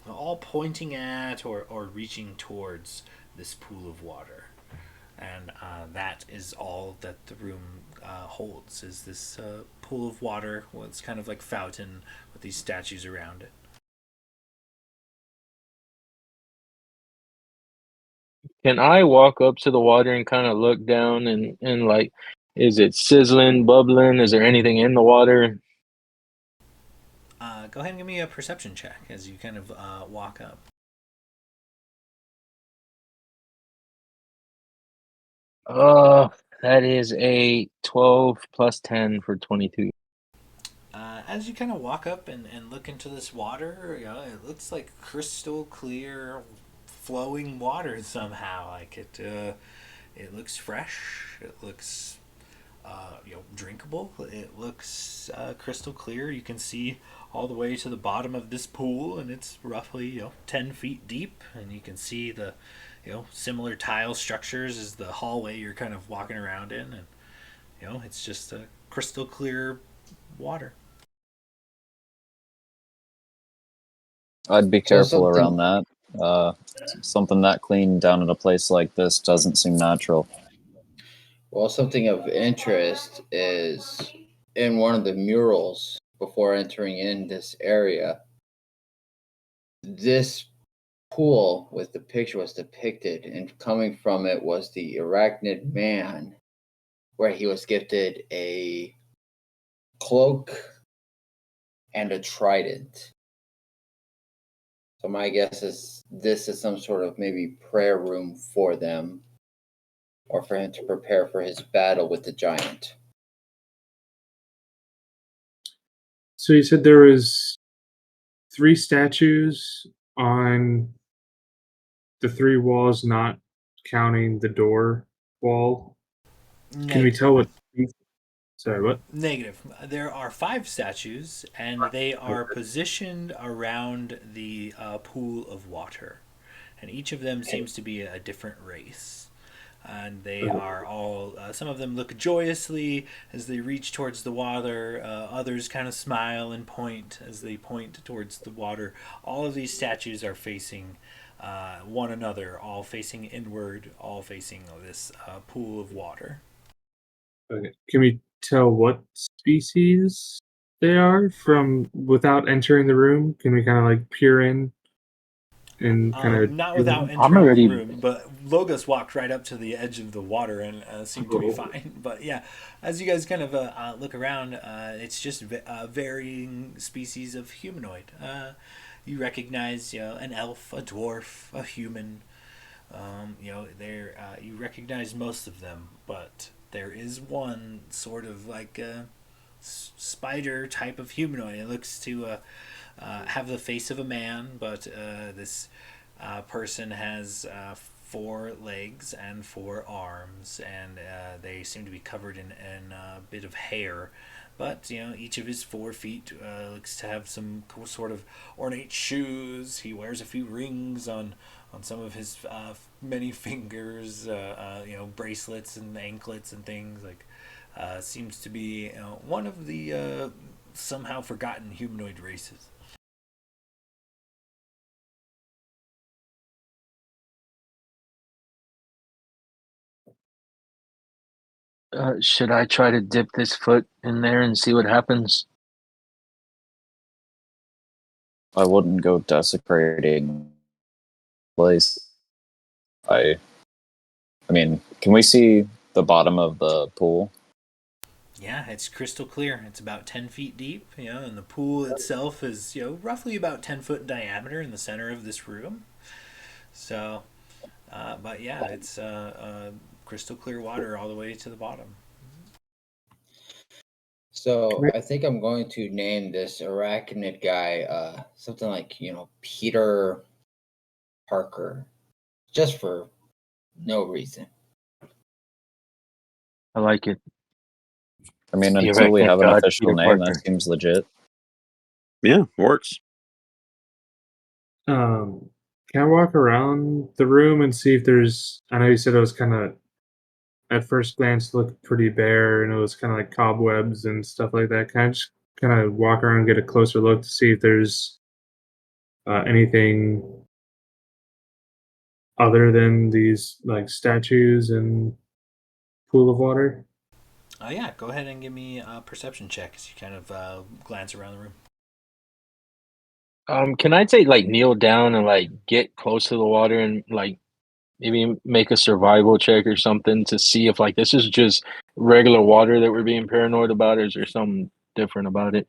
D: all pointing at or reaching towards this pool of water. And that is all that the room holds, is this pool of water. Well, it's kind of like fountain with these statues around it.
E: Can I walk up to the water and kind of look down and like, is it sizzling, bubbling? Is there anything in the water?
D: Go ahead and give me a perception check as you kind of walk up.
E: That is a 12 plus 10 for 22.
D: As you kind of walk up and look into this water, it looks like crystal clear, flowing water somehow. Like it looks fresh. It looks drinkable. It looks crystal clear. You can see all the way to the bottom of this pool, and it's roughly 10 feet deep. And you can see the similar tile structures as the hallway you're kind of walking around in, and it's just a crystal clear water.
C: I'd be
A: So
C: careful
A: something-
C: around that. Something that clean down in a place like this doesn't seem natural.
A: Well, something of interest is in one of the murals before entering in this area. This pool with the picture was depicted, and coming from it was the arachnid man, where he was gifted a cloak and a trident. So my guess is this is some sort of maybe prayer room for them, or for him to prepare for his battle with the giant.
B: So you said there was 3 statues on the 3 walls, not counting the door wall. Can we tell what? Sorry, what?
D: Negative. There are 5 statues, and they are positioned around the pool of water. And each of them seems to be a different race. And they are all, some of them look joyously as they reach towards the water. Others kind of smile and point as they point towards the water. All of these statues are facing one another, all facing inward, all facing this pool of water.
B: Okay. Can we tell what species they are from without entering the room? Can we kind of like peer in and kind of
D: Not without
E: I'm
D: entering
E: already-
D: the room, but Logos walked right up to the edge of the water and seemed to be fine. But yeah, as you guys kind of look around, it's just varying species of humanoid. You recognize, an elf, a dwarf, a human. You recognize most of them, but there is one sort of like a spider type of humanoid. It looks to have the face of a man, but this person has 4 legs and 4 arms, and they seem to be covered in a bit of hair. But each of his 4 feet looks to have some sort of ornate shoes. He wears a few rings on some of his many fingers, bracelets and anklets and things. Like seems to be one of the somehow forgotten humanoid races.
E: Should I try to dip this foot in there and see what happens?
C: I wouldn't go desecrating place. I mean, can we see the bottom of the pool?
D: Yeah, it's crystal clear. It's about 10 feet deep, and the pool itself is, roughly about 10 foot in diameter in the center of this room. So, but yeah, it's crystal clear water all the way to the bottom.
A: So I think I'm going to name this arachnid guy something like, Peter Parker, just for no reason.
E: I like it.
C: I mean,
E: The
C: until we
E: arachnid
C: have an
E: god,
C: official
E: Peter
C: name,
E: Parker.
C: that seems legit.
F: Yeah, works.
B: Can I walk around the room and see if there's? I know you said it was kind of at first glance looked pretty bare, and it was kind of like cobwebs and stuff like that. Can I just kind of walk around and get a closer look to see if there's anything other than these like statues and pool of water?
D: Yeah, go ahead and give me a perception check as you kind of glance around the room.
E: Can I take kneel down and get close to the water and maybe make a survival check or something to see if this is just regular water that we're being paranoid about, or is there something different about it?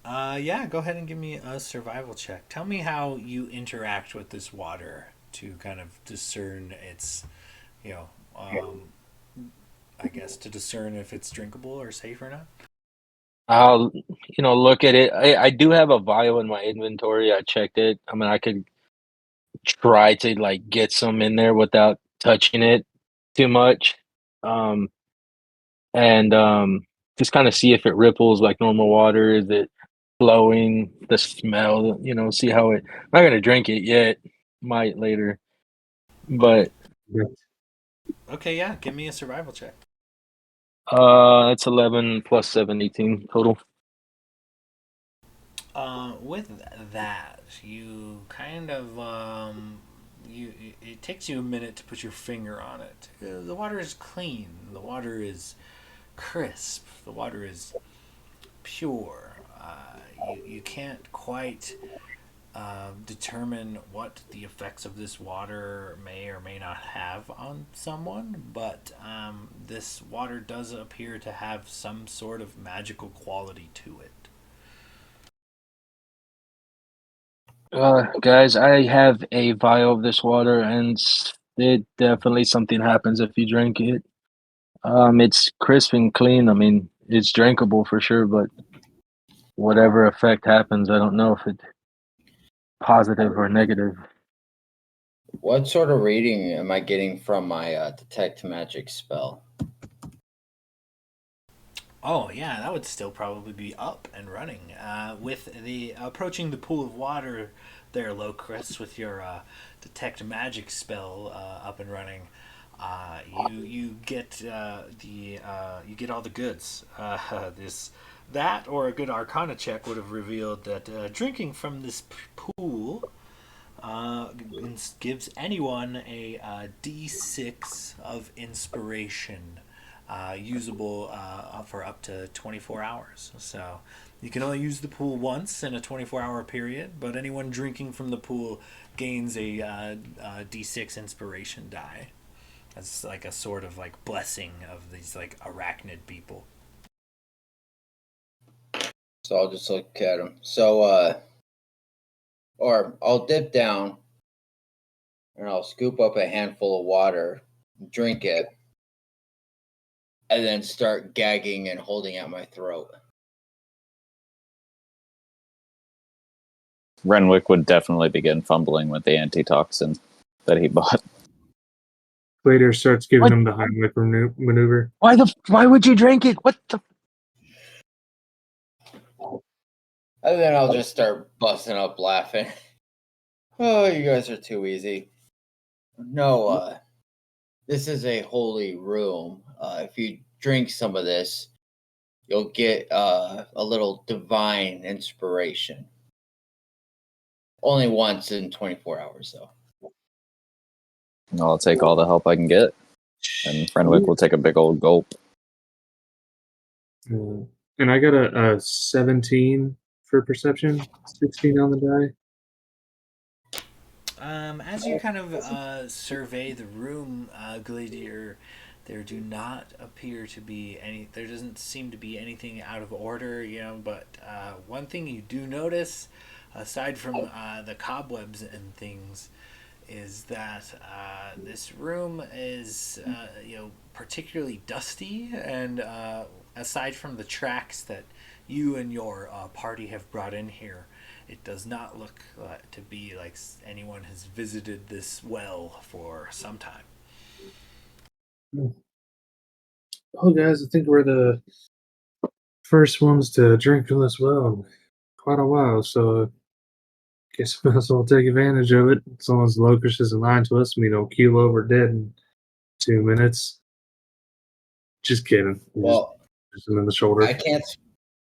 D: Yeah, go ahead and give me a survival check. Tell me how you interact with this water to kind of discern its, I guess to discern if it's drinkable or safe or not.
E: I'll, look at it. I do have a vial in my inventory. I checked it. I mean, I could try to like get some in there without touching it too much. Um, and just kind of see if it ripples like normal water. Is it flowing? The smell, see how it. I'm not gonna drink it yet. Might later, but
D: Okay, yeah. Give me a survival check.
E: it's 11 plus 7, 18 total.
D: With that, you kind of it takes you a minute to put your finger on it. The water is clean. The water is crisp. The water is pure. You can't quite determine what the effects of this water may or may not have on someone, but this water does appear to have some sort of magical quality to it.
E: Guys, I have a vial of this water, and it definitely something happens if you drink it. It's crisp and clean. I mean, it's drinkable for sure, but whatever effect happens, I don't know if it's positive or negative.
A: What sort of reading am I getting from my detect magic spell?
D: Oh yeah, that would still probably be up and running. With the approaching the pool of water there, Locris, with your detect magic spell up and running, you get you get all the goods. This that or a good Arcana check would have revealed that drinking from this pool gives anyone a D6 of inspiration, usable for up to 24 hours. So you can only use the pool once in a 24-hour period, but anyone drinking from the pool gains a D6 inspiration die. That's like a sort of like blessing of these like arachnid people.
A: So I'll just look at them. So, or I'll dip down and I'll scoop up a handful of water, drink it, and then start gagging and holding at my throat.
C: Renwick would definitely begin fumbling with the antitoxin that he bought.
B: Later starts giving
E: What?
B: him the Heimlich maneuver.
E: Why would you drink it? What the?
A: And then I'll just start busting up laughing. Oh, you guys are too easy. No, this is a holy room. If you drink some of this, you'll get a little divine inspiration. Only once in 24 hours, though.
C: I'll take all the help I can get. And Renwick will take a big old gulp.
B: And I got a 17 for perception, 16 on the die.
D: As you kind of survey the room, Gladiator, there do not appear to be any. There doesn't seem to be anything out of order, But one thing you do notice, aside from the cobwebs and things, is that this room is, particularly dusty, and aside from the tracks that you and your party have brought in here, it does not look to be like anyone has visited this well for some time.
B: Oh, guys, I think we're the first ones to drink from this well in quite a while, so guess we might as well take advantage of it. As long as Locust isn't lying to us, we don't keel over dead in 2 minutes. Just kidding.
A: Well,
B: just him in the shoulder.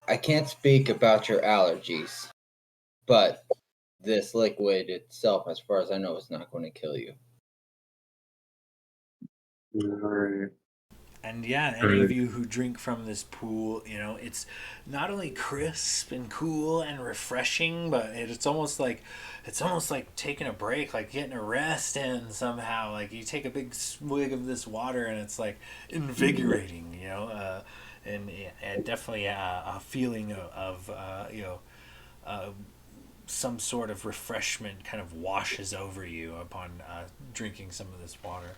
A: I can't speak about your allergies, but this liquid itself, as far as I know, is not going to kill you.
B: All right.
D: And yeah, any of you who drink from this pool, it's not only crisp and cool and refreshing, but it's almost like taking a break, like getting a rest in somehow. Like you take a big swig of this water, and it's like invigorating, and definitely a feeling of some sort of refreshment kind of washes over you upon drinking some of this water.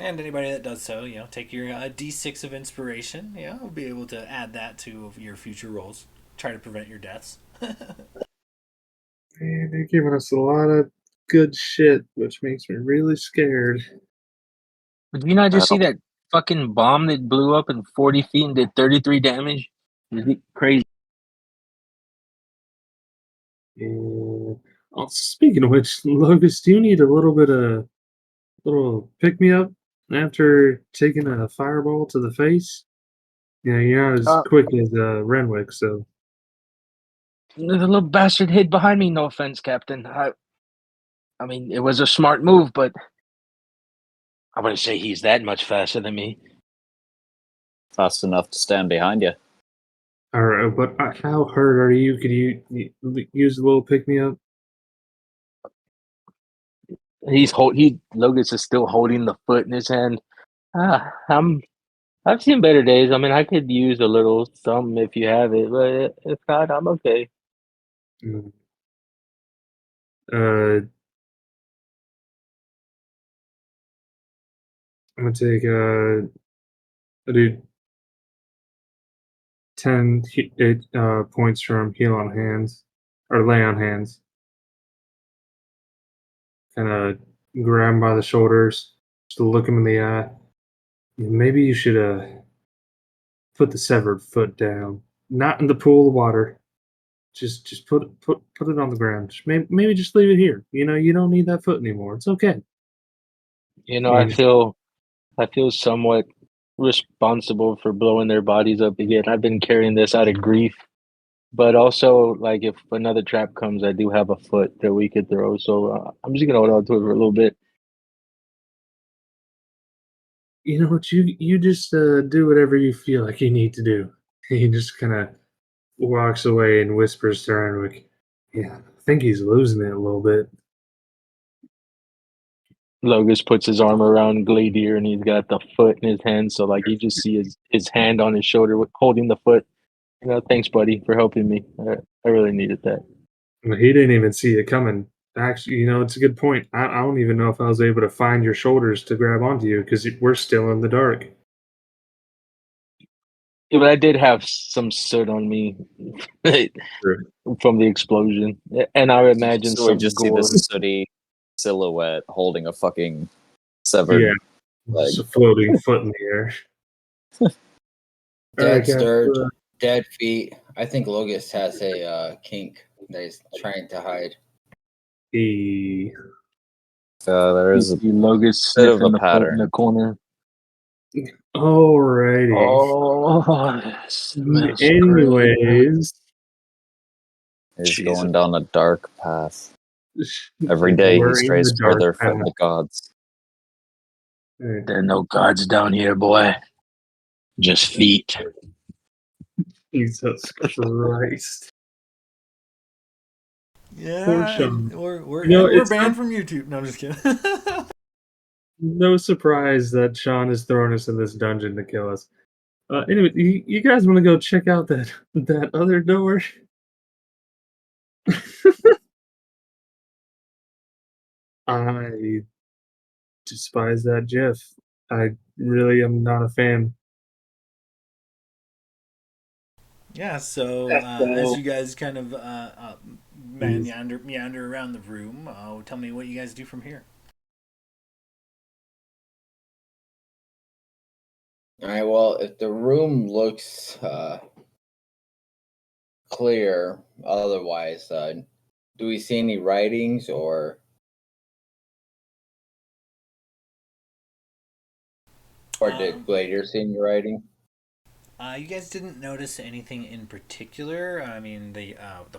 D: And anybody that does so, take your D6 of inspiration. Will be able to add that to your future rolls. Try to prevent your deaths.
B: Man, they're giving us a lot of good shit, which makes me really scared.
E: Did you not just
C: I
E: see that fucking bomb that blew up in 40 feet and did 33 damage? Is it crazy?
B: Yeah. Oh, speaking of which, Locust, do you need a little pick me up after taking a fireball to the face? Yeah, you're not as
E: Uh,
B: quick as Renwick, so
E: There's a little bastard hid behind me. No offense, Captain. I mean, it was a smart move, but I wouldn't say he's that much faster than me.
C: fast enough to stand behind you.
B: all right. But how hurt are you? Could you use a little pick me up?
E: Logus is still holding the foot in his hand. I've seen better days. I mean, I could use a little something if you have it, but if not, I'm okay.
B: Mm. Uh, I'm gonna take I do 10 points from heal on hands or lay on hands. Kind of grab him by the shoulders, just look him in the eye. Maybe you should put the severed foot down, not in the pool of water. Just put it on the ground. Just maybe just leave it here. You don't need that foot anymore. It's okay.
E: You know,
B: You
E: I feel somewhat responsible for blowing their bodies up again. I've been carrying this out of grief, but also like if another trap comes, I do have a foot that we could throw. So I'm just gonna hold on to it for a little bit.
B: You know what? You just do whatever you feel like you need to do. He just kind of walks away and whispers to Renwick, "Yeah, I think he's losing it a little bit."
E: Logus puts his arm around Gladier and he's got the foot in his hand. So like you just see his hand on his shoulder holding the foot. You know, thanks, buddy, for helping me. I really needed that.
B: Well, he didn't even see it coming. Actually, it's a good point. I don't even know if I was able to find your shoulders to grab onto you because we're still in the dark.
E: Yeah, but I did have some soot on me
B: True.
E: from the explosion, and I imagine
C: So we
E: some
C: just see
E: gore.
C: this sooty silhouette holding a fucking
B: Yeah,
C: severed leg.
B: just a floating foot in the air. All right,
A: Dead
B: guys.
A: stirred, dead feet. I think Logus has a kink that he's trying to hide.
B: He
C: There
E: You
C: is a
E: see Logus
C: bit of
E: sniffing
C: a
E: the foot in
C: pattern.
E: the corner.
B: Alrighty.
E: Oh, this smells great.
B: Anyways,
C: He's
E: Jesus.
C: going down a dark path. Every day he
B: we're in
C: strays
B: the dark
C: further from
B: path.
C: the gods.
B: Alright.
E: There are no gods down here, boy. Just feet.
B: Jesus Christ. Poor
D: Yeah,
B: Sean.
D: we're
B: It's
D: banned from YouTube. No, I'm just kidding.
B: no surprise that Sean is throwing us in this dungeon to kill us. Anyway, you guys want to go check out that other door? I despise that GIF. I really am not a fan.
D: Yeah, so as you guys kind of meander around the room, tell me what you guys do from here.
A: All right. Well, if the room looks clear, otherwise, do we see any writings or did Gladier see any writing?
D: You guys didn't notice anything in particular. I mean, the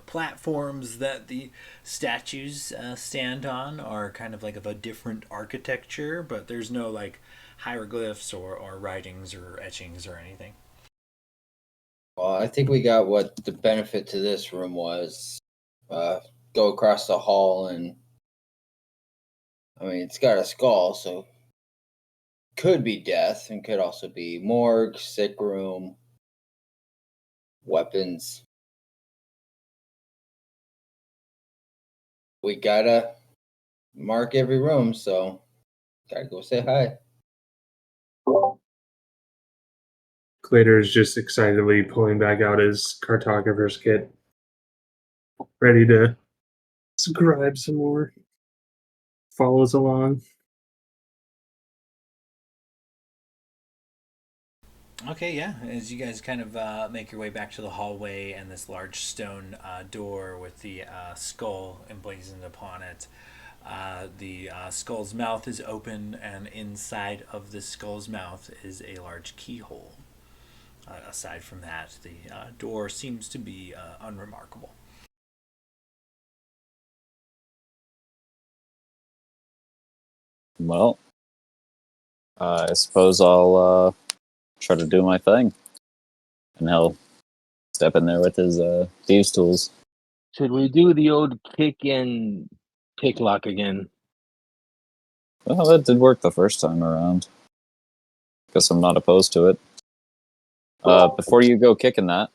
D: platforms that the statues stand on are kind of like of a different architecture, but there's no like hieroglyphs or writings or etchings or anything.
A: Well, I think we got what the benefit to this room was. Go across the hall, and I mean, it's got a skull, so could be death, and could also be morgue, sick room, weapons. We gotta mark every room, so gotta go say hi.
B: Glader is just excitedly pulling back out his cartographer's kit, ready to scribe some more. Follows along.
D: Okay, yeah. As you guys kind of make your way back to the hallway and this large stone door with the skull emblazoned upon it, the skull's mouth is open, and inside of the skull's mouth is a large keyhole. Aside from that, the door seems to be unremarkable.
C: Well, I suppose I'll try to do my thing. And he'll step in there with his thieves' tools.
E: Should we do the old kick and pick lock again?
C: Well, that did work the first time around. Guess I'm not opposed to it. Before you go kicking that,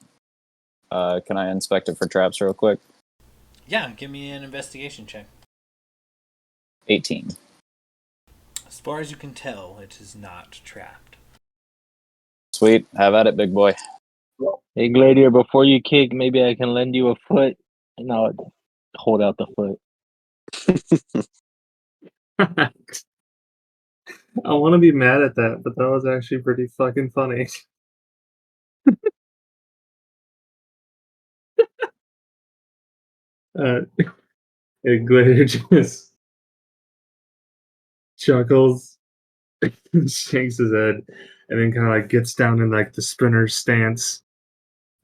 C: can I inspect it for traps real quick?
D: Yeah, give me an investigation check.
C: 18.
D: As far as you can tell, it is not trapped.
C: Sweet. Have at it, big boy.
E: Hey, Gladiator, before you kick, maybe I can lend you a foot, and I'll hold out the foot.
B: I want to be mad at that, but that was actually pretty fucking funny. Glitter just chuckles, shakes his head, and then kind of like gets down in like the sprinter stance,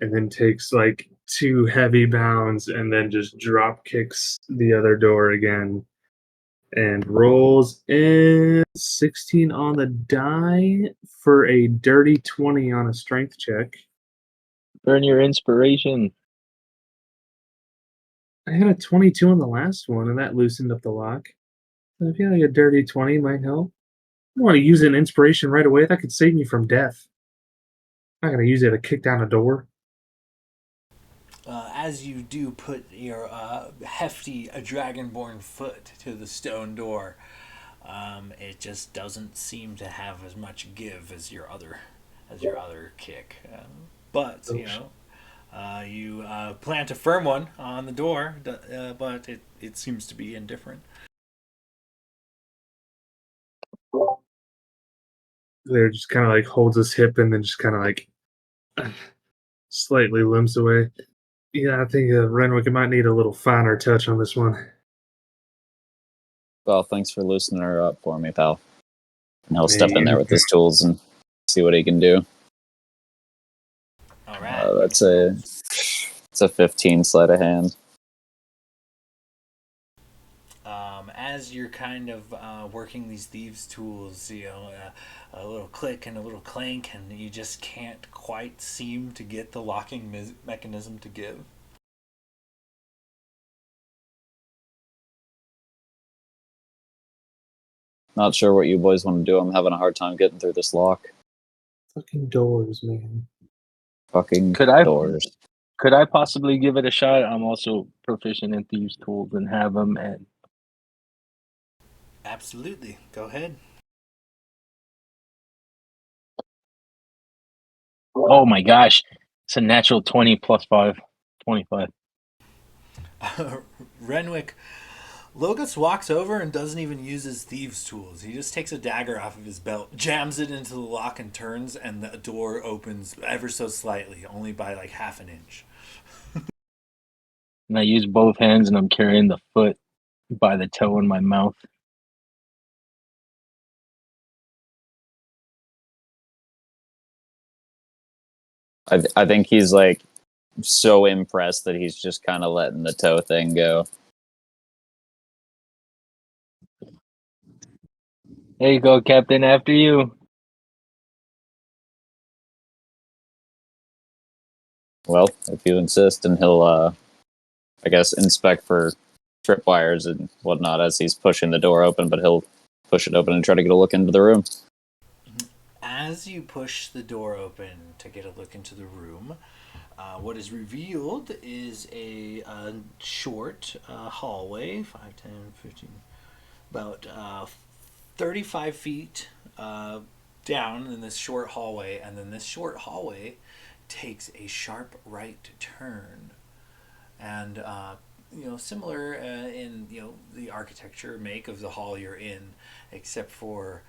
B: and then takes like 2 heavy bounds, and then just drop kicks the other door again, and rolls in 16 on the die for a dirty 20 on a strength check.
E: Burn your inspiration.
B: I had a 22 on the last one, and that loosened up the lock. So I feel like a dirty 20 might help. I want to use an inspiration right away. That could save me from death. I'm not going to use it to kick down a door.
D: As you do put your hefty dragonborn foot to the stone door, it just doesn't seem to have as much give as your other kick. But you know, you plant a firm one on the door, but it seems to be indifferent.
B: There just kind of like holds his hip and then just kind of like slightly limps away. Yeah, I think Renwick might need a little finer touch on this one.
C: Well, thanks for loosening her up for me, pal. And he'll step in there with his tools and see what he can do.
D: All right.
C: It's a 15 sleight of hand.
D: As you're kind of working these thieves' tools, you know, a little click and a little clank, and you just can't quite seem to get the locking mechanism to give.
C: Not sure what you boys want to do. I'm having a hard time getting through this lock.
B: Fucking doors, man.
C: Fucking
E: Could I-
C: doors.
E: Could I possibly give it a shot? I'm also proficient in thieves' tools and have them. And
D: Absolutely. Go ahead.
E: oh my gosh, it's a natural 20 plus 5, 25.
D: Renwick, Logos walks over and doesn't even use his thieves' tools. He just takes a dagger off of his belt, jams it into the lock, and turns, and the door opens ever so slightly, only by like half an inch.
E: And I use both hands, and I'm carrying the foot by the toe in my mouth.
C: I think he's like so impressed that he's just kind of letting the toe thing go.
E: There you go, Captain. After you.
C: Well, if you insist, and he'll, I guess, inspect for tripwires and whatnot as he's pushing the door open, but he'll push it open and try to get a look into the room.
D: As you push the door open to get a look into the room, what is revealed is a short hallway, 5, 10, 15, about 35 feet down in this short hallway, and then this short hallway takes a sharp right turn, and similar in the architecture make of the hall you're in, except for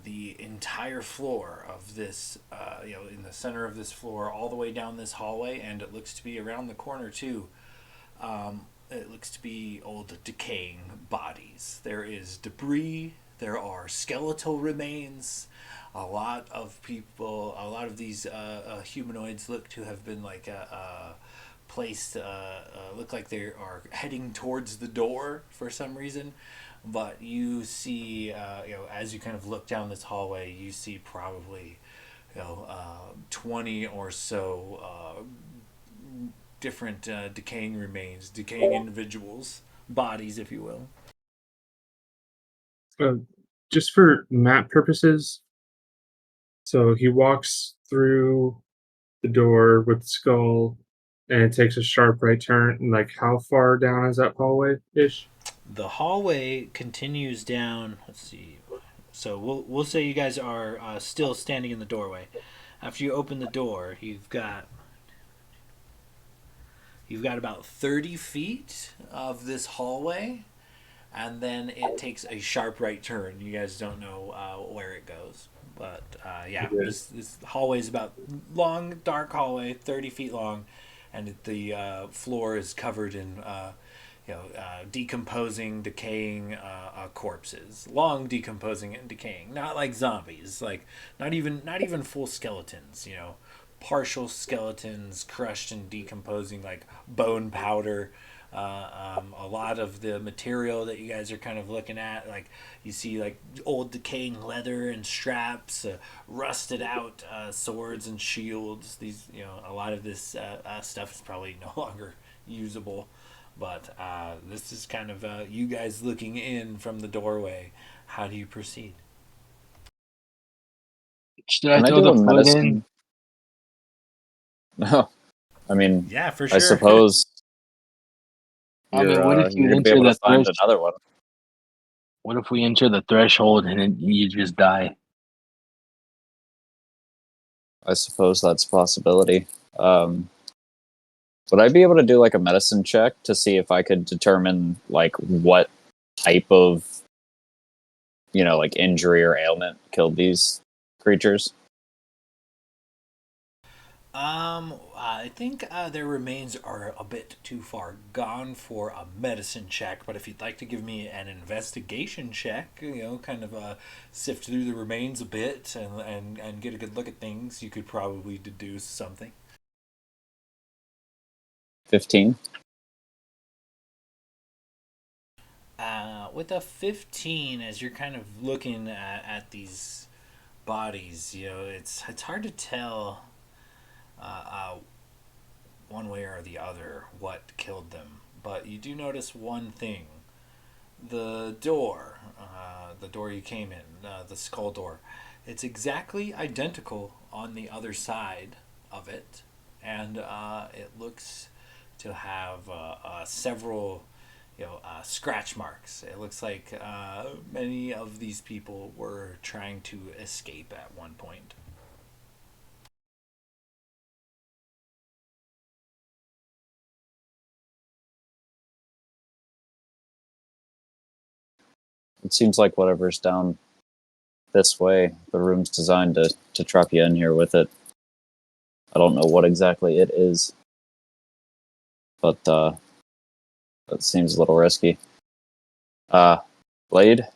D: the entire floor of this, in the center of this floor, all the way down this hallway, and it looks to be around the corner too. It looks to be old decaying bodies. There is debris. There are skeletal remains. A lot of people, a lot of these humanoids look to have been placed, look like they are heading towards the door for some reason. But you see, as you kind of look down this hallway, you see probably, 20 or so different decaying remains, decaying individuals, bodies, if you will.
B: Just for map purposes, so he walks through the door with the skull and it takes a sharp right turn. Like, how far down is that hallway ish?
D: The hallway continues down. Let's see. So we'll say you guys are still standing in the doorway. After you open the door, you've got about 30 feet of this hallway, and then it takes a sharp right turn. You guys don't know where it goes, but
B: Okay.
D: this hallway is about long, dark hallway, 30 feet long, and the floor is covered in decomposing, decaying corpses, long decomposing and decaying, not like zombies, like not even full skeletons, partial skeletons crushed and decomposing, like bone powder. A lot of the material that you guys are kind of looking at, like you see like old decaying leather and straps, rusted out swords and shields. These, a lot of this stuff is probably no longer usable. But this is kind of you guys looking in from the doorway. How do you proceed?
E: Should I
C: Can I
E: throw
C: do
E: the
C: a
E: foot in?
C: medicine? No, I mean,
D: Yeah, for
C: I
D: sure.
C: suppose
E: I mean, what if
C: you're
E: you
C: gonna be
E: enter
C: able to
E: the
C: find
E: thresh?
C: another one.
E: What if we enter the threshold and then you just die?
C: I suppose that's a possibility. Um, would I be able to do like a medicine check to see if I could determine like what type of like injury or ailment killed these creatures?
D: I think their remains are a bit too far gone for a medicine check, but if you'd like to give me an investigation check, kind of sift through the remains a bit and get a good look at things, you could probably deduce something.
C: 15.
D: With a 15, as you're kind of looking at these bodies, it's hard to tell one way or the other what killed them. But you do notice one thing: the door you came in, the skull door. It's exactly identical on the other side of it, and it looks to have several scratch marks. It looks like many of these people were trying to escape at one point.
C: It seems like whatever's down this way, the room's designed to trap you in here with it. I don't know what exactly it is, but that seems a little risky. Blade,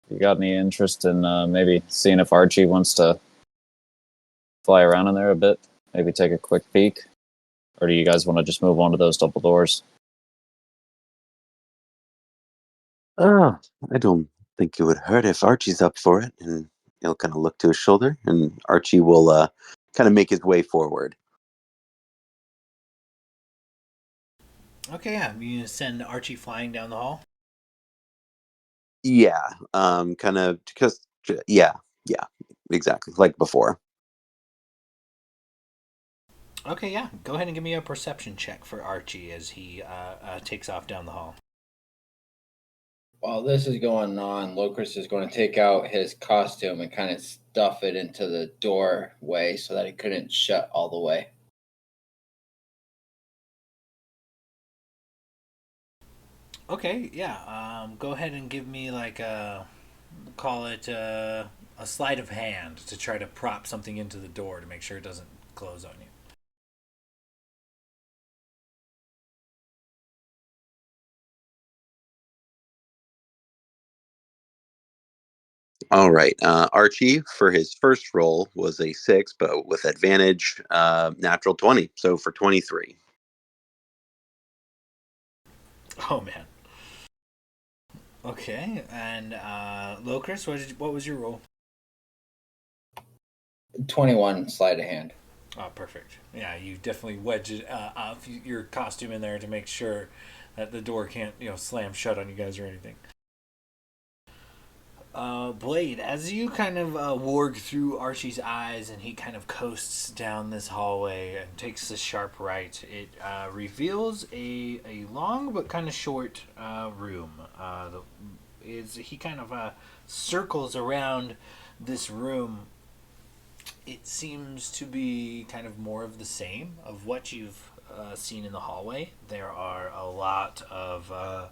C: you got any interest in maybe seeing if Archie wants to fly around in there a bit? Maybe take a quick peek? Or do you guys want to just move on to those double doors?
F: I don't think it would hurt if Archie's up for it, and he'll kind of look to his shoulder, and Archie will kind of make his way forward.
D: Okay, yeah, you send Archie flying down the hall.
F: Yeah, kind of because yeah, exactly like before.
D: Okay, yeah, go ahead and give me a perception check for Archie as he takes off down the hall.
A: While this is going on, Locris is going to take out his costume and kind of stuff it into the doorway so that it couldn't shut all the way.
D: Okay, yeah. Go ahead and give me like call it a sleight of hand to try to prop something into the door to make sure it doesn't close on you.
F: All right. Archie, for his first roll, was a 6, but with advantage, natural 20. So for 23.
D: Oh man. Okay, and Locris, what was your roll?
A: 21 sleight of hand.
D: Oh, perfect. Yeah, you definitely wedge it, your costume in there to make sure that the door can't, slam shut on you guys or anything. Blade, as you kind of warg through Archie's eyes and he kind of coasts down this hallway and takes the sharp right, it reveals a long but kind of short room. He kind of circles around this room. It seems to be kind of more of the same of what you've seen in the hallway. There are a lot of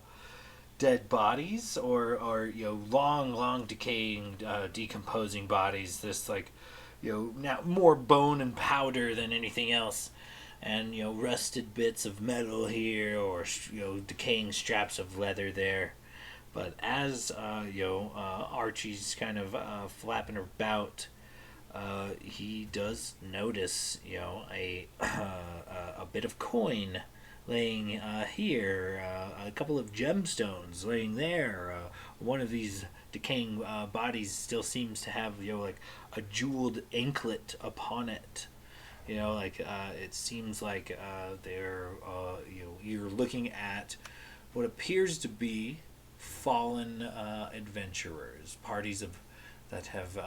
D: dead bodies or long decaying decomposing bodies, this now more bone and powder than anything else, and rusted bits of metal here or decaying straps of leather there. But as Archie's kind of flapping about, he does notice a bit of coin laying here, a couple of gemstones laying there. One of these decaying bodies still seems to have like a jeweled anklet upon it. It seems like they're you're looking at what appears to be fallen adventurers, parties of that have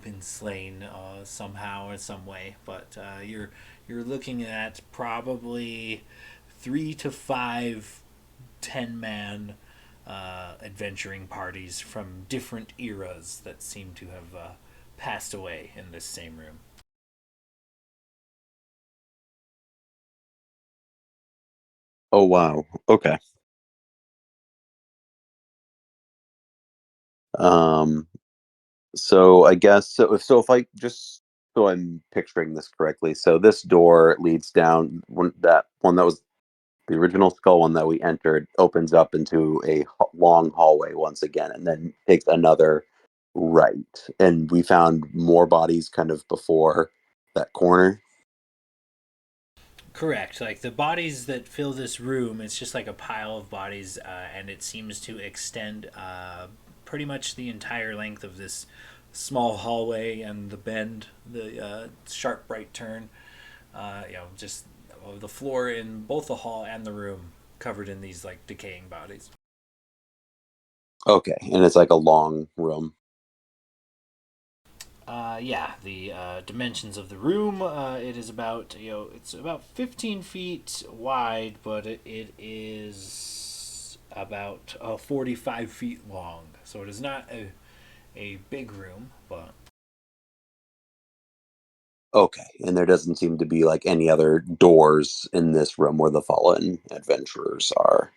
D: been slain somehow or some way. But you're looking at probably 3 to 5 10-man adventuring parties from different eras that seem to have passed away in this same room.
F: Oh, wow. Okay. So I guess so if I just so I'm picturing this correctly. So this door leads down that one that was the original skull one that we entered opens up into a long hallway once again, and then takes another right. And we found more bodies kind of before that corner.
D: Correct. Like the bodies that fill this room, it's just like a pile of bodies, and it seems to extend pretty much the entire length of this small hallway and the bend, the sharp right turn. Just the floor in both the hall and the room covered in these like decaying bodies.
F: Okay, and it's like a long room.
D: Yeah, the dimensions of the room. It is about it's about 15 feet wide, but it is about 45 feet long. So it is not a big room, but
F: Okay, and there doesn't seem to be like any other doors in this room where the fallen adventurers are.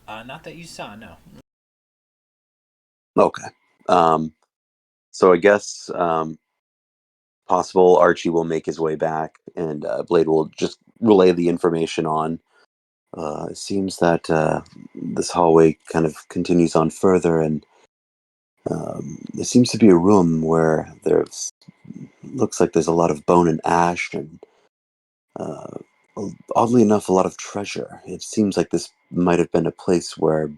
D: not that you saw. No.
F: Okay. Um, so I guess possible Archie will make his way back, and Blade will just relay the information on. It seems that this hallway kind of continues on further, and there seems to be a room where there's looks like there's a lot of bone and ash, and uh, oddly enough, a lot of treasure. It seems like this might have been a place where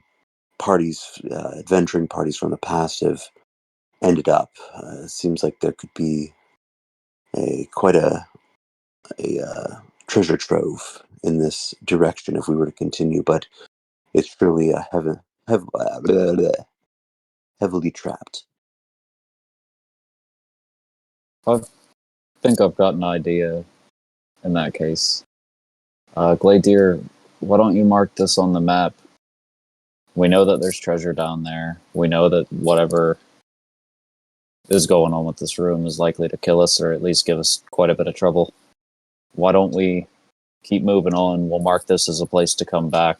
F: parties, adventuring parties from the past, have ended up. It seems like there could be quite a treasure trove in this direction if we were to continue, but it's truly a heavily trapped.
C: I think I've got an idea in that case. Gladier, why don't you mark this on the map? We know that there's treasure down there. We know that whatever is going on with this room is likely to kill us or at least give us quite a bit of trouble. Why don't we keep moving on? We'll mark this as a place to come back.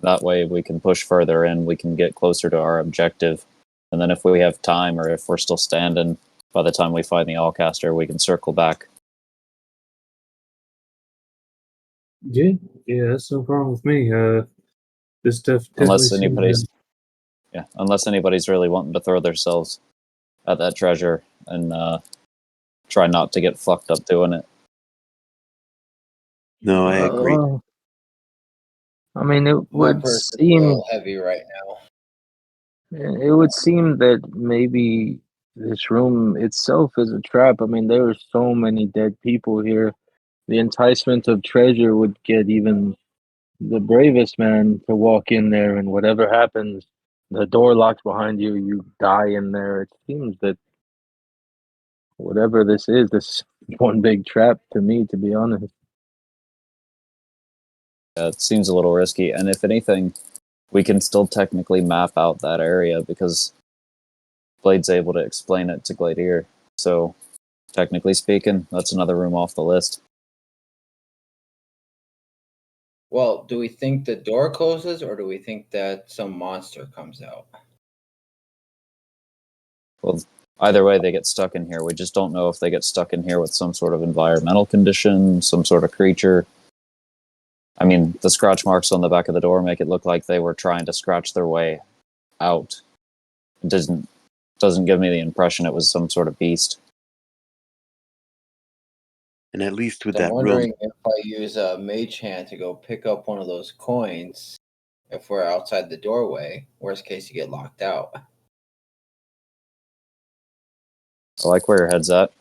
C: That way we can push further in, we can get closer to our objective. And then if we have time or if we're still standing, by the time we find the Allcaster, we can circle back.
B: Yeah, that's no problem with me. This stuff
C: Unless anybody's really wanting to throw themselves at that treasure and try not to get fucked up doing it.
F: No, I agree.
E: I mean, it
A: My
E: would
A: purse is a
E: seem
A: little heavy right now.
E: that maybe this room itself is a trap. I mean, there are so many dead people here. The enticement of treasure would get even the bravest man to walk in there, and whatever happens, the door locks behind you, you die in there. It seems that whatever this is one big trap to me, to be honest.
C: It seems a little risky, and if anything, we can still technically map out that area because Blade's able to explain it to Gladier. So, technically speaking, that's another room off the list.
A: Well, do we think the door closes or do we think that some monster comes out?
C: Well, either way, they get stuck in here. We just don't know if they get stuck in here with some sort of environmental condition, some sort of creature. I mean, the scratch marks on the back of the door make it look like they were trying to scratch their way out. It doesn't give me the impression it was some sort of beast.
F: And at least with
A: So I'm
F: that room,
A: wondering if I use a mage hand to go pick up one of those coins if we're outside the doorway. Worst case, you get locked out.
C: I like where your head's at.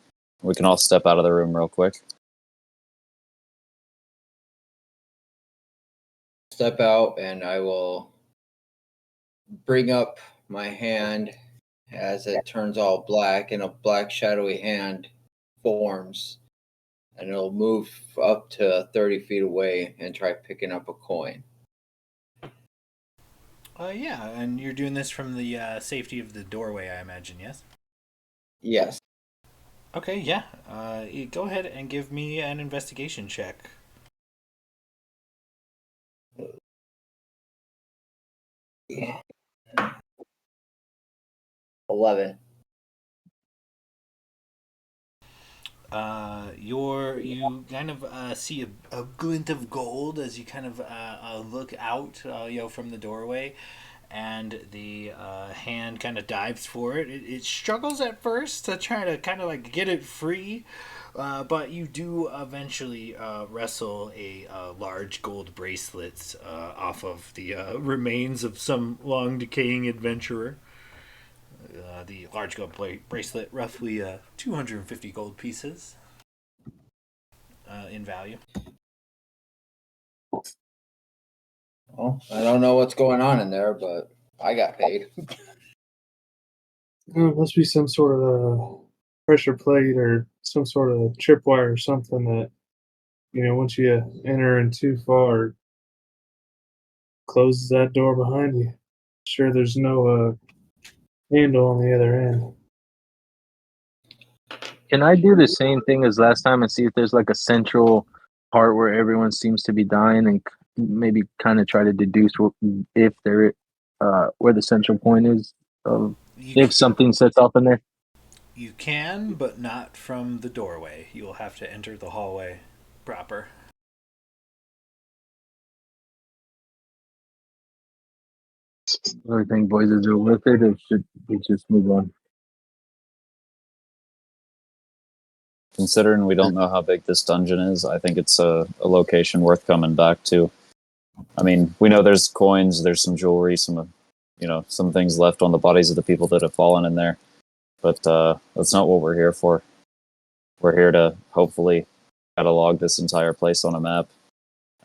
C: We can all step out of the room real quick.
A: Step out and I will bring up my hand as it turns all black and a black shadowy hand forms. And it'll move up to 30 feet away and try picking up a coin.
D: Yeah, and you're doing this from the safety of the doorway, I imagine, yes?
A: Yes.
D: Okay, yeah. Go ahead and give me an investigation check.
A: Yeah. 11.
D: You kind of see a glint of gold as you kind of look out, from the doorway, and the hand kind of dives for it. It struggles at first to try to kind of like get it free, but you do eventually wrestle a large gold bracelet off of the remains of some long decaying adventurer. The large gold bracelet, roughly 250 gold pieces in value.
A: Well, I don't know what's going on in there, but I got paid.
B: It must be some sort of a pressure plate or some sort of tripwire or something that, once you enter in too far, closes that door behind you. Sure, there's no handle on the other end.
E: Can I do the same thing as last time and see if there's like a central part where everyone seems to be dying, and maybe kind of try to deduce if there, where the central point is of if something sets off in there?
D: You can, but not from the doorway. You will have to enter the hallway proper.
E: What do you think, boys? Is it worth it, or should we just move on?
C: Considering we don't know how big this dungeon is, I think it's a location worth coming back to. I mean, we know there's coins, there's some jewelry, some things left on the bodies of the people that have fallen in there. But that's not what we're here for. We're here to hopefully catalog this entire place on a map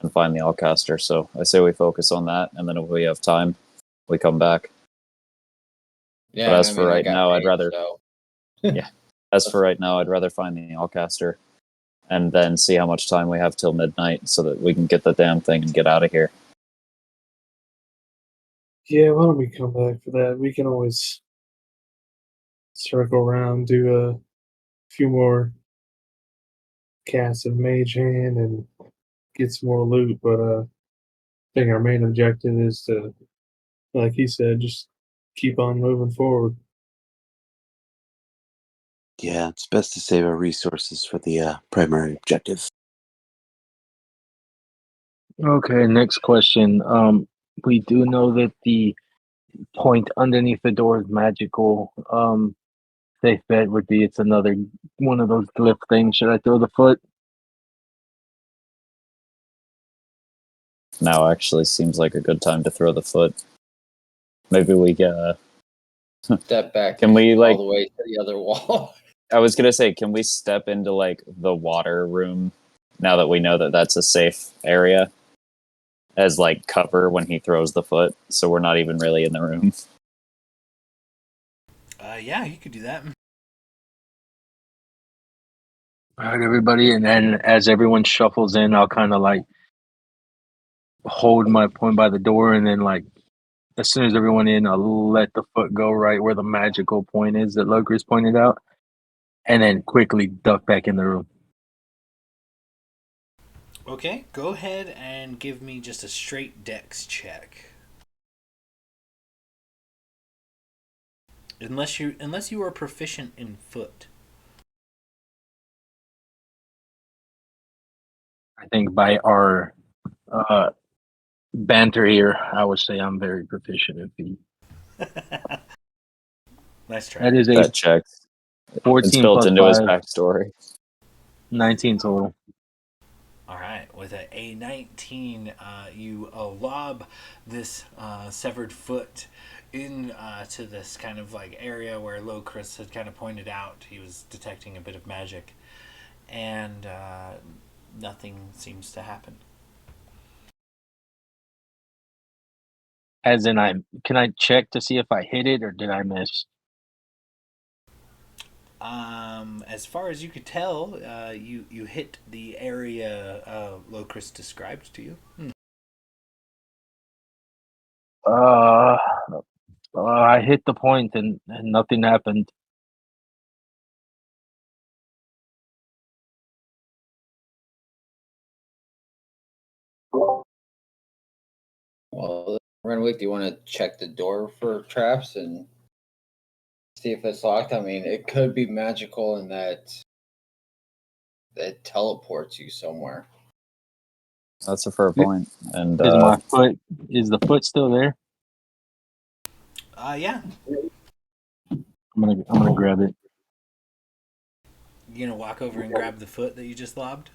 C: and find the Allcaster. So I say we focus on that, and then if we have time, we come back.
A: Yeah,
C: but as for right now, I'd rather.
A: So.
C: Yeah. As for right now, I'd rather find the Allcaster and then see how much time we have till midnight so that we can get the damn thing and get out of here.
B: Yeah, why don't we come back for that? We can always circle around, do a few more casts of Mage Hand, and get some more loot. But I think our main objective is to, like he said, just keep on moving forward.
F: Yeah, it's best to save our resources for the primary objective.
E: Okay, next question. We do know that the point underneath the door is magical. Safe bet would be it's another one of those glyph things. Should I throw the foot?
C: Now actually seems like a good time to throw the foot. Maybe we
A: Step back.
C: Can we, like-
A: all the way to the other wall?
C: I was gonna say, can we step into like the water room now that we know that that's a safe area as like cover when he throws the foot, so we're not even really in the room.
D: Yeah, you could do that.
E: All right, everybody, and then as everyone shuffles in, I'll kind of like hold my point by the door, and then like as soon as everyone in, I'll let the foot go right where the magical point is that Locris pointed out, and then quickly duck back in the room.
D: Okay, go ahead and give me just a straight dex check. Unless you are proficient in foot.
E: I think by our banter here, I would say I'm very proficient in feet.
D: Nice try.
E: That is a
C: That checks.
E: 14
C: It's built
E: plus
C: into his
E: 5,
C: backstory.
E: 19 total.
D: All right, with a 19, you lob this severed foot in to this kind of like area where Locris had kind of pointed out he was detecting a bit of magic, and nothing seems to happen.
E: As in, can I check to see if I hit it or did I miss?
D: As far as you could tell, you hit the area Locris described to you.
E: I hit the point and nothing happened.
A: Well, Renwick, do you want to check the door for traps and see if it's locked? I mean, it could be magical in that it teleports you somewhere.
C: That's a fair point. And
E: Is the foot still there?
D: Yeah.
E: I'm gonna grab it.
D: You gonna walk over and grab the foot that you just lobbed?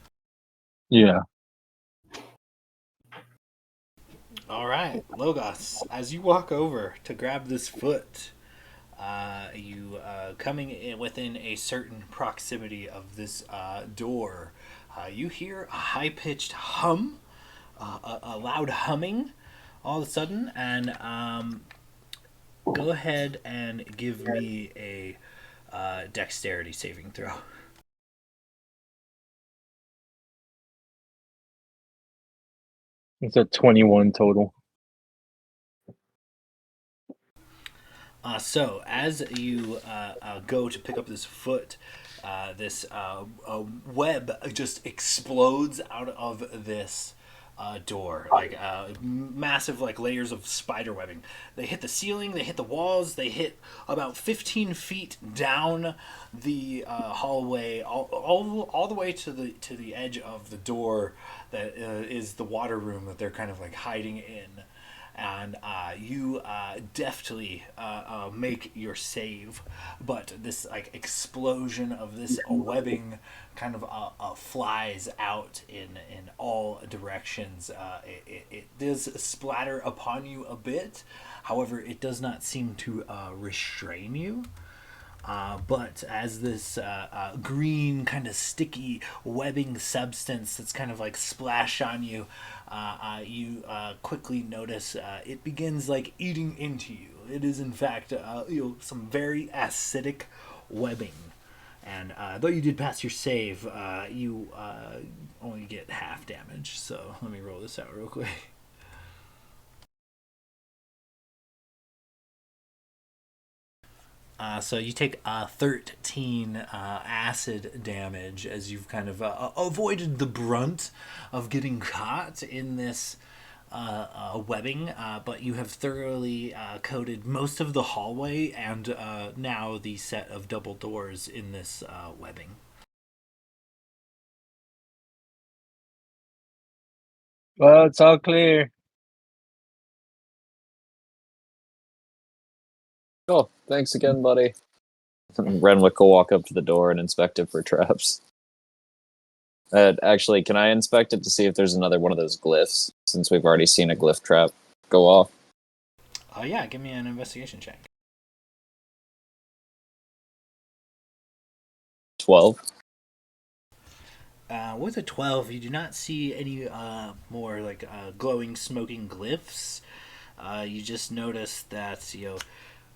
E: Yeah.
D: All right, Logos. As you walk over to grab this foot, you coming in within a certain proximity of this door, you hear a high-pitched hum, a loud humming, all of a sudden, and go ahead and give me a dexterity saving throw.
E: It's a 21 total.
D: So, as you go to pick up this foot, this web just explodes out of this door, like massive, like layers of spider webbing. They hit the ceiling, they hit the walls, they hit about 15 feet down the hallway, all the way to the edge of the door that is the water room that they're kind of like hiding in. And you deftly make your save, but this like explosion of this webbing kind of flies out in all directions. It does splatter upon you a bit, however, it does not seem to restrain you. But as this green kind of sticky webbing substance that's kind of like splash on you, you quickly notice it begins like eating into you. It is in fact some very acidic webbing. And though you did pass your save, you only get half damage. So let me roll this out real quick. So you take 13 acid damage as you've kind of avoided the brunt of getting caught in this webbing, but you have thoroughly coated most of the hallway and now the set of double doors in this webbing.
E: Well, it's all clear.
C: Oh, thanks again, buddy. Renwick will walk up to the door and inspect it for traps. Actually, can I inspect it to see if there's another one of those glyphs, since we've already seen a glyph trap go off?
D: Yeah, give me an investigation check.
C: 12.
D: With a 12, you do not see any more like glowing, smoking glyphs. You just notice that,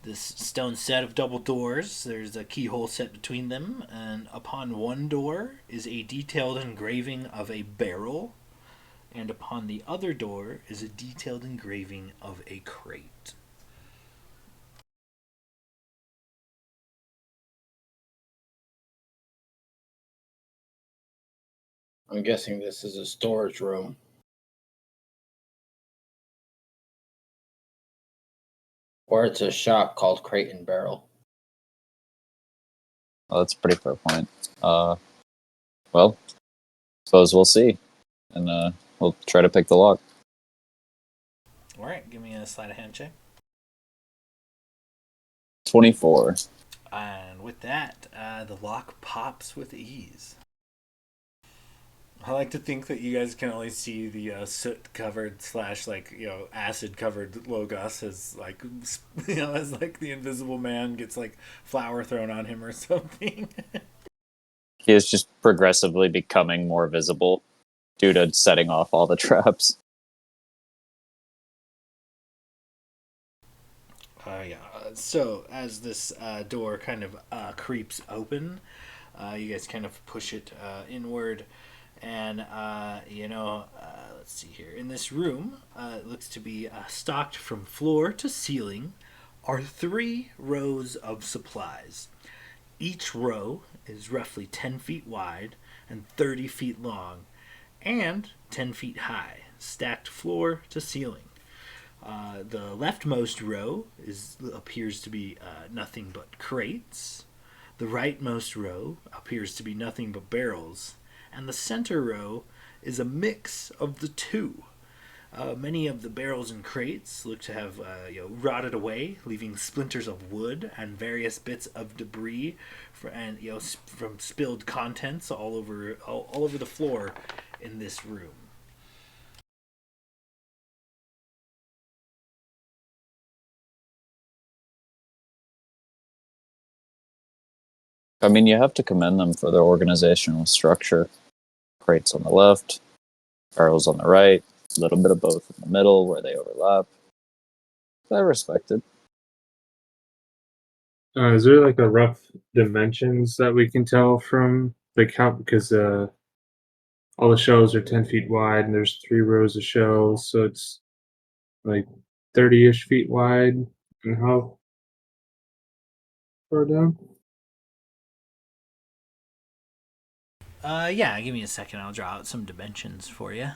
D: this stone set of double doors, there's a keyhole set between them, and upon one door is a detailed engraving of a barrel, and upon the other door is a detailed engraving of a crate.
A: I'm guessing this is a storage room. Or it's a shop called Crate and Barrel.
C: Oh, that's a pretty fair point. Well, suppose we'll see. And we'll try to pick the lock.
D: Alright, give me a sleight of hand check.
C: 24.
D: And with that, the lock pops with ease. I like to think that you guys can only see the soot-covered / acid-covered Logos as as the Invisible Man gets flour thrown on him or something.
C: He is just progressively becoming more visible due to setting off all the traps.
D: Yeah. So as this door kind of creeps open, you guys kind of push it inward, and let's see here. In this room, it looks to be stocked from floor to ceiling, are 3 rows of supplies. Each row is roughly 10 feet wide and 30 feet long, and 10 feet high, stacked floor to ceiling. The leftmost row appears to be nothing but crates. The rightmost row appears to be nothing but barrels. And the center row is a mix of the two. Many of the barrels and crates look to have rotted away, leaving splinters of wood and various bits of debris from spilled contents all over the floor in this room.
C: I mean, you have to commend them for their organizational structure. Crates on the left, barrels on the right, a little bit of both in the middle where they overlap. I respect it.
B: Is there like a rough dimensions that we can tell from the count? Because all the shelves are 10 feet wide and there's 3 rows of shelves, so it's like 30-ish feet wide. And how far down?
D: Yeah, give me a second. I'll draw out some dimensions for you.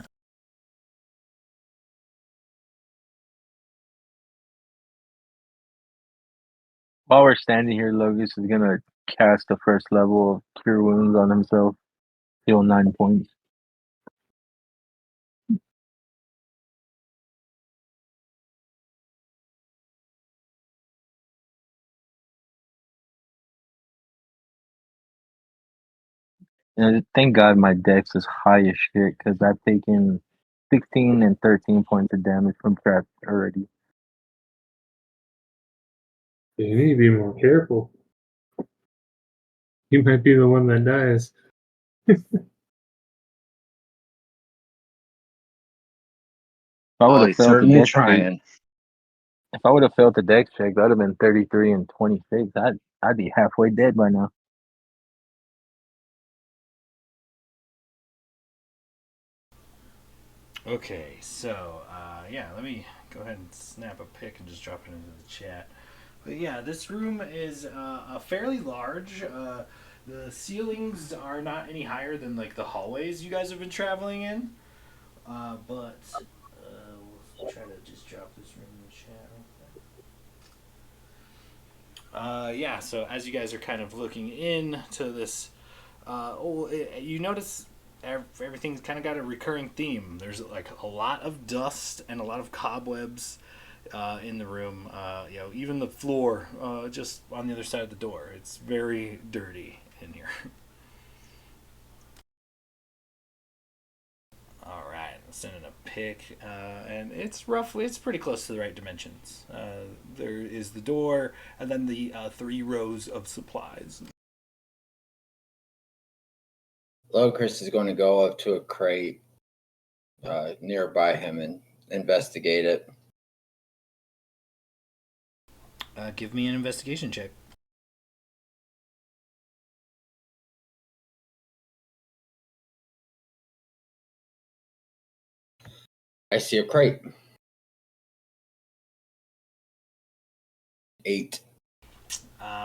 E: While we're standing here, Logos is gonna cast the first level of Cure Wounds on himself. Heal 9 points. And thank God my dex is high as shit because I've taken 16 and 13 points of damage from traps already.
B: Yeah, you need to be more careful. You might be the one that dies.
E: If I would
F: Oh,
E: have
F: he's
E: failed the
F: certainly
E: dex check,
F: trying.
E: if I would have failed the dex check, that would have been 33 and 26. I'd be halfway dead by now.
D: Okay, so let me go ahead and snap a pic and just drop it into the chat. But yeah, this room is fairly large. The ceilings are not any higher than like the hallways you guys have been traveling in. But we'll try to just drop this room in the chat. Yeah, so as you guys are kind of looking into this, you notice everything's kind of got a recurring theme. There's like a lot of dust and a lot of cobwebs in the room. Even the floor just on the other side of the door. It's very dirty in here. All right, I'm sending a pic, and it's pretty close to the right dimensions. There is the door, and then the 3 rows of supplies.
A: Locust is going to go up to a crate nearby him and investigate it.
D: Give me an investigation check.
A: I see a crate. 8.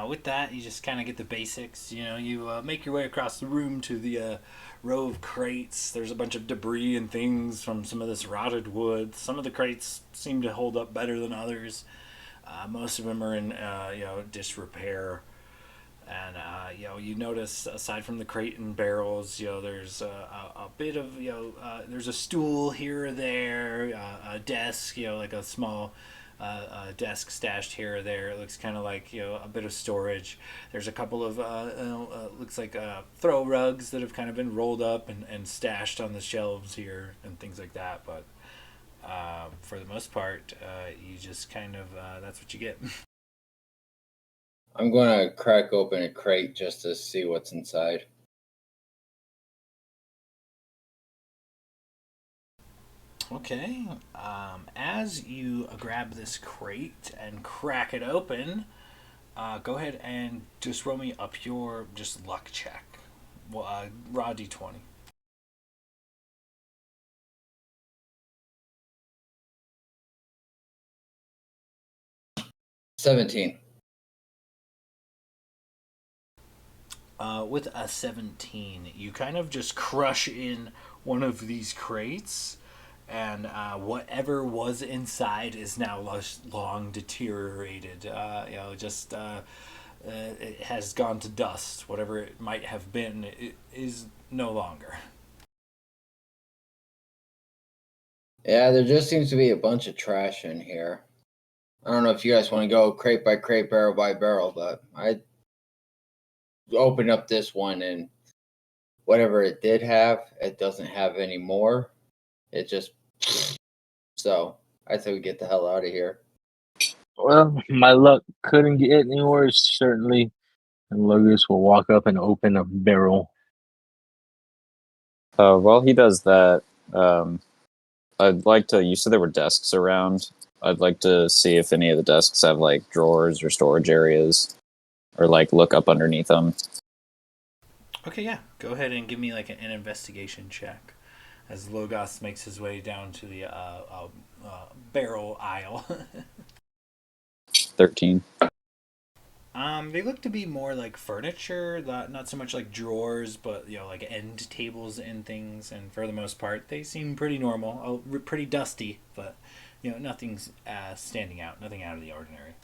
D: With that, you just kind of get the basics. You make your way across the room to the row of crates. There's a bunch of debris and things from some of this rotted wood. Some of the crates seem to hold up better than others. Most of them are in disrepair. And you notice aside from the crate and barrels, there's a bit of there's a stool here or there, a desk, like a small desk stashed here or there. It looks kind of like a bit of storage. There's a couple of looks like throw rugs that have kind of been rolled up and stashed on the shelves here and things like that. But for the most part, you just kind of that's what you get.
A: I'm going to crack open a crate just to see what's inside.
D: Okay. As you grab this crate and crack it open, go ahead and just roll me up your just luck check. Well, raw d20.
A: $17.
D: With a 17, you kind of just crush in one of these crates, and whatever was inside is now long deteriorated. It has gone to dust. Whatever it might have been, it is no longer.
A: Yeah, there just seems to be a bunch of trash in here. I don't know if you guys want to go crate by crate, barrel by barrel, but I open up this one and whatever it did have, it doesn't have anymore. It just so I say we get the hell out of here.
E: Well, my luck couldn't get any worse, certainly. And Logus will walk up and open a barrel.
C: While he does that, I'd like to. You said there were desks around. I'd like to see if any of the desks have like drawers or storage areas, or like look up underneath them.
D: Okay, yeah. Go ahead and give me like an investigation check as Logos makes his way down to the barrel aisle.
C: 13.
D: They look to be more like furniture, not so much like drawers, but like end tables and things. And for the most part, they seem pretty normal, pretty dusty, but nothing's standing out, nothing out of the ordinary.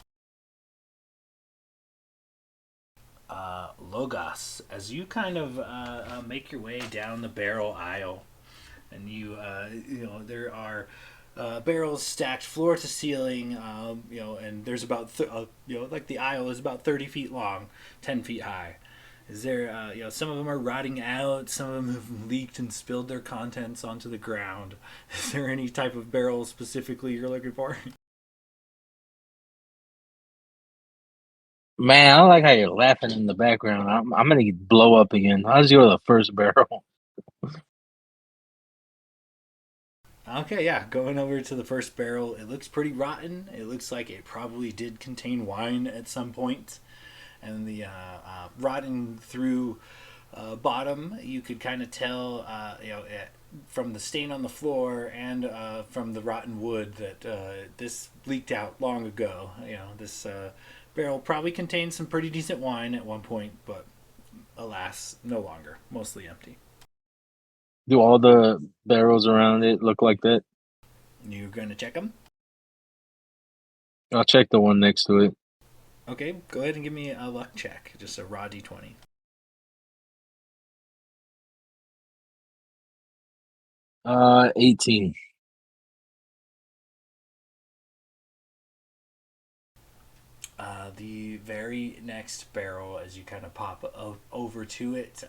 D: Logos, as you kind of make your way down the barrel aisle, and there are barrels stacked floor to ceiling, and there's about like the aisle is about 30 feet long, 10 feet high. Is there some of them are rotting out, some of them have leaked and spilled their contents onto the ground. Is there any type of barrel specifically you're looking for?
E: Man, I like how you're laughing in the background. I'm gonna blow up again. How's your the first barrel?
D: Okay, yeah, going over to the first barrel, it looks pretty rotten. It looks like it probably did contain wine at some point. And the rotting through bottom, you could kind of tell, from the stain on the floor and from the rotten wood that this leaked out long ago. This Barrel probably contained some pretty decent wine at one point, but alas, no longer. Mostly empty.
E: Do all the barrels around it look like that?
D: You're gonna check them?
E: I'll check the one next to it.
D: Okay, go ahead and give me a luck check. Just a raw d20.
E: 18.
D: The very next barrel, as you kind of pop over to it,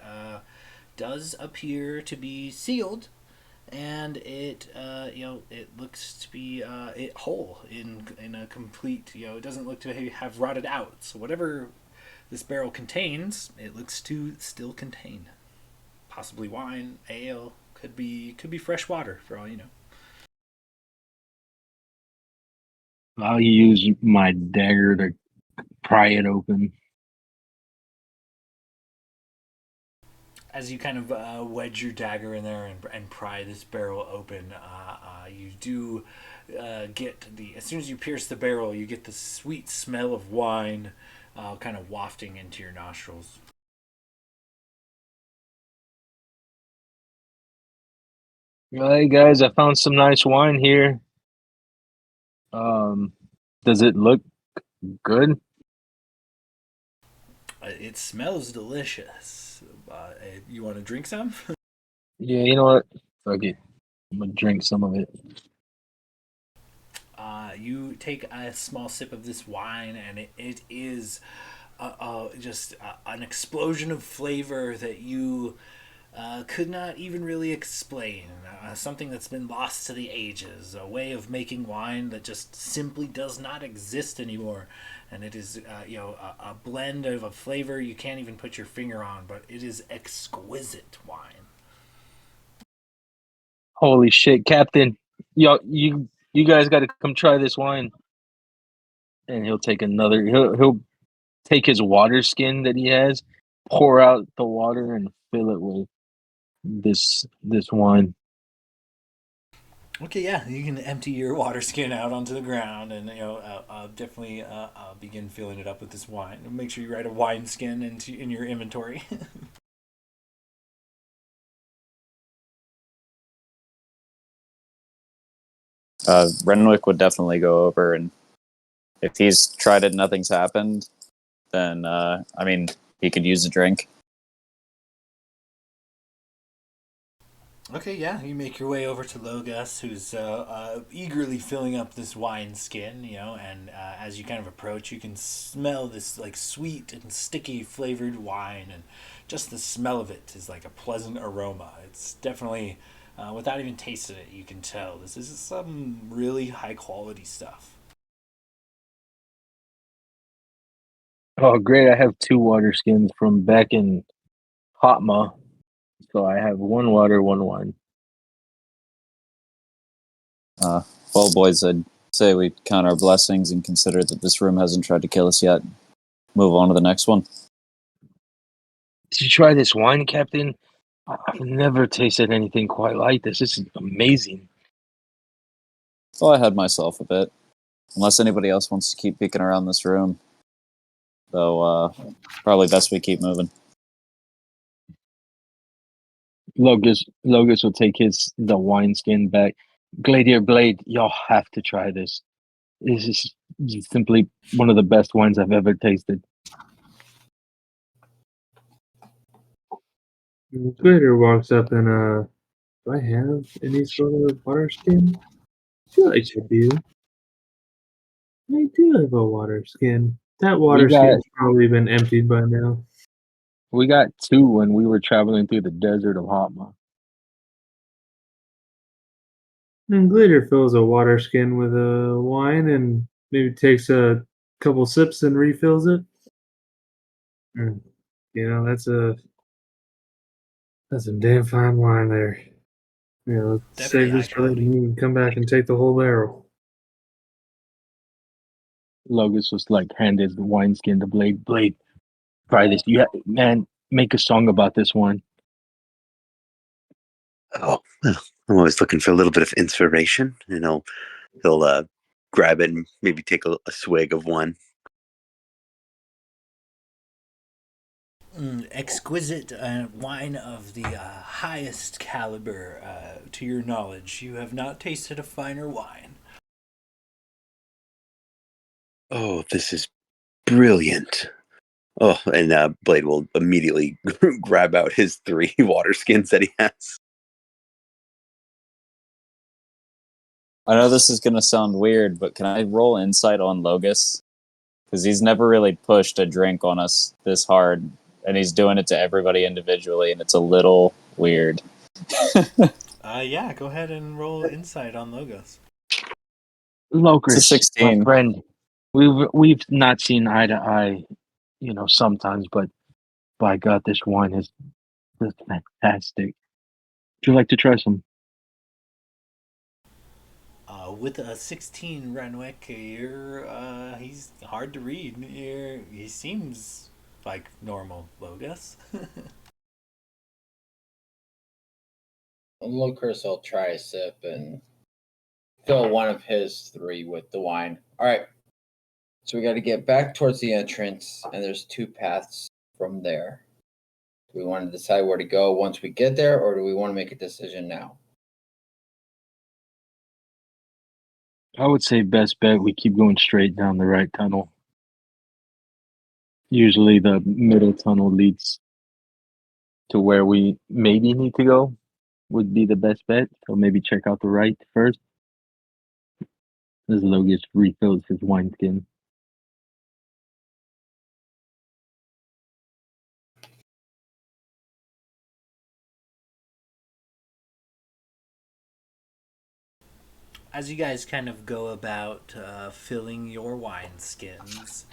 D: does appear to be sealed, and it it looks to be it whole in a complete, it doesn't look to have rotted out. So whatever this barrel contains, it looks to still contain. Possibly wine, ale, could be fresh water for all you know.
E: I'll use my dagger to pry it open.
D: As you kind of wedge your dagger in there and pry this barrel open, you do get as soon as you pierce the barrel, you get the sweet smell of wine kind of wafting into your nostrils.
E: Hey guys, I found some nice wine here. Does it look good?
D: It smells delicious. You want to drink some?
E: Yeah, you know what? Fuck it. I'm gonna drink some of it.
D: You take a small sip of this wine, and it is just an explosion of flavor that you could not even really explain. Something that's been lost to the ages, a way of making wine that just simply does not exist anymore. And it is, a blend of a flavor you can't even put your finger on, but it is exquisite wine.
E: Holy shit, Captain! Yo, you guys got to come try this wine. And he'll take another. He'll take his water skin that he has, pour out the water, and fill it with this wine.
D: Okay, yeah, you can empty your water skin out onto the ground, and definitely begin filling it up with this wine. Make sure you write a wine skin in your inventory.
C: Renwick would definitely go over, and if he's tried it and nothing's happened, then he could use a drink.
D: Okay, yeah, you make your way over to Logus, who's eagerly filling up this wine skin, and as you kind of approach, you can smell this like sweet and sticky flavored wine, and just the smell of it is like a pleasant aroma. It's definitely, without even tasting it, you can tell this is some really high quality stuff.
E: Oh, great! I have 2 water skins from back in Hotma, so I have 1 water, 1 wine.
C: Well, boys, I'd say we count our blessings and consider that this room hasn't tried to kill us yet. Move on to the next one.
E: Did you try this wine, Captain? I've never tasted anything quite like this. This is amazing.
C: Well, I had myself a bit. Unless anybody else wants to keep peeking around this room. Though, probably best we keep moving.
E: Logus will take the wine skin back. Gladiator Blade, y'all have to try this. This is simply one of the best wines I've ever tasted.
B: Glitter walks up and do I have any sort of water skin? I feel like I do. I do have a water skin. That water skin's probably been emptied by now.
E: We got 2 when we were traveling through the desert of Hotma.
B: And Glitter fills a water skin with a wine and maybe takes a couple sips and refills it. That's a damn fine wine there. Let's save this for later. You can come back and take the whole barrel.
E: Logus was like, handed the wineskin to Blade. Blade, try this. Man, make a song about this one.
F: Oh, well, I'm always looking for a little bit of inspiration. He'll grab it and maybe take a swig of one.
D: exquisite wine of the highest caliber. To your knowledge, you have not tasted a finer wine.
F: Oh, this is brilliant. Oh, and Blade will immediately grab out his 3 water skins that he has.
C: I know this is going to sound weird, but can I roll insight on Logus? Because he's never really pushed a drink on us this hard, and he's doing it to everybody individually, and it's a little weird.
D: Yeah, go ahead and roll insight on Logos.
E: Locris,
C: It's a 16.
E: my friend, we've not seen eye to eye, sometimes, but by God, this wine is fantastic. Would you like to try some?
D: With a 16, Renwick, he's hard to read. He seems like normal Logos.
A: Lucas will try a sip and fill one of his 3 with the wine. All right. So we got to get back towards the entrance, and there's 2 paths from there. Do we want to decide where to go once we get there, or do we want to make a decision now?
E: I would say best bet we keep going straight down the right tunnel. Usually the middle tunnel leads to where we maybe need to go, would be the best bet. So maybe check out the right first. As Logus refills his wineskin.
D: As you guys kind of go about filling your wineskins,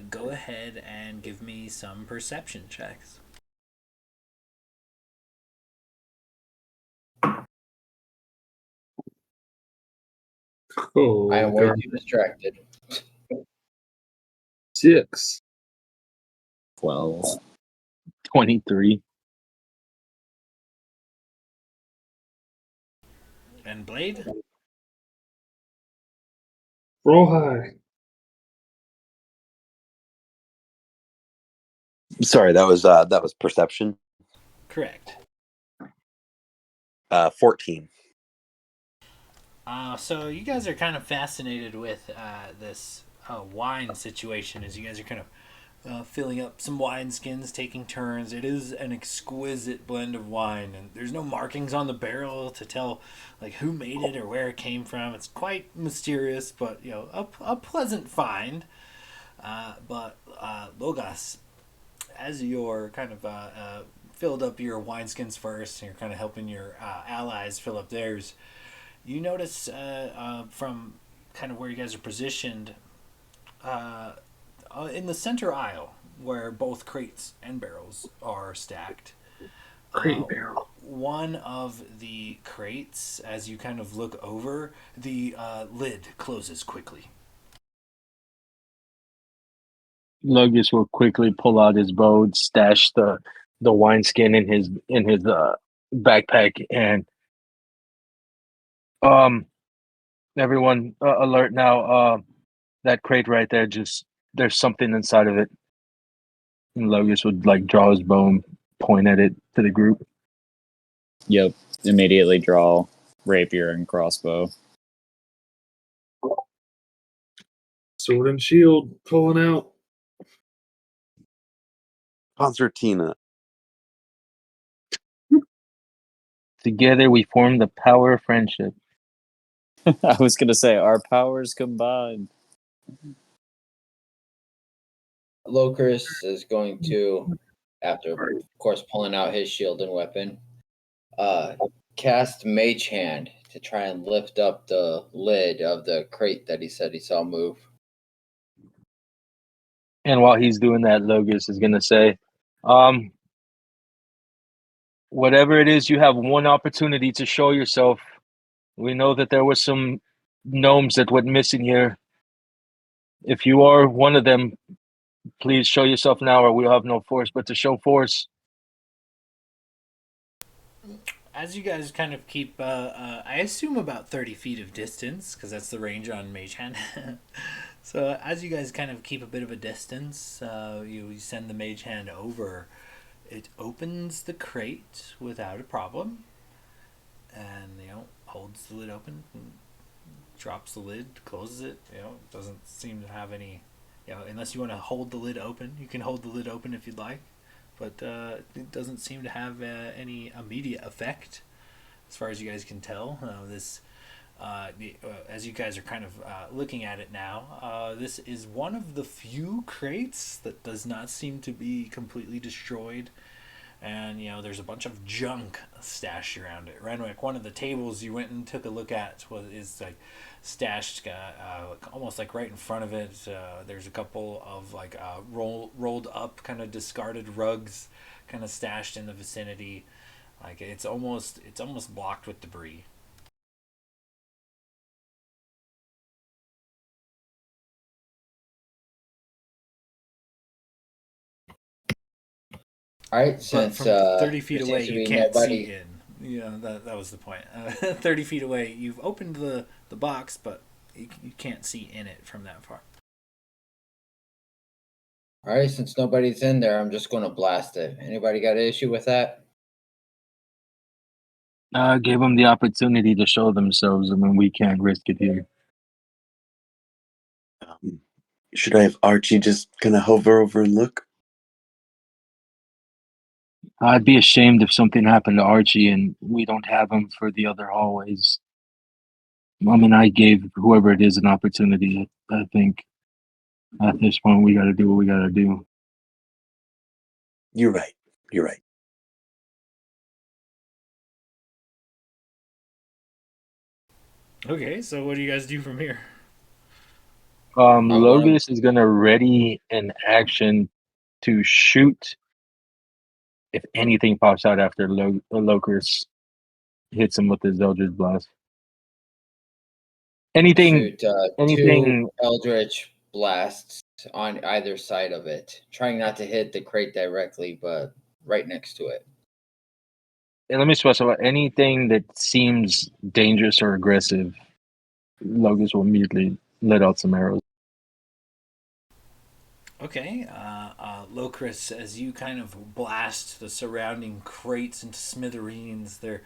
D: go ahead and give me some perception checks.
B: Oh,
A: I am way
B: God.
A: too distracted.
B: 6.
C: 12.
E: 23.
D: And Blade?
B: Roll high.
F: Sorry, that was perception.
D: Correct.
F: 14.
D: So you guys are kind of fascinated with this wine situation as you guys are kind of filling up some wineskins, taking turns. It is an exquisite blend of wine, and there's no markings on the barrel to tell like who made it or where it came from. It's quite mysterious, but a pleasant find. But Logos, as you're kind of filled up your wineskins first, and you're kind of helping your allies fill up theirs, you notice from kind of where you guys are positioned in the center aisle where both crates and barrels are stacked.
B: Crate barrel.
D: One of the crates, as you kind of look over, the lid closes quickly.
E: Logus will quickly pull out his bow, stash the wineskin in his backpack, and everyone alert now. That crate right there, just there's something inside of it. And Logus would like draw his bow and point at it to the group.
C: Yep. Immediately draw rapier and crossbow.
B: Sword and shield pulling out.
F: Concertina.
E: Together we form the power of friendship.
C: I was going to say, our powers combined.
A: Locris is going to, after of course pulling out his shield and weapon, cast Mage Hand to try and lift up the lid of the crate that he said he saw move.
E: And while he's doing that, Logus is gonna say, whatever it is, you have one opportunity to show yourself. We know that there were some gnomes that went missing here. If you are one of them, please show yourself now, or we'll have no force but to show force.
D: As you guys kind of keep, I assume about 30 feet of distance, because that's the range on Mage Hand. So as you guys kind of keep a bit of a distance, you send the mage hand over. It opens the crate without a problem, and holds the lid open, and drops the lid, closes it. Doesn't seem to have any. Unless you want to hold the lid open, you can hold the lid open if you'd like, but it doesn't seem to have any immediate effect, as far as you guys can tell. As you guys are kind of looking at it now, this is one of the few crates that does not seem to be completely destroyed. And there's a bunch of junk stashed around it. Renwick, one of the tables you went and took a look at is like stashed almost like right in front of it. There's a couple of like rolled up kind of discarded rugs kind of stashed in the vicinity. Like it's almost blocked with debris.
A: All right,
D: But
A: since
D: from 30 feet
A: there seems
D: away,
A: to
D: you
A: be
D: can't
A: nobody.
D: see in. That was the point. 30 feet away, you've opened the box, but you can't see in it from that far.
A: All right, since nobody's in there, I'm just going to blast it. Anybody got an issue with that?
E: Gave them the opportunity to show themselves. I mean, we can't risk it here.
F: Should I have Archie just kind of hover over and look?
E: I'd be ashamed if something happened to Archie and we don't have him for the other hallways. Mom and I gave whoever it is an opportunity. I think at this point we got to do what we got to do.
F: You're right. You're right.
D: Okay, so what do you guys do from here?
E: Logus is gonna ready an action to shoot if anything pops out after Locris hits him with his Eldritch Blast. Anything,
A: Shoot two
E: anything.
A: Eldritch blasts on either side of it, trying not to hit the crate directly, but right next to it.
E: And let me specify anything that seems dangerous or aggressive. Logus will immediately let out some arrows.
D: Okay, Locris, as you kind of blast the surrounding crates into smithereens, they're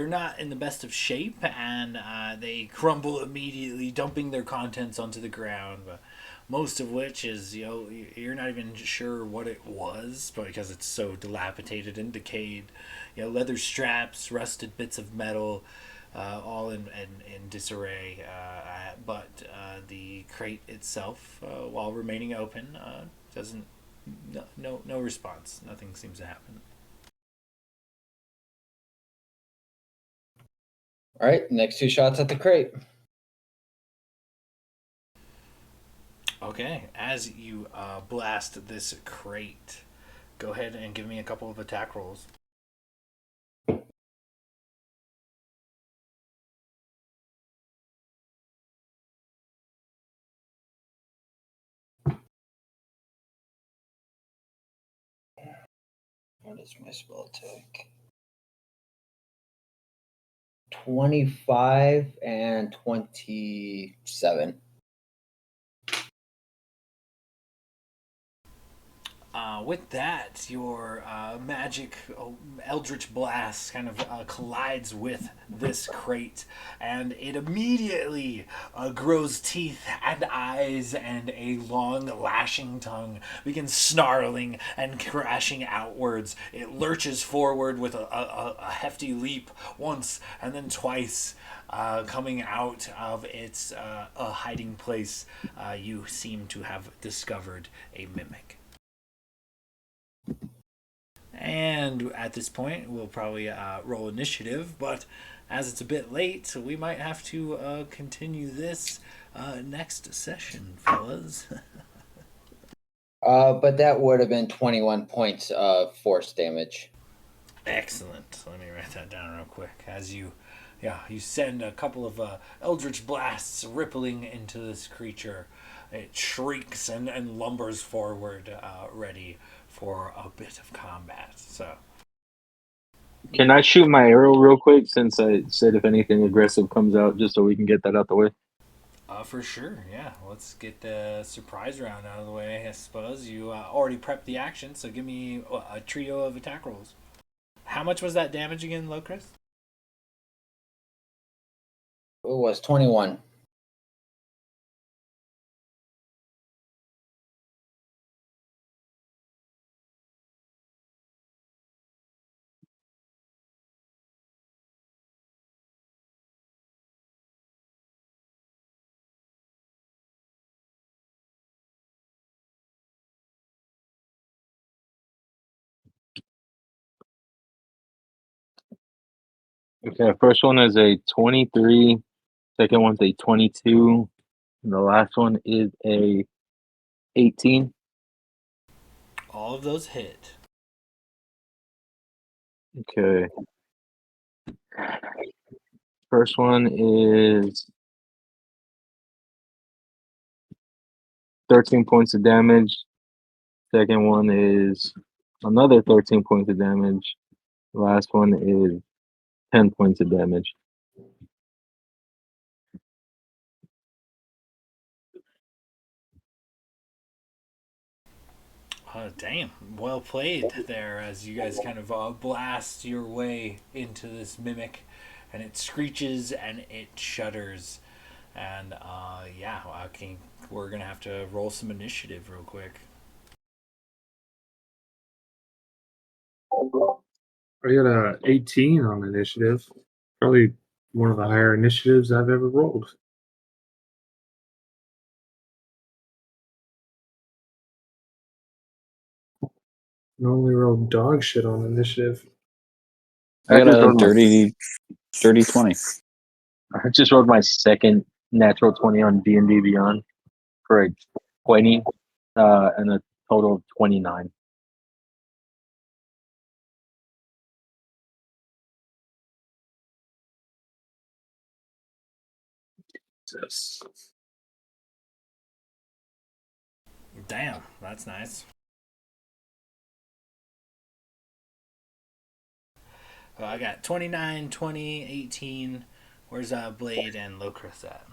D: not in the best of shape, and they crumble immediately, dumping their contents onto the ground. But most of which is, you're not even sure what it was, because it's so dilapidated and decayed. Leather straps, rusted bits of metal, all in disarray. But the crate itself, while remaining open, doesn't. No response. Nothing seems to happen.
A: All right, next two shots at the crate.
D: Okay, as you blast this crate, go ahead and give me a couple of attack rolls.
A: What is my spell attack? 25 and 27.
D: With that, your magic eldritch blast kind of collides with this crate, and it immediately grows teeth and eyes, and a long lashing tongue begins snarling and crashing outwards. It lurches forward with a hefty leap once and then twice. Coming out of its hiding place, you seem to have discovered a mimic. And at this point, we'll probably roll initiative, but as it's a bit late, we might have to continue this next session, fellas.
A: But that would have been 21 points of force damage.
D: Excellent. Let me write that down real quick. As you send a couple of eldritch blasts rippling into this creature. It shrieks and lumbers forward, ready for a bit of combat. So,
E: Can I shoot my arrow real quick since I said if anything aggressive comes out, just so we can get that out the way?
D: For sure, yeah. Let's get the surprise round out of the way, I suppose. You already prepped the action, so give me a trio of attack rolls. How much was that damage again, Locris?
A: It was 21.
E: Okay, first one is a 23. Second one's a 22. And the last one is a 18.
D: All of those hit.
E: Okay. First one is 13 points of damage. Second one is another 13 points of damage. The last one is 10 points of damage.
D: Damn. Well played there as you guys kind of blast your way into this mimic. And it screeches and it shudders. And yeah, okay, we're going to have to roll some initiative real quick.
B: I got a 18 on initiative. Probably one of the higher initiatives I've ever rolled. Normally roll dog shit on initiative.
C: I got
E: just
C: a
E: rolled my-
C: dirty 20.
E: I just rolled my second natural 20 on D&D Beyond for a 20 and a total of 29.
B: Yes.
D: Damn, that's nice. I got 29, 20, 18. Where's Blade and Locris at?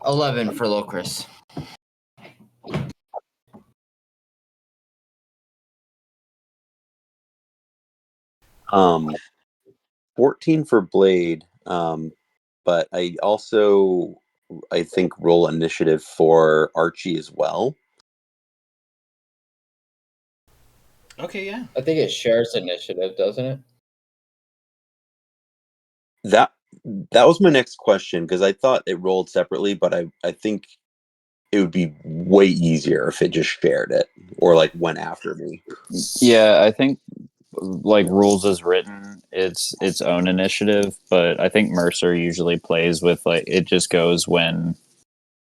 A: 11 for Locris.
F: Um, 14 for Blade. But I also, I think, roll initiative for Archie as well.
D: Okay, yeah.
A: I think it shares initiative, doesn't it?
F: That was my next question because I thought it rolled separately, but I think it would be way easier if it just shared it or like went after me.
C: Yeah, I think like rules as written, it's its own initiative, but I think Mercer usually plays with like it just goes when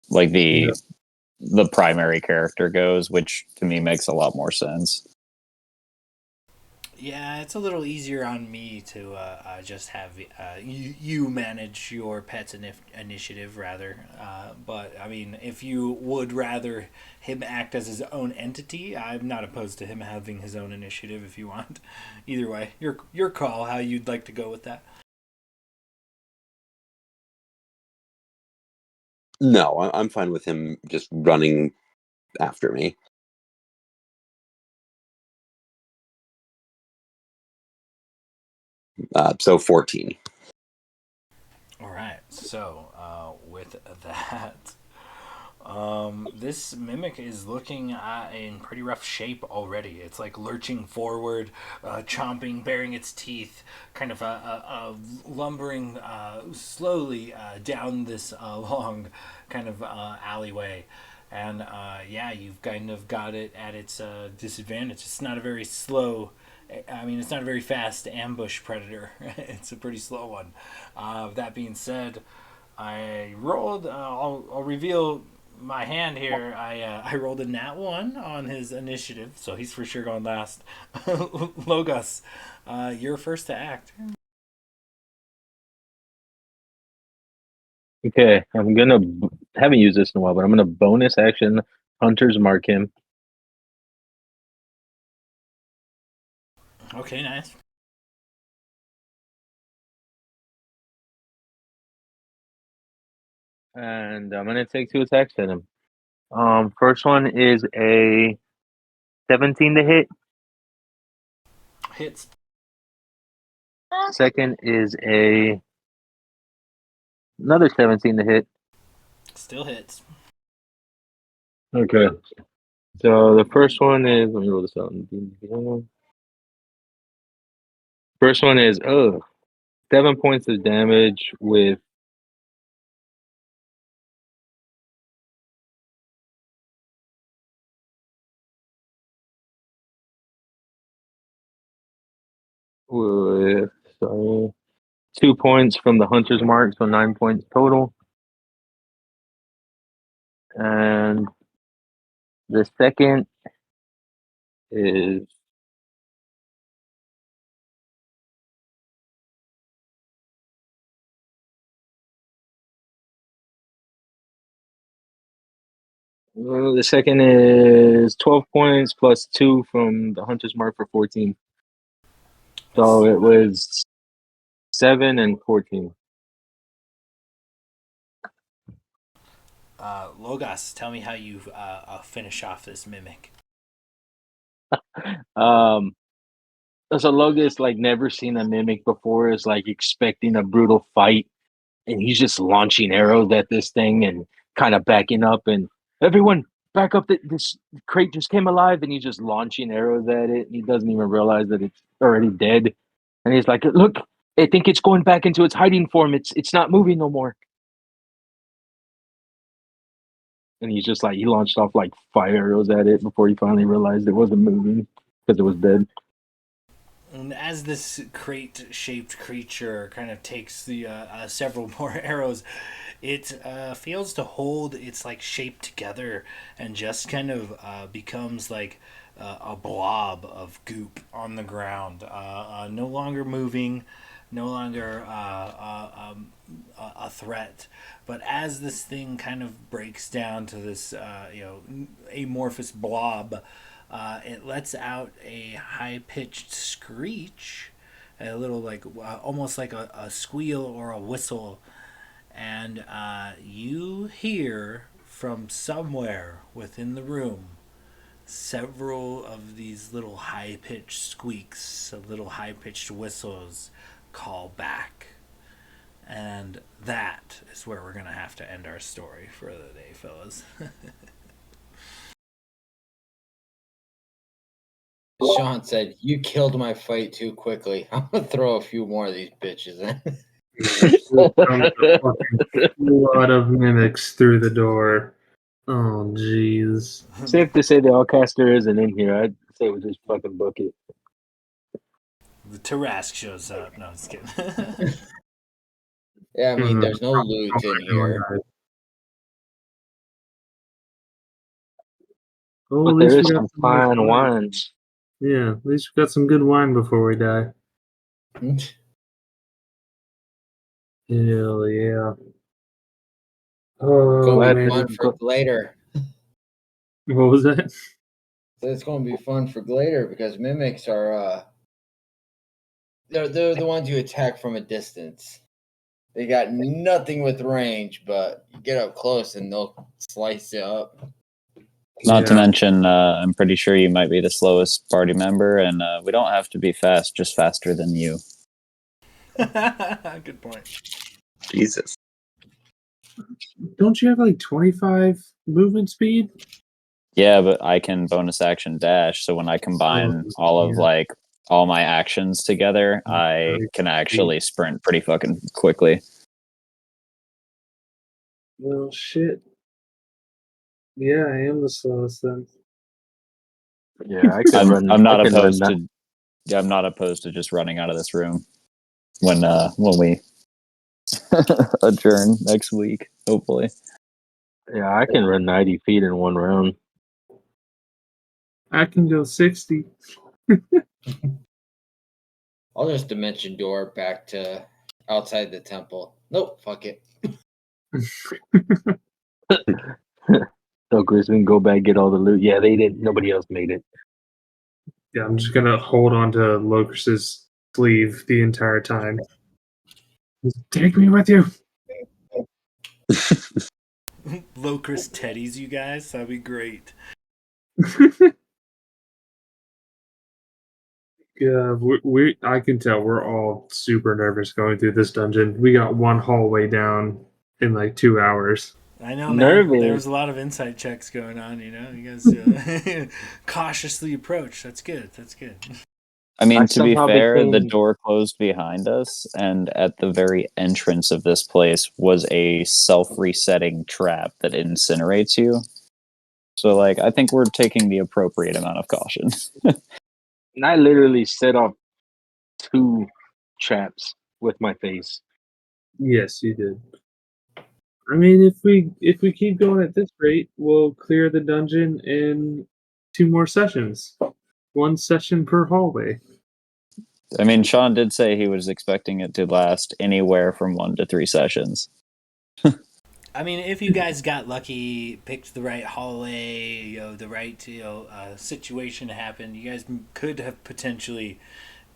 C: like the primary character goes, which to me makes a lot more sense.
D: Yeah, it's a little easier on me to just have you manage your pet's initiative rather. But I mean, if you would rather him act as his own entity, I'm not opposed to him having his own initiative if you want. Either way, your call how you'd like to go with that.
F: No, I'm fine with him just running after me. So 14.
D: All right. So with that. This mimic is looking in pretty rough shape already. It's like lurching forward, chomping, baring its teeth, kind of lumbering slowly down this long kind of alleyway. And yeah, you've kind of got it at its disadvantage. It's not a very slow. I mean, it's not a very fast ambush predator. It's a pretty slow one. That being said, I rolled. I'll reveal my hand here. I rolled a nat 1 on his initiative, so he's for sure going last. Logos, you're first to act.
E: Okay, I'm gonna haven't used this in a while, but I'm gonna bonus action Hunter's Mark him.
D: Okay, nice.
E: and I'm gonna take 2 attacks at him. First one is a 17 to hit.
D: Hits.
E: Second is another 17 to hit.
D: Still hits.
E: Okay. So the first one is, let me roll this out. First one is 7 points of damage with sorry, 2 points from the hunter's mark, so 9 points total. And the second is the second is 12 points plus 2 from the hunter's mark for 14. So it was 7 and 14.
D: Logos, tell me how you finish off this mimic.
E: So Logus, like, never seen a mimic before, is like expecting a brutal fight, and he's just launching arrows at this thing and kind of backing up, and everyone back up, this crate just came alive, and he's just launching arrows at it, and he doesn't even realize that it's already dead. And he's like, look, I think it's going back into its hiding form. It's not moving no more. And he's just like, he launched off like 5 arrows at it before he finally realized it wasn't moving because it was dead.
D: And as this crate-shaped creature kind of takes the several more arrows, it fails to hold its like shape together and just kind of becomes like a blob of goop on the ground, no longer moving, no longer a threat. But as this thing kind of breaks down to this amorphous blob, it lets out a high-pitched screech, a little like almost like a squeal or a whistle, and you hear from somewhere within the room several of these little high-pitched squeaks, little high-pitched whistles call back. And that is where we're going to have to end our story for the day, fellas.
A: Sean said, "You killed my fight too quickly. I'm gonna throw a few more of these bitches in."
B: A lot of mimics through the door. Oh, jeez.
E: Safe to say the Allcaster isn't in here. I'd say we just fucking book it.
D: The Tarask shows up. No, I'm just kidding.
A: Yeah, I mean, there's no loot in here.
B: Oh,
E: But
B: at
E: there
B: least
E: is
B: we got
E: some
B: some
E: fine
B: nice wine.
E: wines.
B: Yeah, at least we got some good wine before we die. Hell yeah. Oh,
A: Gonna be
B: man.
A: fun for later.
B: What was that?
A: So it's gonna be fun for later because mimics are they're the ones you attack from a distance. They got nothing with range, but you get up close and they'll slice you up.
C: Not to mention, I'm pretty sure you might be the slowest party member, and we don't have to be fast, just faster than you.
D: Good point.
F: Jesus.
B: Don't you have like 25 movement speed?
C: Yeah, but I can bonus action dash, so when I combine all my actions together, I can actually sprint pretty fucking quickly.
B: Well, shit. Yeah, I am the slowest then.
E: Yeah, I could run.
C: I'm not
E: I can run
C: opposed to. Yeah, I'm not opposed to just running out of this room when we adjourn next week, hopefully.
E: Yeah, I can run 90 feet in one round.
B: I can go 60.
A: I'll just dimension door back to outside the temple. Nope, fuck it.
E: So Chris, we can go back and get all the loot. Yeah, they didn't. Nobody else made it.
B: Yeah, I'm just gonna hold on to Locus's sleeve the entire time. Take me with you.
D: Locust teddies, you guys. That'd be great.
B: Yeah, I can tell we're all super nervous going through this dungeon. We got one hallway down in like 2 hours.
D: I know, man.
E: Nervous.
D: There was a lot of insight checks going on. You guys cautiously approach. That's good. That's good.
C: I mean,
E: I
C: to be
E: somehow
C: fair, the
E: became-
C: door closed behind us, and at the very entrance of this place was a self-resetting trap that incinerates you. So, like, I think we're taking the appropriate amount of caution.
E: And I literally set off 2 traps with my face.
B: Yes, you did. I mean, if we keep going at this rate, we'll clear the dungeon in 2 more sessions. 1 session per hallway.
C: I mean, Sean did say he was expecting it to last anywhere from 1 to 3 sessions.
D: I mean, if you guys got lucky, picked the right hallway, the right situation happened, you guys could have potentially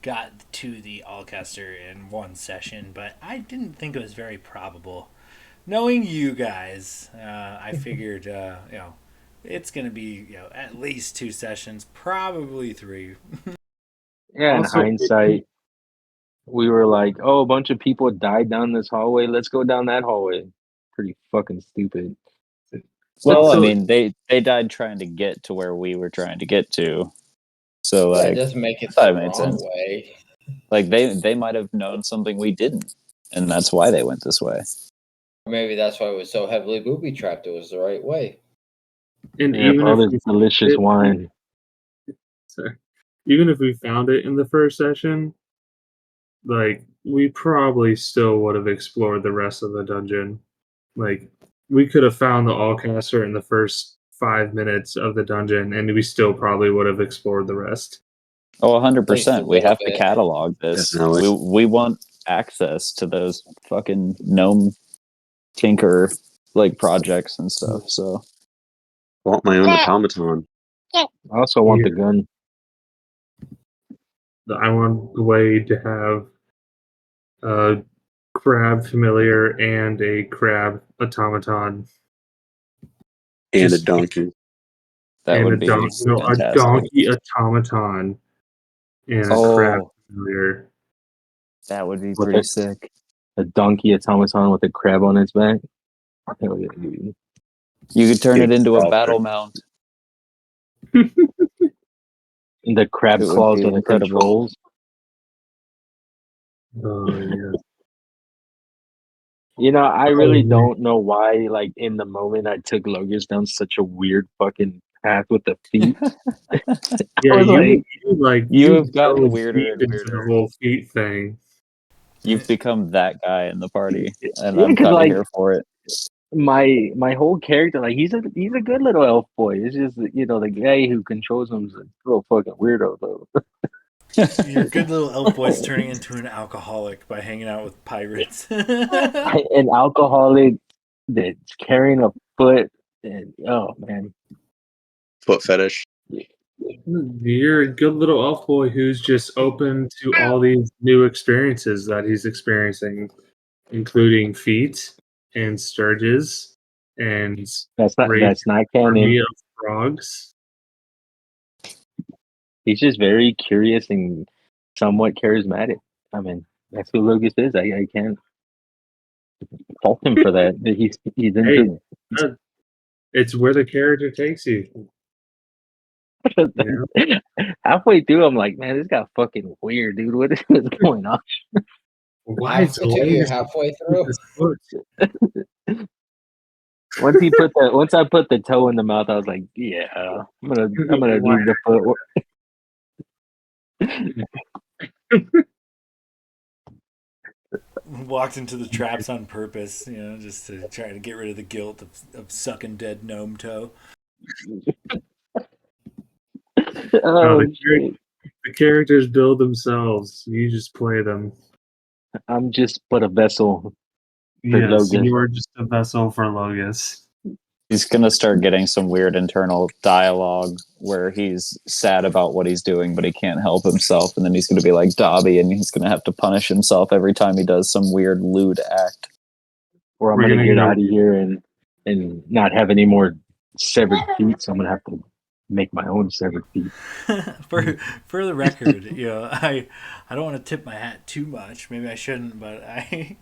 D: got to the Allcaster in 1 session, but I didn't think it was very probable. Knowing you guys, I figured, it's going to be, at least 2 sessions, probably 3.
E: Yeah, in
B: Also,
E: hindsight, we were like, oh, a bunch of people died down this hallway. Let's go down that hallway. Pretty fucking stupid.
C: Well, I
B: So-
C: mean, they died trying to get to where we were trying to get to. So,
A: Yeah,
C: like,
A: it doesn't make it
C: I thought
A: the
C: it made
A: wrong
C: sense.
A: way.
C: Like, they might have known something we didn't, and that's why they went this way.
A: Maybe that's why it was so heavily booby trapped. It was the right way.
B: and
E: Yeah,
B: even
E: all
B: if
E: this delicious wine.
B: sorry, even if we found it in the first session, like we probably still would have explored the rest of the dungeon. Like we could have found the Allcaster in the first 5 minutes of the dungeon, and we still probably would have explored the rest.
C: Oh,
A: At least
C: 100%.
A: a
C: We
A: little
C: have to
A: bit.
C: catalog this.
F: Definitely.
C: We want access to those fucking gnome tinker like projects and stuff. So
F: Want my own automaton.
E: I also want
B: Yeah.
E: the gun.
B: I want the way to have a crab familiar and a crab automaton.
F: And a
B: Just-
F: donkey.
C: that
B: and
C: would
B: a
C: be
B: a
C: fantastic.
B: donkey automaton and a crab
C: Oh,
B: familiar.
C: that would be
E: With
C: pretty
E: a-
C: sick.
E: A donkey automaton with a crab on its back. Hell yeah, dude.
C: You could turn it
F: Dude,
C: into a
F: Crawford.
C: battle mount.
E: And the crab
C: It would
E: claws
C: be
E: are the
C: incredible.
E: controls.
B: Oh yeah.
E: I really
B: man.
E: don't know why, like, in the moment I took Logos down such a weird fucking path with the feet.
B: Yeah,
E: was
C: You have gotten
B: dove
C: weirder
B: deep
C: and
B: into
C: weirder.
B: the whole feet thing.
C: You've become that guy in the party, and
E: Yeah,
C: I'm
E: 'cause,
C: kind of
E: like,
C: here for it.
E: my whole character, like, he's a good little elf boy. It's just, the guy who controls him is a real fucking weirdo, though.
D: Your good little elf boy's turning into an alcoholic by hanging out with pirates.
E: An alcoholic that's carrying a foot, and oh man,
F: Foot fetish.
B: You're a good little elf boy who's just open to all these new experiences that he's experiencing, including feet and sturges and
E: that's not
B: raised
E: canon.
B: army of frogs.
E: He's just very curious and somewhat charismatic. I mean, that's who Logos is. I can't fault him for that. He's into
B: It's where the character takes you. You know?
E: Halfway through, I'm like, man, this got fucking weird, dude. What is going on?
B: Why is
A: Halfway through, you're halfway through.
B: this foot?
E: Once I put the toe in the mouth, I was like, yeah, I'm gonna do the foot.
D: Walked into the traps on purpose, just to try to get rid of the guilt of sucking dead gnome toe.
E: Oh,
B: the,
E: shit.
B: the characters build themselves. You just play them.
E: I'm just but a vessel. For
B: Yes,
E: Logos.
B: you are just a vessel for Logos.
C: He's gonna start getting some weird internal dialogue where he's sad about what he's doing, but he can't help himself, and then he's gonna be like Dobby, and he's gonna have to punish himself every time he does some weird lewd act.
E: or I'm
B: We're
E: gonna
B: gonna
E: get
B: get a-
E: out of here and not have any more severed feet. So I'm gonna have to make my own severed feet.
D: For the record, I don't want to tip my hat too much. Maybe I shouldn't, but I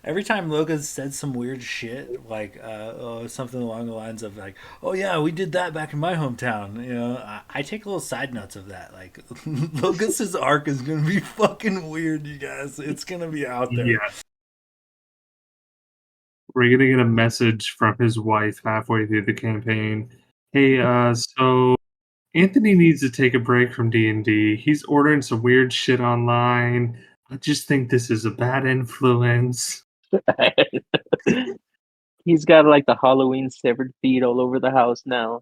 D: every time Logan said some weird shit like something along the lines of like, "Oh yeah, we did that back in my hometown." I take little side notes of that. Like Logus's arc is gonna be fucking weird, you guys. It's gonna be out there.
B: Yeah. We're gonna get a message from his wife halfway through the campaign. Hey, so Anthony needs to take a break from D&D. He's ordering some weird shit online. I just think this is a bad influence.
E: He's got like the Halloween severed feet all over the house now.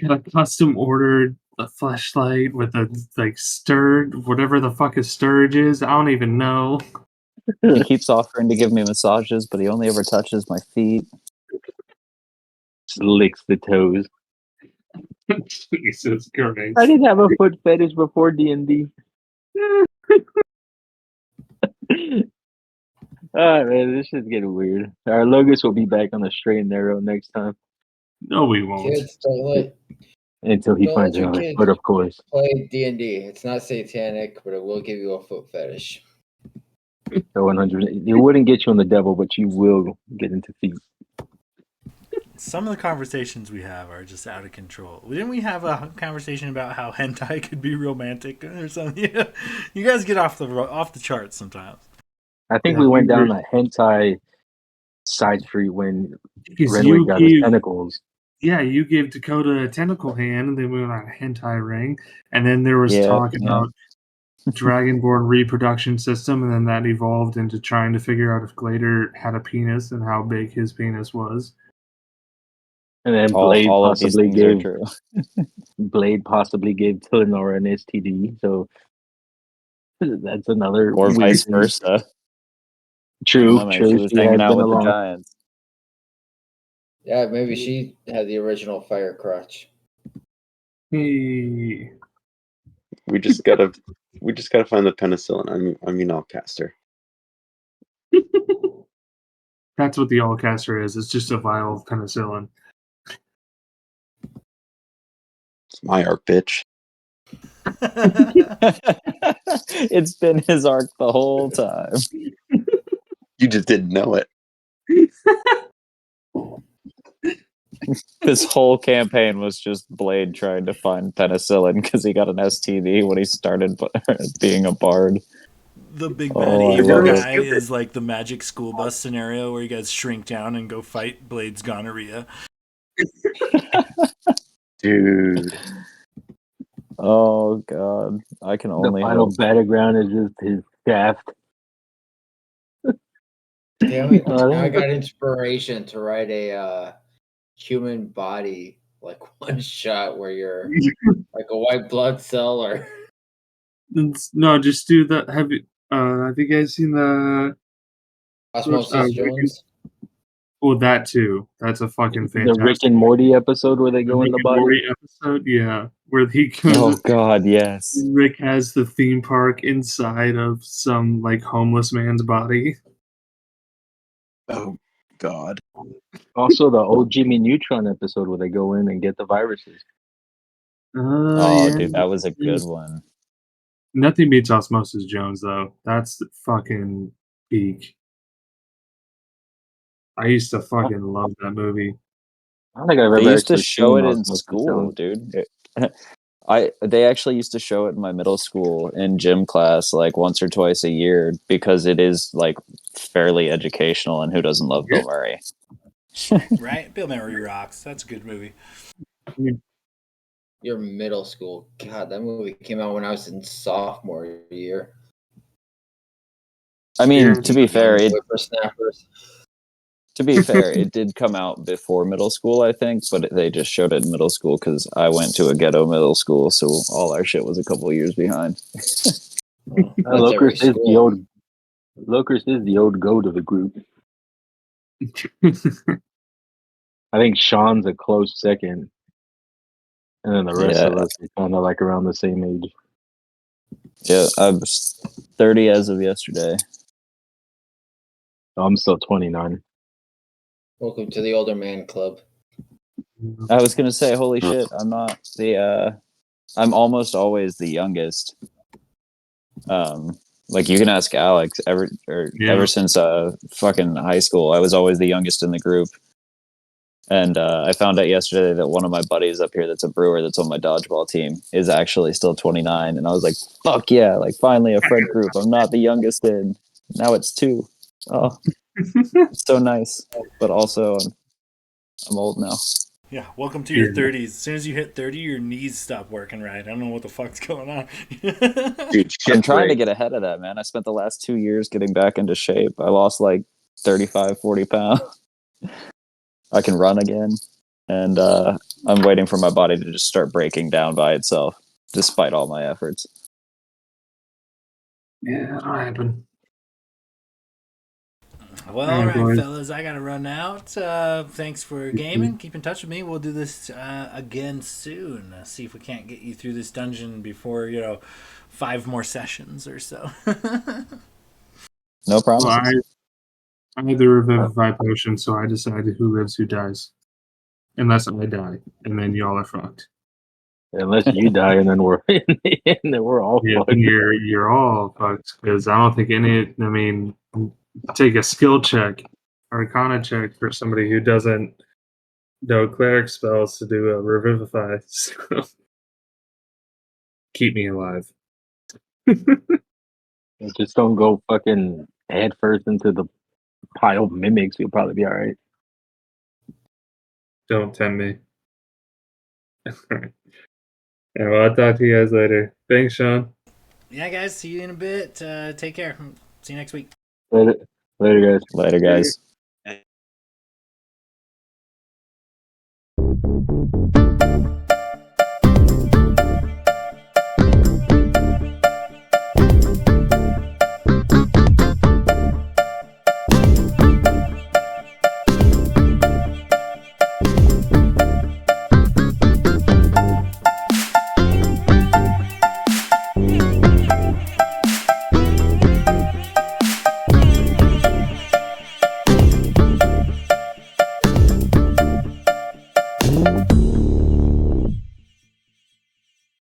B: Got a custom ordered a flashlight with a like sturge, whatever the fuck a sturge is. I don't even know.
C: He keeps offering to give me massages, but he only ever touches my feet.
E: Just licks the toes.
B: Jesus Christ.
E: I didn't have a foot fetish before D&D. Oh man, this shit's getting weird. Our Logos will be back on the straight and narrow next time
B: No, we won't.
A: Kids,
E: until he
A: don't
E: finds
A: let your
E: another
A: kids
E: foot, of course.
A: play D&D. It's not satanic, but it will give you a foot fetish.
E: So 100. It wouldn't get you on the devil, but you will get into feet.
D: Some of the conversations we have are just out of control. Didn't we have a conversation about how hentai could be romantic or something? You guys get off the charts sometimes.
E: I think
B: Yeah,
E: we went
B: we
E: down
B: were-
E: a hentai side street when
B: Because
E: Renwick got his tentacles.
B: Yeah, you gave Dakota a tentacle hand, and then we went on a hentai ring, and then there was
C: Yeah,
B: talk
C: yeah.
B: about Dragonborn reproduction system, and then that evolved into trying to figure out if Glader had a penis and how big his penis was.
E: And then
C: All of these things are true.
E: Blade possibly gave Tillinor an STD. So that's another
C: Or
E: weird
C: vice
E: thing.
C: versa.
E: True,
C: Maybe
E: true.
C: she was
E: She
C: hanging
E: has
C: out
E: been
C: with the
E: along.
C: giants.
A: Yeah, maybe she had the original fire crotch.
B: Hey,
F: We just gotta find the penicillin. I mean, I'll cast her.
B: that's what the Allcaster is. It's just a vial of penicillin.
F: It's my art, bitch.
C: It's been his arc the whole time.
F: You just didn't know it.
C: This whole campaign was just Blade trying to find penicillin because he got an STD when he started being a bard.
D: The big bad
C: Oh, I
D: evil
C: love it.
D: guy is like the magic school bus scenario where you guys shrink down and go fight Blade's gonorrhea.
F: Dude.
C: Oh god, I can
E: The
C: only
E: final
C: hope.
E: battleground is just his shaft.
A: Damn it.
E: Oh,
A: Now I got inspiration to write a human body, like one shot where you're like a white blood cell or
B: No, just do the. Have you guys seen the?
A: Osmosis Jones.
B: Well, that too. That's a fucking
E: the
B: fantastic.
E: Rick and Morty episode where they go in
B: Rick
E: the
B: and
E: body.
B: Morty episode, yeah, where he
C: Oh
B: goes.
C: god, yes.
B: Rick has the theme park inside of some like homeless man's body.
F: Oh God.
E: Also, the old Jimmy Neutron episode where they go in and get the viruses.
C: Oh,
B: Yeah.
C: dude, that was a good one.
B: Nothing beats Osmosis Jones though. That's the fucking peak. I used to fucking love that movie.
E: I don't think I've
C: They
E: ever
C: used to
E: actually
C: show
E: seen
C: it in
E: Osmosis
C: school,
E: Jones.
C: dude. They actually used to show it in my middle school in gym class like once or twice a year because it is like fairly educational, and who doesn't love Bill Murray?
D: Right? Bill Murray rocks. That's a good movie.
A: Your middle school. God, that movie came out when I was in sophomore year.
C: I mean,
B: Yeah.
C: to be fair,
A: Whippersnappers.
C: it did come out before middle school, I think, but they just showed it in middle school because I went to a ghetto middle school, so all our shit was a couple of years behind.
A: Oh, that's every
E: Locust is the
A: school.
E: old. Locust is the old goat of the group. I think Sean's a close second, and then the rest
C: Yeah.
E: of us are kind of like around the same age.
C: Yeah, I was 30 as of yesterday.
E: I'm still 29.
A: Welcome to the older man club.
C: I was gonna say, holy shit, I'm not the. I'm almost always the youngest. Like you can ask Alex. Ever since fucking high school, I was always the youngest in the group. And I found out yesterday that one of my buddies up here, that's a brewer, that's on my dodgeball team, is actually still 29. And I was like, "Fuck yeah!" Like finally a friend group. I'm not the youngest in. Now it's 2. Oh, it's so nice. But also, I'm old now.
D: Yeah, welcome to your 30s. As soon as you hit 30, your knees stop working right. I don't know what the fuck's going on.
F: Dude,
C: I'm trying to
F: break.
C: get ahead of that, man. I spent the last 2 years getting back into shape. I lost like 35, 40 pounds. I can run again. And I'm waiting for my body to just start breaking down by itself, despite all my efforts.
B: Yeah, that'll happen.
D: Well, all right, fellas, I gotta run out. Thanks for gaming. Keep in touch with me. We'll do this again soon. See if we can't get you through this dungeon before 5 more sessions or so.
C: No promises.
B: I had the revivify potion, so I decided who lives, who dies. Unless I die, and then y'all are fucked.
E: Unless you die, and then we're and then we're all fucked.
B: You're all fucked because I don't think any. I mean, take a skill check, Arcana check for somebody who doesn't know cleric spells to do a revivify. So keep me alive.
E: Just don't go fucking head first into the pile of mimics. You'll probably be all right.
B: Don't tempt me. Yeah, well, I'll talk to you guys later. Thanks, Sean.
D: Yeah, guys, see you in a bit. Take care. See you next week.
E: Later, guys.
C: Later, guys.
G: you